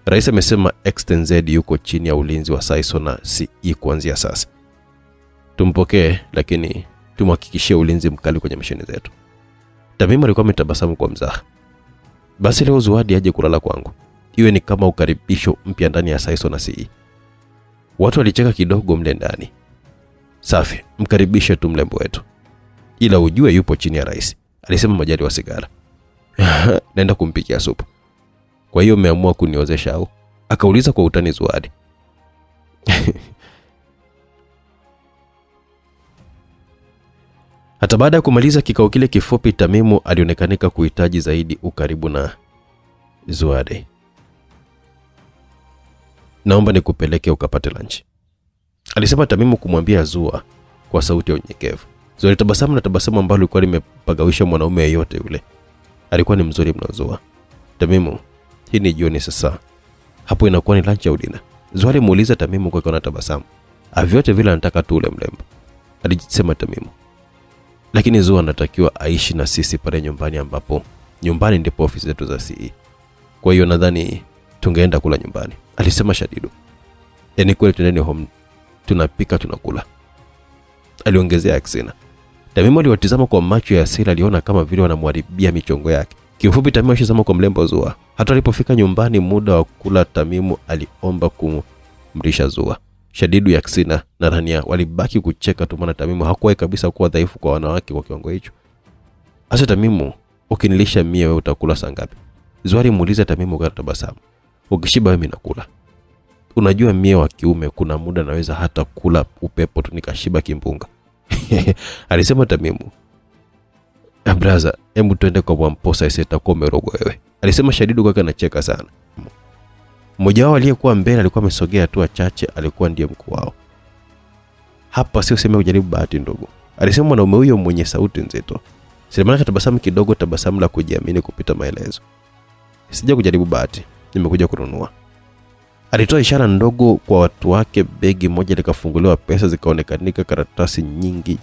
Rais amesema XTZ yuko chini ya ulinzi wa Saiso na CE kuanzia sasa. Tumpokee, lakini tumhakikishie ulinzi mkali kwenye misheni zetu. Tamimu alikuwa ametabasamu kwa mzaha. Basi leo Zuadi aje kulala kwangu. Iwe ni kama ukaribisho mpya ndani ya Saiso na CE. Watu walicheka kidogo mle ndani. Safi, mkaribishe tu mlembo wetu. Ila ujue yupo chini ya rais, alisema Majaliwa Sigara. Naenda kumpikia supu. Kwa hiyo umeamua kuniozesha au? Akauliza kwa utani Zuadi. Hata baada ya kumaliza kikao kile kifupi, Tamimu alionekanika kuhitaji zaidi ukaribu na Zuadi. Naomba nikupeleke ukapate lunch, alisema Tamimu kumwambia Zua kwa sauti ya unyenyekevu. Zua alitabasamu na tabasamu ambalo lilikuwa limepagawisha mwanaume yeyote yule. Alikuwa ni mzuri mno Zua. Tamimu, hii ni jioni sasa. Hapo inakuwa ni lunch au dinner? Zua alimuuliza Tamimu kwa kuona tabasamu. Avyote vile anataka tu ule mlembo, alijisema Tamimu. Lakini Zua anatakiwa aishi na sisi pale nyumbani, ambapo nyumbani ndipo ofisi zetu za CE. Kwa hiyo nadhani tungeenda kula nyumbani, alisema Shadidu. Kweli tuendeni home, tunapika tunakula. aliongezea Aksina. Tamimu aliwatizama kwa macho ya hasira, aliona kama vile wanamharibia michongo yake. Kiufupi Tamimu alishazama kwa mlembo Zua. Hata alipofika nyumbani muda wa kula, Tamimu aliomba kumrisha Zua. Shadidu ya Aksina na Rania walibaki kucheka tu, maana Tamimu hakuwahi kabisa kuwa dhaifu kwa wanawake kwa kiwango hicho. Asa Tamimu, ukinilisha mie wewe utakula saa ngapi? Zua alimuuliza Tamimu kwa tabasamu. Ukishiba wewe nakula. Unajua mie wa kiume kuna muda naweza hata kula upepo tu nikashiba kimbunga. Alisema Tamimu. Braza, hebu twende kwa Mwamposa isitakuwa umerogwa wewe. Alisema Shadidu kwake anacheka sana. Mmoja wao aliyekuwa mbele alikuwa amesogea tu achache, alikuwa ndiye mkuu wao. Hapa sio sema ujaribu bahati ndogo. Alisema mwanaume huyo mwenye sauti nzito. Selemani akatabasamu kidogo, tabasamu la kujiamini kupita maelezo. Sija kujaribu bahati, nimekuja kununua. Alitoa ishara ndogo kwa watu wake, begi moja likafunguliwa, pesa zikaonekanika, karatasi nyingi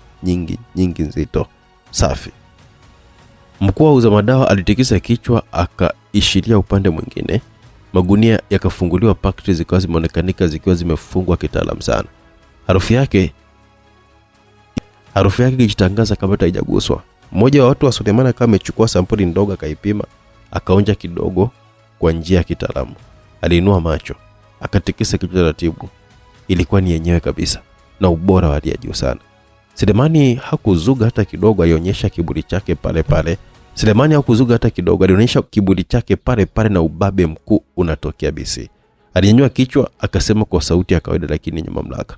nzito, safi. Mkuu wa uza madawa alitikisa kichwa, akaishiria upande mwingine. Magunia yakafunguliwa, pakiti zikawa zimeonekanika zikiwa zimefungwa kitaalamu sana. Harufu yake ikijitangaza kama haijaguswa. Mmoja wa watu wa Sulemana kama amechukua sampuli ndogo, akaipima, akaonja kidogo kwa njia ya kitaalamu. Aliinua macho, akatikisa kichwa taratibu. Ilikuwa ni yenyewe kabisa na ubora wa hali ya juu sana. Sulemani hakuzuga hata kidogo, alionyesha kiburi chake pale pale. Sulemani hakuzuga hata kidogo, alionyesha kiburi chake pale pale na ubabe mkuu unatokea BC. Alinyanyua kichwa akasema kwa sauti ya kawaida lakini yenye mamlaka.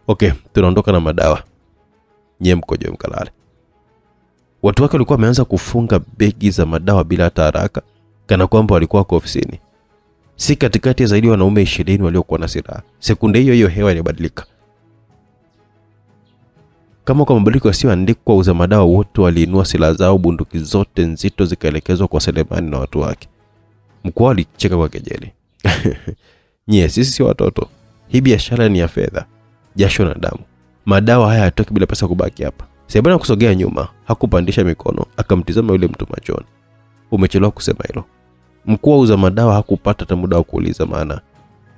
Okay, tunaondoka na madawa. Nyie mkoje mkalale. Watu wake walikuwa wameanza kufunga begi za madawa bila hata haraka, kana kwamba walikuwa kwa ofisini. Si katikati ya zaidi wanaume 20 waliokuwa na silaha. Sekunde hiyo hewa ilibadilika. Kama kwa mabadiliko yasiyoandikwa, uza madawa wote waliinua silaha zao, bunduki zote nzito zikaelekezwa kwa Sulemani na watu wake. Mkuu alicheka kwa kejeli. Nyie sisi si watoto. Hii biashara ni ya fedha, jasho na damu. Madawa haya hayatoki bila pesa kubaki hapa. Sulemani kusogea nyuma, hakupandisha mikono, akamtizama yule mtu machoni. Umechelewa kusema hilo. Mkuu wa uza madawa hakupata hata muda wa kuuliza, maana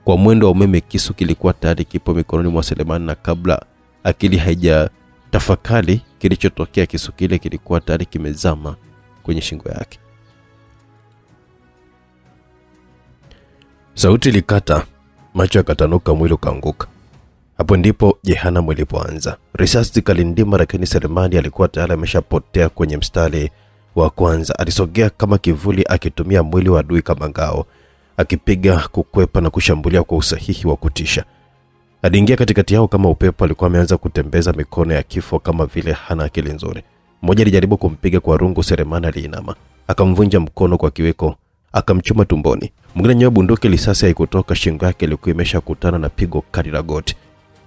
kwa mwendo wa umeme kisu kilikuwa tayari kipo mikononi mwa Sulemani, na kabla akili haijatafakari kilichotokea, kisu kile kilikuwa tayari kimezama kwenye shingo yake. Sauti ilikata, macho yakatanuka, mwili ukaanguka. Hapo ndipo jehanamu ilipoanza. Risasi zikalindima, lakini Sulemani alikuwa tayari ameshapotea kwenye mstari wa kwanza. Alisogea kama kivuli, akitumia mwili wa adui kama ngao, akipiga, kukwepa na kushambulia kwa usahihi wa kutisha. Aliingia katikati yao kama upepo, alikuwa ameanza kutembeza mikono ya kifo kama vile hana akili nzuri. Mmoja alijaribu kumpiga kwa rungu, Sulemani aliinama, akamvunja mkono kwa kiwiko, akamchoma tumboni. Mwingine nyoa bunduki, risasi haikutoka, shingo yake ilikuwa imeshakutana na pigo kali la goti.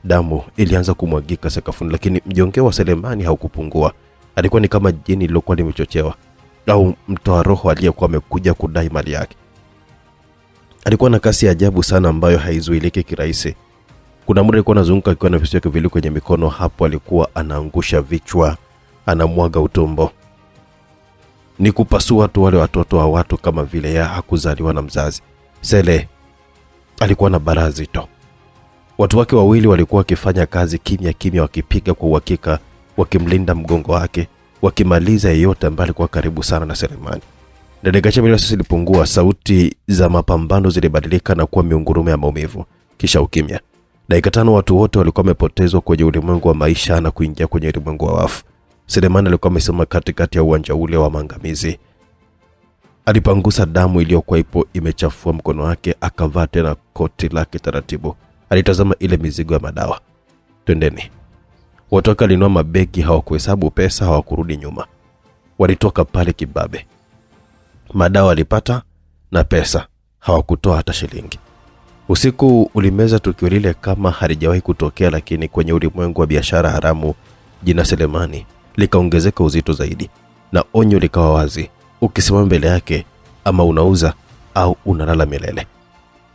Damu ilianza kumwagika sakafuni, lakini mjongeo wa Sulemani haukupungua. Alikuwa ni kama jini lilokuwa limechochewa, au mtoa roho aliyekuwa amekuja kudai mali yake. Alikuwa na kasi ya ajabu sana ambayo haizuiliki kirahisi. Kuna muda alikuwa anazunguka akiwa na visu vyake viwili kwenye mikono. Hapo alikuwa anaangusha vichwa, anamwaga utumbo. Ni kupasua tu wale watoto wa watu kama vile ya hakuzaliwa na mzazi. Sele alikuwa na balaa zito. Watu wake wawili walikuwa wakifanya kazi kimya kimya, wakipiga kwa uhakika, wakimlinda mgongo wake, wakimaliza yeyote ambaye alikuwa karibu sana na Sulemani. Dakika chache bila sisi ilipungua, sauti za mapambano zilibadilika na kuwa miungurumo ya maumivu, kisha ukimya. Dakika 5 watu wote walikuwa wamepotezwa kwenye ulimwengu wa maisha na kuingia kwenye ulimwengu wa wafu. Sulemani alikuwa amesimama katikati ya uwanja ule wa maangamizi. Alipangusa damu iliyokuwa ipo imechafua mkono wake, akavaa tena koti lake taratibu. Alitazama ile mizigo ya madawa. Twendeni. Watu wake walinua mabegi, hawakuhesabu pesa, hawakurudi nyuma. Walitoka pale kibabe. Madawa alipata na pesa hawakutoa hata shilingi. Usiku ulimeza tukio lile kama halijawahi kutokea, lakini kwenye ulimwengu wa biashara haramu jina Sulemani likaongezeka uzito zaidi, na onyo likawa wazi. Ukisimama mbele yake, ama unauza au unalala milele.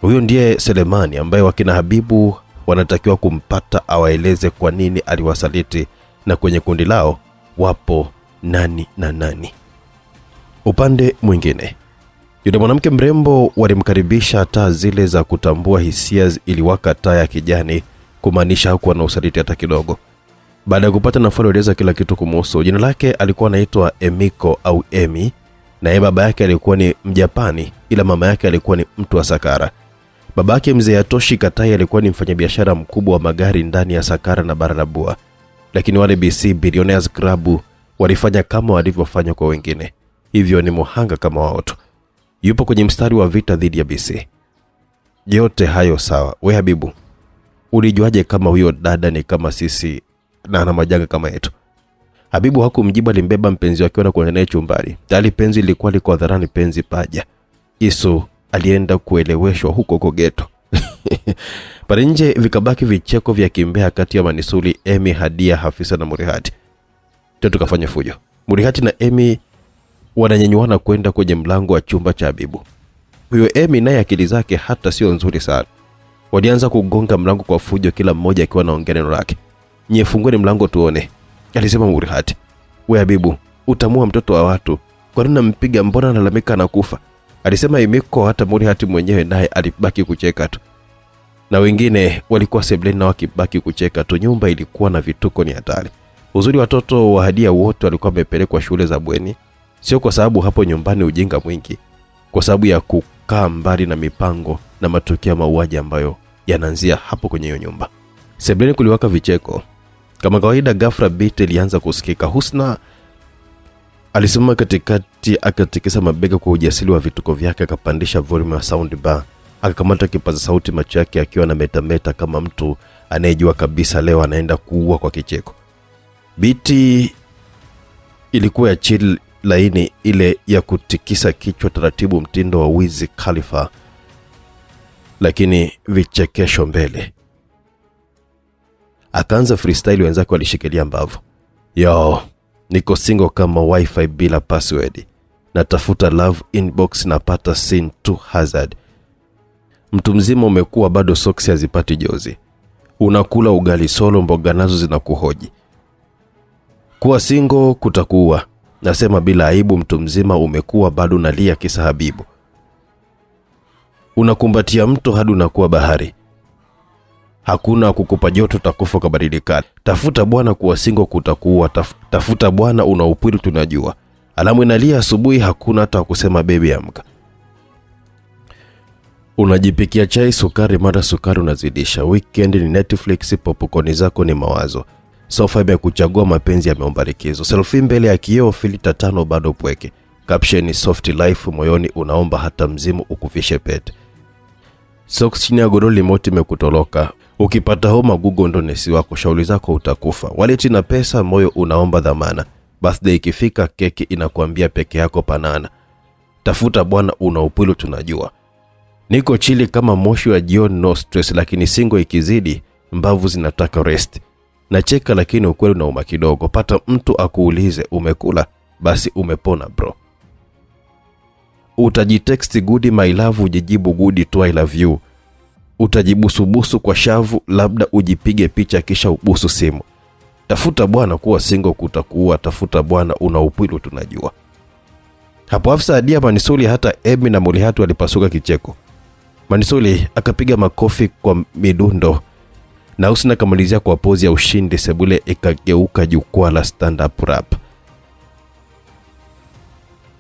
Huyo ndiye Sulemani ambaye wakina Habibu wanatakiwa kumpata, awaeleze kwa nini aliwasaliti, na kwenye kundi lao wapo nani na nani. Upande mwingine, yule mwanamke mrembo walimkaribisha. Taa zile za kutambua hisia iliwaka taa ya kijani, kumaanisha hakuwa na usaliti hata kidogo. Baada ya kupata nafuu alieleza kila kitu kumhusu. Jina lake alikuwa anaitwa Emiko au Emi, na yeye baba yake alikuwa ni Mjapani ila mama yake alikuwa ni mtu wa Sakara. Baba yake mzee Yatoshi Katai alikuwa ni mfanyabiashara mkubwa wa magari ndani ya Sakara na bara la Bua. Lakini wale BC Billionaires Club walifanya kama walivyofanya kwa wengine. Hivyo ni muhanga kama wao tu. Yupo kwenye mstari wa vita dhidi ya BC. Yote hayo sawa. We Habibu, ulijuaje kama huyo dada ni kama sisi na ana majanga kama yetu? Habibu hakumjibu, alimbeba mpenzi wake na kuenda naye chumbani. Tayari penzi lilikuwa liko hadharani, penzi paja. Isu alienda kueleweshwa huko Kogeto. Pale nje vikabaki vicheko vya kimbea kati ya Manisuli, Emi, Hadia, Hafisa na Murihati. Toto kafanya fujo. Murihati na Emi wananyanyuana kwenda kwenye mlango wa chumba cha Habibu. Huyo Emi naye akili zake hata sio nzuri sana. Walianza kugonga mlango kwa fujo, kila mmoja akiwa anaongea neno lake. "Nyie fungueni mlango tuone," alisema Murihati. "We Habibu, utamua mtoto wa watu. Kwa nini nampiga? Mbona analalamika na kufa?" alisema Emiko. Hata Murihati mwenyewe naye alibaki kucheka tu. Na wengine walikuwa sebleni na wakibaki kucheka tu. Nyumba ilikuwa na vituko ni hatari. Uzuri watoto wa Hadia wote walikuwa wamepelekwa shule za bweni. Sio kwa sababu hapo nyumbani ujinga mwingi, kwa sababu ya kukaa mbali na mipango na matukio ya mauaji ambayo yanaanzia hapo kwenye hiyo nyumba. Sebleni kuliwaka vicheko. Kama kawaida ghafla beat ilianza kusikika. Husna alisimama katikati, akatikisa mabega kwa ujasiri wa vituko vyake, akapandisha volume ya sound bar, akakamata kipaza sauti, macho yake akiwa na metameta kama mtu anayejua kabisa leo anaenda kuua kwa kicheko. Biti ilikuwa ya chill laini, ile ya kutikisa kichwa taratibu, mtindo wa Wiz Khalifa, lakini vichekesho mbele. Akaanza freestyle, wenzake walishikilia mbavu. "Yo, niko single kama wifi bila password. Natafuta love inbox napata sin to hazard. Mtu mzima umekuwa bado socks hazipati jozi. Unakula ugali solo, mboga nazo zinakuhoji. Kuwa single kutakuwa. Nasema bila aibu, mtu mzima umekuwa bado unalia kisa Habibu. Unakumbatia mtu hadi unakuwa bahari. Hakuna kukupa joto, takufa kwa baridi kali. Tafuta bwana, kuwa single kutakuwa. Tafuta bwana, una upwili tunajua. Alamu inalia asubuhi, hakuna hata kusema baby amka. Unajipikia chai sukari, mara sukari unazidisha. Weekend ni Netflix, popcorn zako ni mawazo. Sofa imekuchagua, mapenzi yameomba likizo. Selfie mbele ya kioo, filter 5 bado pweke. Caption ni soft life, moyoni unaomba hata mzimu ukufishe pete. Socks chini ya godoro, remote imekutoloka. Ukipata homa Google ndo nesi wako, shauri zako utakufa. Wallet na pesa, moyo unaomba dhamana. Birthday ikifika, keki inakuambia peke yako panana. Tafuta bwana, una upwilo tunajua. Niko chili kama moshi wa jioni, no stress, lakini single ikizidi, mbavu zinataka rest. Nacheka lakini ukweli unauma kidogo. Pata mtu akuulize umekula, basi umepona bro. Utajitext good my love, ujijibu good to I love you. Utajibusubusu kwa shavu, labda ujipige picha kisha ubusu simu. Tafuta bwana, kuwa single kutakuwa. Tafuta bwana, una upwilo tunajua. Hapo Hafsa, Hadia, Manisuli, hata Emi na Murihati walipasuka kicheko. Manisuli akapiga makofi kwa midundo, na Husna kamalizia kwa pozi ya ushindi. Sebule ikageuka jukwaa la stand up rap.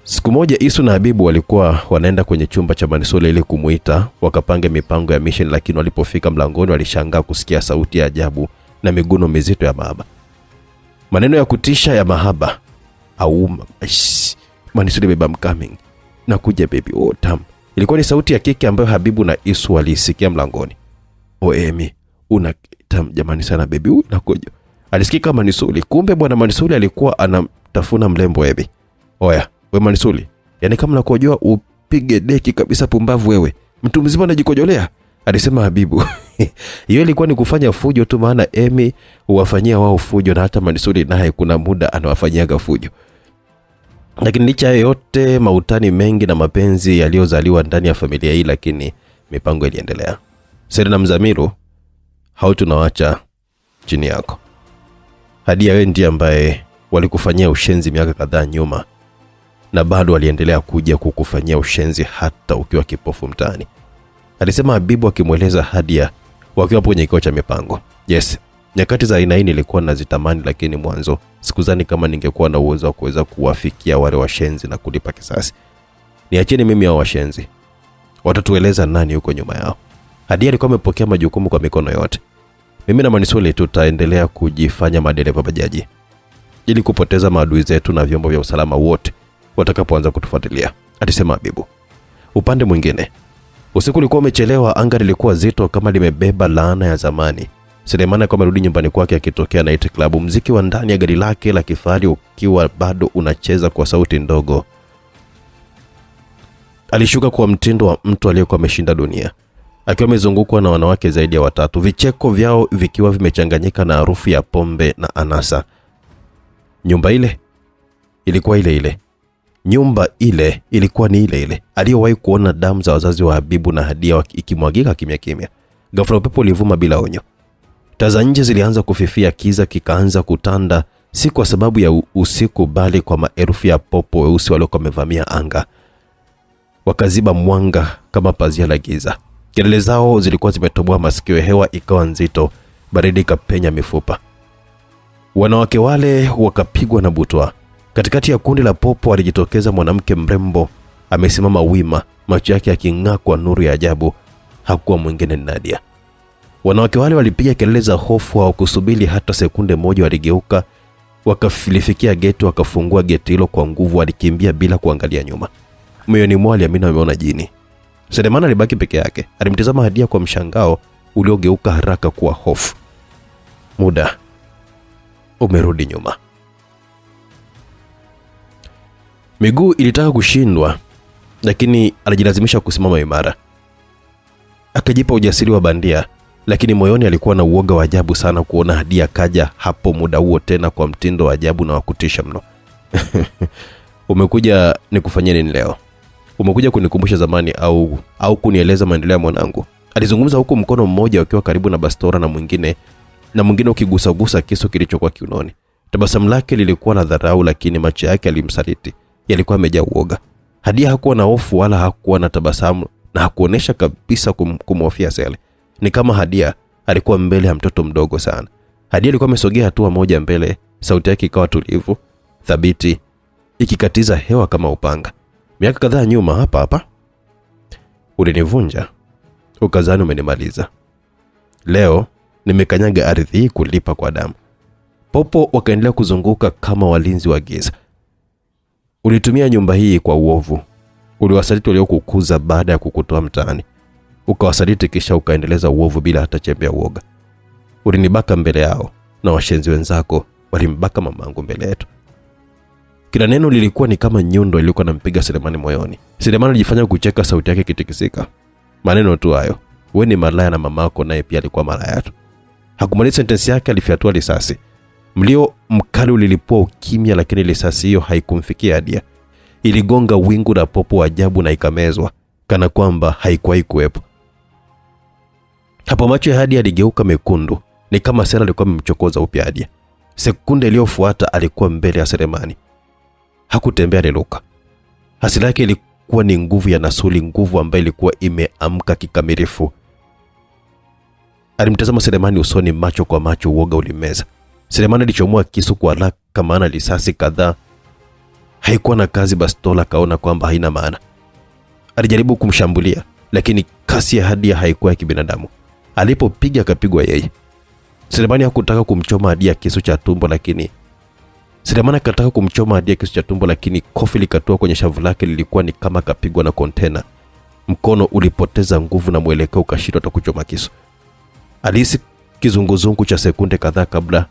Siku moja Isu na Habibu walikuwa wanaenda kwenye chumba cha Manisuli ili kumuita wakapange mipango ya mission, lakini walipofika mlangoni walishangaa kusikia sauti ya ajabu na miguno mizito ya mahaba. Maneno ya kutisha ya mahaba. "Au Manisuli baby I'm coming. Nakuja baby, oh tam." Ilikuwa ni sauti ya kike ambayo Habibu na Isu walisikia mlangoni. "Oh Emi, una tam jamani sana baby, nakuja." Alisikika Manisuli. Kumbe bwana Manisuli alikuwa anamtafuna mlembo Emi. "Oya, we Manisuli, yani kama nakojua upige deki kabisa, pumbavu wewe. Mtu mzima anajikojolea," alisema Habibu. Hiyo ilikuwa ni kufanya fujo tu, maana Emi huwafanyia wao fujo na hata Manisuli naye kuna muda anawafanyiaga fujo. Lakini licha ya yote, mautani mengi na mapenzi yaliyozaliwa ndani ya familia hii, lakini mipango iliendelea. Serena Mzamiru, hao tunawacha chini yako. Hadia, wewe ndiye ambaye walikufanyia ushenzi miaka kadhaa nyuma, na bado waliendelea kuja kukufanyia ushenzi hata ukiwa kipofu mtaani, alisema Habibu akimweleza Hadia wakiwa kwenye kikao cha mipango. Yes, Nyakati za aina hii nilikuwa nazitamani, lakini mwanzo sikuzani kama ningekuwa na uwezo wa kuweza kuwafikia wale washenzi na kulipa kisasi. Niacheni mimi hao washenzi. Watatueleza nani yuko nyuma yao. Hadia alikuwa amepokea majukumu kwa mikono yote. Mimi na Manisole tutaendelea kujifanya madereva bajaji ili kupoteza maadui zetu na vyombo vya usalama wote watakapoanza kutufuatilia, alisema Habibu. Upande mwingine, usiku ulikuwa umechelewa, anga lilikuwa zito kama limebeba laana ya zamani. Selemani alikuwa amerudi nyumbani kwake akitokea night club, muziki wa ndani ya gari lake la kifahari ukiwa bado unacheza kwa sauti ndogo. Alishuka kwa mtindo wa mtu aliyekuwa ameshinda dunia, akiwa amezungukwa na wanawake zaidi ya 3, vicheko vyao vikiwa vimechanganyika na harufu ya pombe na anasa. Nyumba ile ilikuwa ile ile. Nyumba ile ilikuwa ni ile ile aliyowahi kuona damu za wazazi wa Habibu na Hadia ikimwagika kimya kimya. Ghafla upepo ulivuma bila onyo. Taa za nje zilianza kufifia, kiza kikaanza kutanda, si kwa sababu ya usiku bali kwa maelfu ya popo weusi waliokuwa wamevamia anga. Wakaziba mwanga kama pazia la giza. Kelele zao zilikuwa zimetoboa masikio, hewa ikawa nzito, baridi ikapenya mifupa. Wanawake wale wakapigwa na butwa. Katikati ya kundi la popo alijitokeza mwanamke mrembo, amesimama wima, macho yake yaking'aa kwa nuru ya ajabu. Hakuwa mwingine ni Nadia. Wanawake wale walipiga kelele za hofu, au kusubiri hata sekunde moja. Waligeuka, wakafilifikia geti, wakafungua geti hilo kwa nguvu. Walikimbia bila kuangalia nyuma. Moyoni mwao aliamini ameona jini. Selemani alibaki peke yake. Alimtazama Hadia kwa mshangao uliogeuka haraka kuwa hofu. Muda umerudi nyuma. Miguu ilitaka kushindwa, lakini alijilazimisha kusimama imara. Akajipa ujasiri wa bandia, lakini moyoni alikuwa na uoga wa ajabu sana kuona Hadia kaja hapo muda huo tena kwa mtindo wa ajabu na wa kutisha mno. Umekuja nikufanyie nini leo? Umekuja kunikumbusha zamani au kunieleza maendeleo ya mwanangu? Alizungumza huku mkono mmoja ukiwa karibu na bastora na mwingine ukigusa kisu kilichokuwa kiunoni. Tabasamu lake lilikuwa la dharau, lakini macho yake yalimsaliti. Yalikuwa yamejaa uoga. Hadia hakuwa na hofu wala hakuwa na tabasamu, na hakuonesha kabisa kumhofia Sele. Ni kama Hadia alikuwa mbele ya mtoto mdogo sana. Hadia alikuwa amesogea hatua moja mbele, sauti yake ikawa tulivu, thabiti, ikikatiza hewa kama upanga. Miaka kadhaa nyuma hapa, ulinivunja, ukazani umenimaliza. Leo nimekanyaga ardhi hii kulipa kwa damu. Popo wakaendelea kuzunguka kama walinzi wa giza. Ulitumia nyumba hii kwa uovu. Uliwasaliti waliokukuza baada ya kukutoa mtaani. Ukawasaliti kisha ukaendeleza uovu bila hata chembe ya uoga. Ulinibaka mbele yao, na washenzi wenzako walimbaka mamangu mbele yetu. Kila neno lilikuwa ni kama nyundo iliyokuwa inampiga Selemani moyoni. Selemani alijifanya kucheka, sauti yake kitikisika. Maneno tu hayo. Wewe ni malaya na mamako naye pia alikuwa malaya tu. Hakumaliza sentensi yake, alifyatua risasi. Mlio mkali ulilipua ukimya, lakini risasi hiyo haikumfikia Hadia. Iligonga wingu la popo wa ajabu na ikamezwa kana kwamba haikuwahi kuwepo. Hapo macho ya Hadia yaligeuka mekundu, ni kama Sele alikuwa amemchokoza upya Hadia. Sekunde iliyofuata alikuwa mbele ya Selemani. Hakutembea, aliruka. Hasira yake ilikuwa ni nguvu ya Nasuli, nguvu ambayo ilikuwa imeamka kikamilifu. Alimtazama Selemani usoni, macho kwa macho, uoga ulimeza. Selemani alichomoa kisu kwa haraka, maana risasi kadhaa haikuwa na kazi. Bastola kaona kwamba haina maana. Alijaribu kumshambulia, lakini kasi ya Hadia haikuwa ya kibinadamu. Alipopiga akapigwa yeye. Selemani hakutaka kumchoma Hadia kisu cha tumbo, lakini kofi likatua kwenye shavu lake. Lilikuwa ni kama kapigwa na kontena. Mkono ulipoteza nguvu na mwelekeo ukashindwa hata kuchoma kisu. Alihisi kizunguzungu cha sekunde kadhaa kabla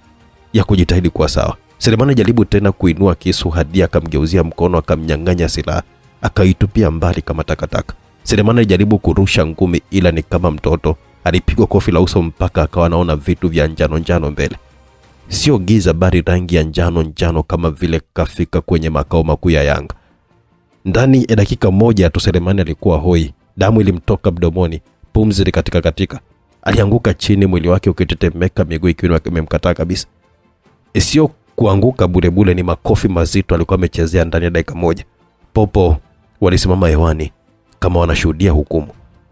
ya kujitahidi kuwa sawa. Selemani alijaribu tena kuinua kisu. Hadia akamgeuzia mkono, akamnyang'anya silaha, akaitupia mbali kama takataka. Selemani alijaribu kurusha ngumi, ila ni kama mtoto. Alipigwa kofi la uso mpaka akawa anaona vitu vya njano mbele. Sio giza bali rangi ya njano kama vile kafika kwenye makao makuu ya Yanga. Ndani ya dakika moja tu Selemani alikuwa hoi. Damu ilimtoka mdomoni, pumzi katika. Alianguka chini, mwili wake ukitetemeka, miguu ikiwa imemkataa kabisa. Sio kuanguka bure, ni makofi mazito alikuwa amechezea ndani ya dakika moja. Popo walisimama hewani kama wanashuhudia hukumu.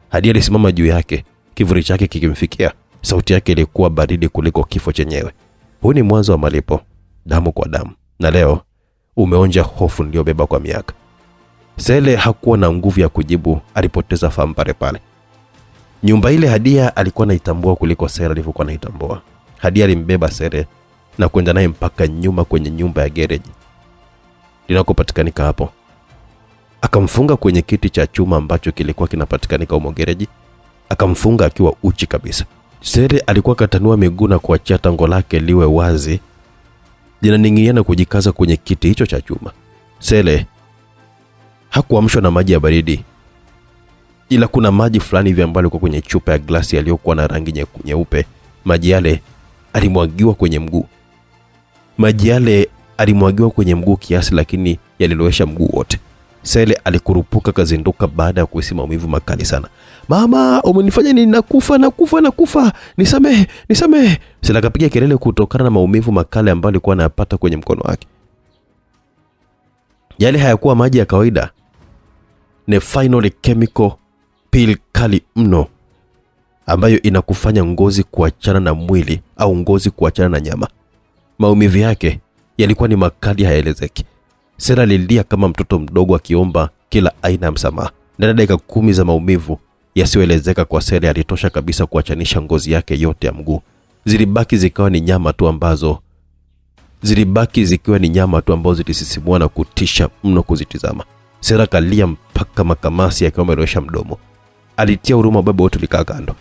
Hadia alisimama juu yake, kivuli chake kikimfikia. Sauti yake ilikuwa baridi kuliko kifo chenyewe. Huu ni mwanzo wa malipo, damu kwa damu. Na leo umeonja hofu niliyobeba kwa miaka. Sele hakuwa na nguvu ya kujibu, alipoteza fahamu pale pale. Nyumba ile Hadia alikuwa anaitambua kuliko Sele alivyokuwa anaitambua. Hadia alimbeba Sele na kwenda naye mpaka nyuma kwenye nyumba ya gereji linakopatikanika hapo. Akamfunga kwenye kiti cha chuma ambacho kilikuwa kinapatikanika humo gereji. Akamfunga akiwa uchi kabisa. Sele alikuwa katanua miguu na kuachia tango lake liwe wazi, linaning'inia na kujikaza kwenye kiti hicho cha chuma. Sele hakuamshwa na maji ya baridi, ila kuna maji fulani hivi ambayo yalikuwa kwenye chupa ya glasi yaliyokuwa na rangi nyeupe. Maji yale alimwagiwa kwenye mguu. Maji yale alimwagiwa kwenye mguu kiasi, lakini yalilowesha mguu wote. Sele alikurupuka kazinduka baada ya kuhisi maumivu makali sana. "Mama, umenifanya nini? Nakufa. Nisamehe." Sele akapiga kelele kutokana na maumivu makali ambayo alikuwa anayapata kwenye mkono wake. Yale hayakuwa maji ya kawaida. Ni final chemical pill kali mno ambayo inakufanya ngozi kuachana na mwili au ngozi kuachana na nyama. Maumivu yake yalikuwa ni makali, hayaelezeki. Sele alilia kama mtoto mdogo akiomba kila aina ya msamaha. Ndani ya dakika 10 za maumivu yasiyoelezeka kwa Sele alitosha kabisa kuachanisha ngozi yake yote ya mguu. Zilibaki zikiwa ni nyama tu ambazo zilisisimua na kutisha mno kuzitizama. Sele akalia mpaka makamasi akiwa amerosha mdomo. Alitia huruma baba wote likaa kando.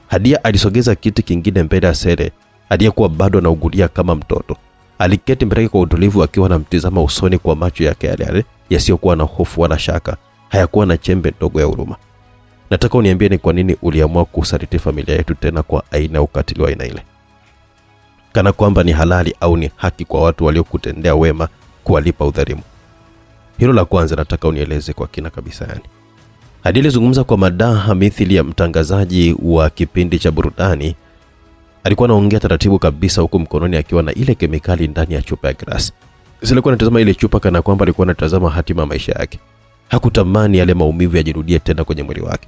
Hadia alisogeza kiti kingine mbele ya Sele, aliyekuwa bado anaugulia kama mtoto. Aliketi mbele kwa utulivu akiwa anamtizama usoni kwa macho yake yale yasiyokuwa na hofu wala shaka, hayakuwa na chembe ndogo ya huruma. "Nataka uniambie ni kwa nini uliamua kusaliti familia yetu tena kwa aina ya ukatili wa aina ile? Kana kwamba ni halali au ni haki kwa watu waliokutendea wema kuwalipa udhalimu. Hilo la kwanza nataka unieleze kwa kina kabisa yani." Hadia alizungumza kwa madaha mithili ya mtangazaji wa kipindi cha burudani. Alikuwa anaongea taratibu kabisa huku mkononi akiwa na ile kemikali ndani ya chupa ya glasi. Sele alikuwa anatazama ile chupa kana kwamba alikuwa anatazama hatima ya maisha yake. Hakutamani yale maumivu yajirudie tena kwenye mwili wake.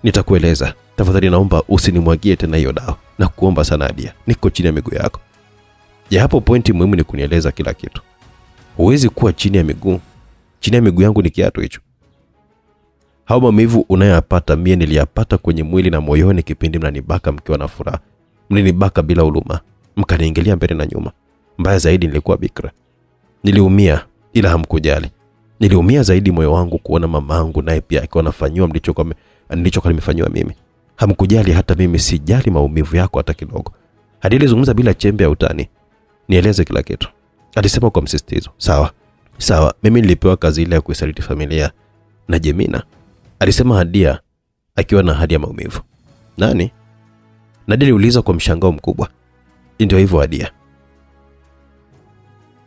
"Nitakueleza. Tafadhali naomba usinimwagie tena hiyo dawa. Na kuomba sana Hadia. Niko chini ya miguu yako." Ya hapo pointi muhimu ni kunieleza kila kitu. Huwezi kuwa chini ya miguu. Chini ya miguu yangu ni kiatu hicho. Hao maumivu unayopata mimi niliyapata kwenye mwili na moyoni kipindi mnanibaka mkiwa na furaha. Mlinibaka bila huruma, mkaniingilia mbele na nyuma. Mbaya zaidi nilikuwa bikra. Niliumia ila hamkujali. Niliumia zaidi moyo wangu kuona mamangu naye pia akiwa anafanywa nilichokuwa nimefanywa mimi. Hamkujali hata mimi sijali maumivu yako hata kidogo. Hadia alizungumza bila chembe ya utani. "Nieleze kila kitu." Alisema kwa msisitizo. Sawa, mimi nilipewa kazi ile ya kuisaliti familia na Jemina," alisema Hadia akiwa na hadi ya maumivu. "Nani?" Nadia aliuliza kwa mshangao mkubwa. "Ndio hivyo Hadia.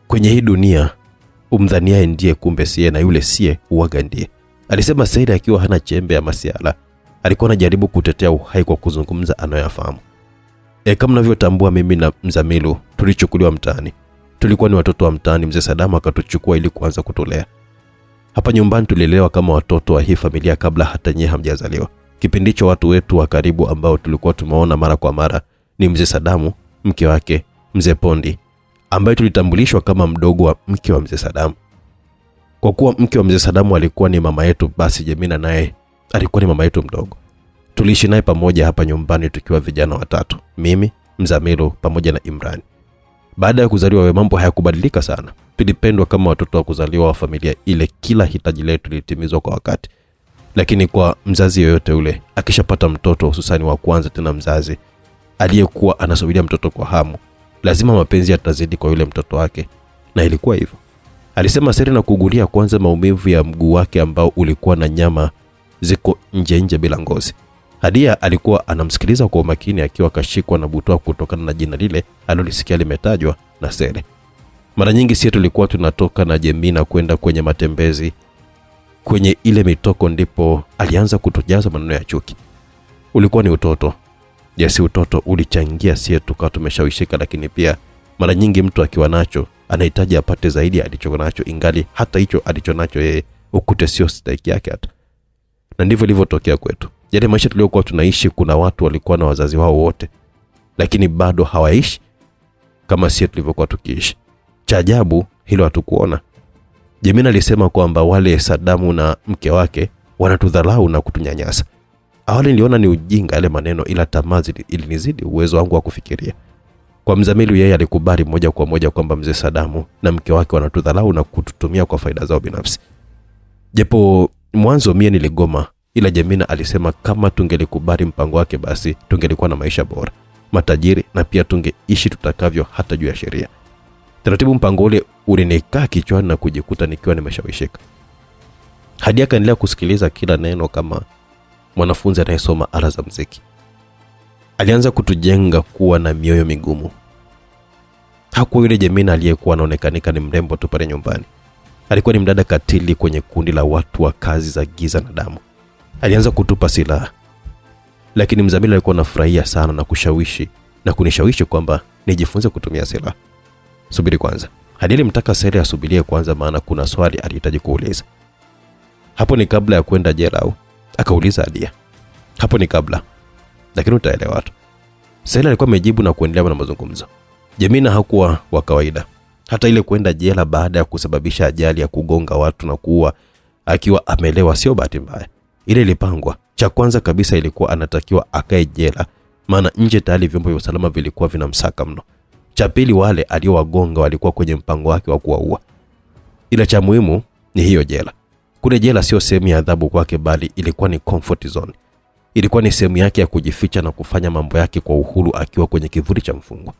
Kwenye hii dunia umdhania ndiye kumbe siye, na yule siye uwaga ndiye," alisema Saida akiwa hana chembe ya masiala. Alikuwa anajaribu kutetea uhai kwa kuzungumza anayoyafahamu. Kama mnavyotambua mimi na Mzamilu tulichukuliwa mtaani. Tulikuwa ni watoto wa mtaani. Mzee Sadama akatuchukua ili kuanza kutulea. Hapa nyumbani tulilelewa kama watoto wa hii familia kabla hata nyewe hamjazaliwa. Kipindi hicho watu wetu wa karibu ambao tulikuwa tumeona mara kwa mara ni Mzee Sadamu, mke wake, Mzee Pondi, ambaye tulitambulishwa kama mdogo wa mke wa Mzee Sadamu. Kwa kuwa mke wa Mzee Sadamu alikuwa ni mama yetu, basi Jemina naye alikuwa ni mama yetu mdogo. Tuliishi naye pamoja hapa nyumbani tukiwa vijana watatu, mimi, Mzamilu pamoja na Imran. Baada ya kuzaliwa mambo hayakubadilika sana. Tulipendwa kama watoto wa kuzaliwa wa familia ile, kila hitaji letu lilitimizwa kwa wakati. Lakini kwa mzazi yoyote ule akishapata mtoto, hususani wa kwanza, tena mzazi aliyekuwa anasubiria mtoto kwa hamu, lazima mapenzi yatazidi kwa yule mtoto wake, na ilikuwa hivyo. Alisema Seri na kugulia kwanza maumivu ya mguu wake ambao ulikuwa na nyama ziko nje bila ngozi. Hadia alikuwa anamsikiliza kwa umakini akiwa kashikwa na butwa kutokana na jina lile alilosikia limetajwa na Seri. Mara nyingi sisi tulikuwa tunatoka na Jemina kwenda kwenye matembezi. Kwenye ile mitoko ndipo alianza kutujaza maneno ya chuki. Ulikuwa ni utoto. Jasi utoto ulichangia sisi tukawa tumeshawishika, lakini pia mara nyingi mtu akiwa nacho anahitaji apate zaidi alichonacho, ingali hata hicho alichonacho yeye ukute sio stake yake hata. Na ndivyo ilivyotokea kwetu. Yale maisha tuliyokuwa tunaishi, kuna watu walikuwa na wazazi wao wote, lakini bado hawaishi kama sisi tulivyokuwa tukiishi. Cha ajabu hilo hatukuona. Jemina alisema kwamba wale Sadamu na mke wake wanatudharau na kutunyanyasa. Awali niliona ni ujinga yale maneno, ila tamaa ilinizidi uwezo wangu wa kufikiria. Kwa Mzamiru, yeye alikubali moja kwa moja kwamba mzee Sadamu na mke wake wanatudharau na kututumia kwa faida zao binafsi. Japo mwanzo mimi niligoma, ila Jemina alisema kama tungelikubali mpango wake basi tungelikuwa na maisha bora, matajiri na pia tungeishi tutakavyo hata juu ya sheria. Taratibu mpango ule ulinikaa kichwani na kujikuta nikiwa nimeshawishika. Hadia akaendelea kusikiliza kila neno kama mwanafunzi anayesoma ala za muziki. Alianza kutujenga kuwa na mioyo migumu. Hakuwa yule Jemina aliyekuwa anaonekanika ni mrembo tu pale nyumbani. Alikuwa ni mdada katili kwenye kundi la watu wa kazi za giza na damu. Alianza kutupa silaha. Lakini Mzamiru alikuwa anafurahia sana na kushawishi na kunishawishi kwamba nijifunze kutumia silaha. Subiri kwanza. Hadia alimtaka Sele asubirie kwanza, maana kuna swali alihitaji kuuliza. Hapo ni kabla ya kwenda jela au? Akauliza Hadia. Hapo ni kabla. Lakini utaelewa tu. Sele alikuwa amejibu na kuendelea na mazungumzo. Jemina hakuwa wa kawaida. Hata ile kwenda jela baada ya kusababisha ajali ya kugonga watu na kuua akiwa amelewa sio bahati mbaya. Ile ilipangwa. Cha kwanza kabisa ilikuwa anatakiwa akae jela, maana nje tayari vyombo vya usalama vilikuwa vinamsaka mno. Cha pili, wale aliowagonga walikuwa kwenye mpango wake wa kuwaua. Ila cha muhimu ni hiyo jela. Kule jela sio sehemu ya adhabu kwake, bali ilikuwa ni comfort zone. Ilikuwa ni sehemu yake ya kujificha na kufanya mambo yake kwa uhuru akiwa kwenye kivuli cha mfungwa.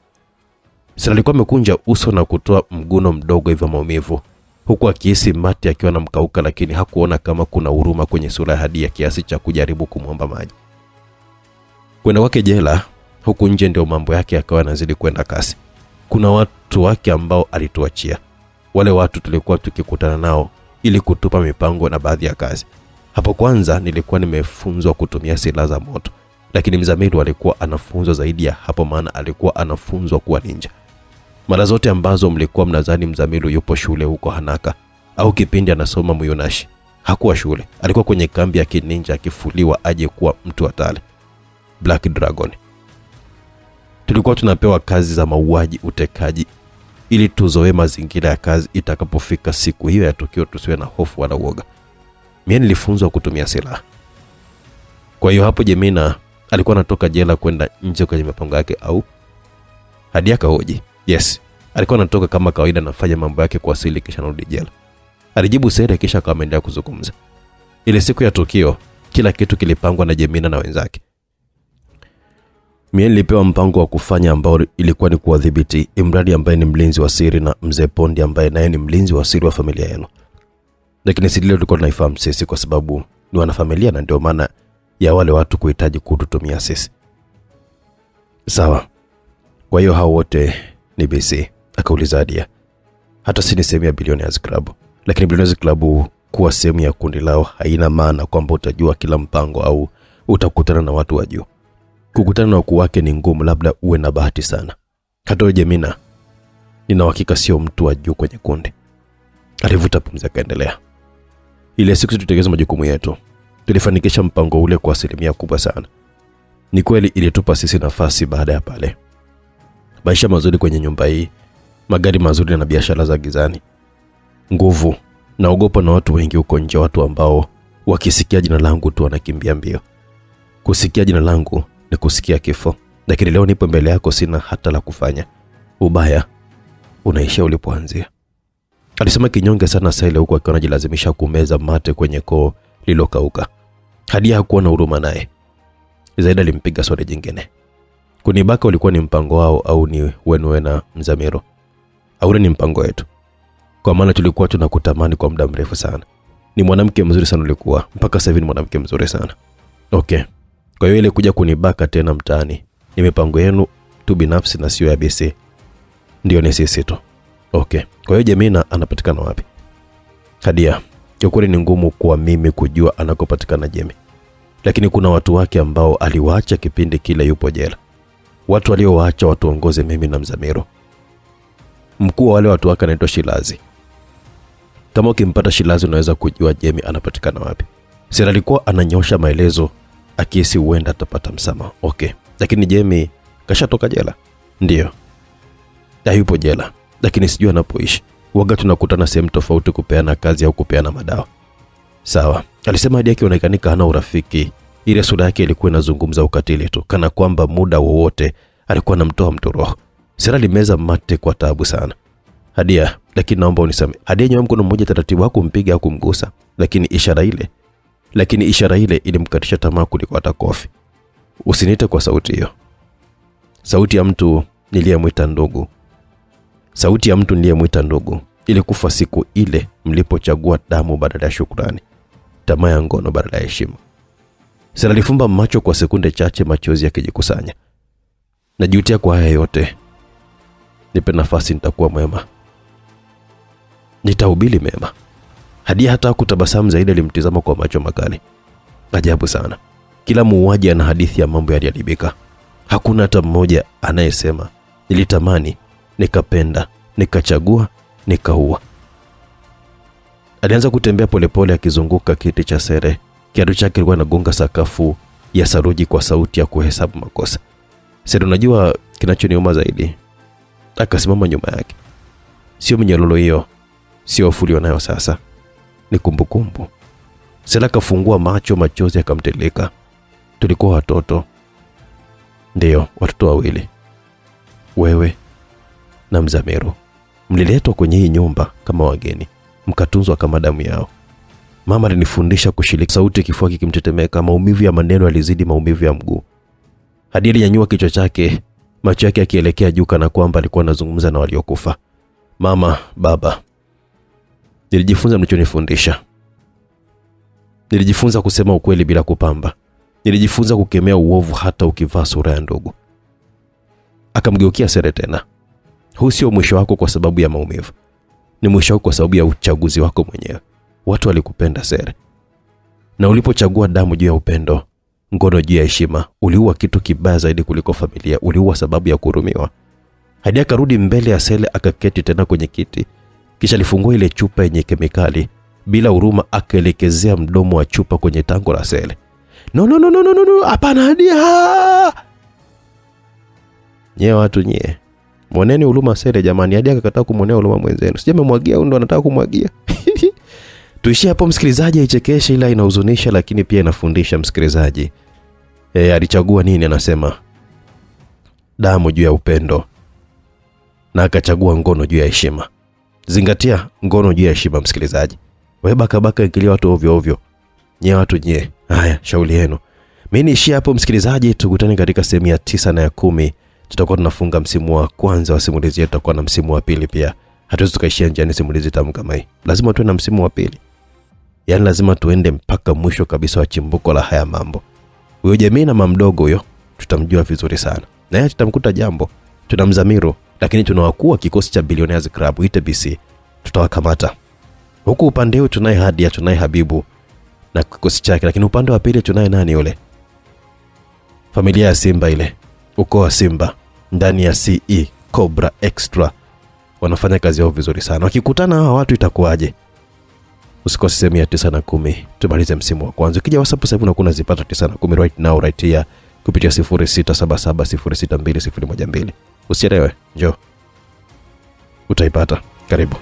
Sasa alikuwa amekunja uso na kutoa mguno mdogo hivyo maumivu, huku akihisi mate akiwa anamkauka, lakini hakuona kama kuna huruma kwenye sura ya Hadia kiasi cha kujaribu kumwomba maji. Kwenda kwake jela, huku nje ndio mambo yake yakawa yanazidi kwenda kasi. Kuna watu wake ambao alituachia. Wale watu tulikuwa tukikutana nao ili kutupa mipango na baadhi ya kazi. Hapo kwanza nilikuwa nimefunzwa kutumia silaha za moto, lakini Mzamiru alikuwa anafunzwa zaidi ya hapo, maana alikuwa anafunzwa kuwa ninja. Mara zote ambazo mlikuwa mnadhani Mzamiru yupo shule huko Hanaka au kipindi anasoma Muyunashi, hakuwa shule. Alikuwa kwenye kambi ya kininja akifuliwa aje kuwa mtu hatari, Black Dragon. Tulikuwa tunapewa kazi za mauaji, utekaji, ili tuzoe mazingira ya kazi. Itakapofika siku hiyo ya tukio tusiwe na hofu wala uoga. Mimi nilifunzwa kutumia silaha. Kwa hiyo hapo Jemina alikuwa anatoka jela kwenda nje kwenye mipango yake au? Hadia kahoji. Yes, alikuwa anatoka kama kawaida anafanya mambo yake kwa asili kisha anarudi jela. Alijibu Sele kisha akaendelea kuzungumza. Ile siku ya tukio kila kitu kilipangwa na Jemina na wenzake. Mimi nilipewa mpango wa kufanya ambao ilikuwa ni kuwadhibiti Imradi ambaye ni mlinzi wa siri na Mzee Pondi ambaye naye ni mlinzi wa siri wa familia yenu. Lakini sisi leo tulikuwa tunaifahamu sisi kwa sababu ni wanafamilia na ndio maana ya wale watu kuhitaji kututumia sisi. Sawa. Kwa hiyo hao wote ni BC, akauliza Hadia. Hata si ni sehemu ya Billionaires Club. Lakini Billionaires Club kuwa sehemu ya kundi lao haina maana kwamba utajua kila mpango au utakutana na watu wa juu. Kukutana na wakuu wake ni ngumu, labda uwe na bahati sana. Hata Jemina nina uhakika sio mtu wa juu kwenye kundi. Alivuta pumzi akaendelea. Ile siku tutekeleza majukumu yetu. Tulifanikisha mpango ule kwa asilimia kubwa sana. Ni kweli ilitupa sisi nafasi baada ya pale. Maisha mazuri kwenye nyumba hii, magari mazuri na biashara za gizani. Nguvu, naogopa na watu wengi huko nje, watu ambao wakisikia jina langu tu wanakimbia mbio. Kusikia jina langu ni kusikia kifo. Lakini leo nipo mbele yako, sina hata la kufanya. Ubaya unaishia ulipoanzia. Alisema kinyonge sana Sele huko akiwa anajilazimisha kumeza mate kwenye koo lilokauka. Hadia hakuwa na huruma naye. Zaida alimpiga swali jingine. Kunibaka ulikuwa ni mpango wao au ni wenu na Mzamiru? Au ni mpango wetu? Kwa maana tulikuwa tunakutamani kwa muda mrefu sana. Ni mwanamke mzuri sana ulikuwa. Mpaka sasa hivi ni mwanamke mzuri sana. Okay. Kwa hiyo ile kuja kunibaka tena mtaani ni mipango yenu tu binafsi na sio ya BC? Ndio, ni sisi tu. Okay. Kwa hiyo Jemina anapatikana wapi? Hadia, kwa ni ngumu kwa mimi kujua anakopatikana Jemi. Lakini kuna watu wake ambao aliwaacha kipindi kile yupo jela. Watu waliowaacha watuongoze mimi na Mzamiru. Mkuu wa wale watu wake anaitwa Shilazi. Kama ukimpata Shilazi unaweza kujua Jemi anapatikana wapi. Sira alikuwa ananyosha maelezo akihisi huenda atapata msamaha. Okay. Lakini Jemi Kashatoka jela? Ndiyo. Hayupo jela, lakini sijui anapoishi. Waga tunakutana sehemu tofauti kupeana kazi au kupeana madawa. Sawa. Alisema hadi yake inaonekanika hana urafiki. Ile sura yake ilikuwa inazungumza ukatili tu, kana kwamba muda wowote alikuwa anamtoa mtu roho. Sera limeza mate kwa taabu sana. Hadia, lakini naomba unisamehe. Hadia nyoa mkono mmoja taratibu, hakumpiga au kumgusa, lakini ishara ile ilimkatisha tamaa kuliko hata kofi. Usiniite kwa sauti hiyo. Sauti ya mtu niliyemwita ndugu. Ilikufa siku ile mlipochagua damu badala ya shukrani, tamaa ya ngono badala ya heshima. Sera alifumba macho kwa sekunde chache, machozi yakijikusanya. Najutia kwa haya yote. Nipe nafasi, nitakuwa mwema. Nitahubiri mema. Hadia hata kutabasamu zaidi, alimtizama kwa macho makali. Ajabu sana. Kila muuaji ana hadithi ya mambo yaliharibika. Hakuna hata mmoja anayesema nilitamani, nikapenda, nikachagua, nikaua. Alianza kutembea polepole akizunguka kiti cha Sere. Kiatu chake kilikuwa kinagonga sakafu ya saruji kwa sauti ya kuhesabu makosa. Sere, unajua kinachoniuma zaidi? Akasimama nyuma yake. Sio mnyololo hiyo, sio hofu nayo sasa, ni kumbukumbu. Sere akafungua macho, machozi yakamteleka. Tulikuwa watoto. Ndiyo, watoto wawili. Wewe na Mzamiru. Mliletwa kwenye hii nyumba kama wageni, mkatunzwa kama damu yao. Mama alinifundisha kushiriki. Sauti kifua kikimtetemeka, maumivu ya maneno yalizidi maumivu ya mguu. Hadia alinyanyua kichwa chake, macho yake yakielekea juu kana kwamba alikuwa anazungumza na waliokufa. Mama, baba, nilijifunza mlichonifundisha. Nilijifunza kusema ukweli bila kupamba. Nilijifunza kukemea uovu hata ukivaa sura ya ndugu. Akamgeukia Sere tena. Huu sio mwisho wako kwa sababu ya maumivu. Ni mwisho wako kwa sababu ya uchaguzi wako mwenyewe. Watu walikupenda Sere. Na ulipochagua damu juu ya upendo, ngono juu ya heshima, uliua kitu kibaya zaidi kuliko familia. Uliua sababu ya kuhurumiwa. Hadia akarudi mbele ya Sere, akaketi tena kwenye kiti. Kisha alifungua ile chupa yenye kemikali. Bila huruma akaelekezea mdomo wa chupa kwenye tango la Sere. No, hapana Hadia. Nye watu nye. Mwoneni huruma Sere jamani. Hadia akakataa kumwonea huruma mwenzenu. Sijamemwagia, ndo anataka kumwagia. Tuishie hapo msikilizaji, haichekeshi ila inahuzunisha, lakini pia inafundisha msikilizaji. Alichagua nini? Anasema damu juu ya upendo, na akachagua ngono juu ya heshima. Zingatia ngono juu ya heshima msikilizaji. Wewe baka ingilia watu ovyo ovyo. Nye watu nye. Haya, shauri yenu. Mimi niishie hapo msikilizaji, tukutane katika sehemu ya 9 na ya 10. Tutakuwa tunafunga msimu wa kwanza wa simulizi yetu, tutakuwa na msimu wa pili pia. Hatuwezi tukaishia njiani simulizi tamu kama hii. Lazima tuwe na msimu wa pili. Yaani lazima tuende mpaka mwisho kabisa wa chimbuko la haya mambo. Huyo jamii na mamdogo huyo tutamjua vizuri sana. Na yeye tutamkuta jambo. Tuna Mzamiru, lakini tunawakuwa kikosi cha Billionaires Club ITBC. Tutawakamata. Huku upande huu tunaye Hadia, tunaye Habibu na kikosi chake, lakini upande wa pili tunaye nani yule? Familia ya Simba ile. Ukoo wa Simba ndani ya CE Cobra Extra. Wanafanya kazi yao vizuri sana. Wakikutana hawa watu itakuwaje? Usikose sehemu ya 9 na 10. Tumalize msimu wa kwanza. Ukija WhatsApp sasa hivi unakuwa unazipata 9 na 10 right now right here kupitia 0677062012. Usielewe, njoo. Utaipata. Karibu.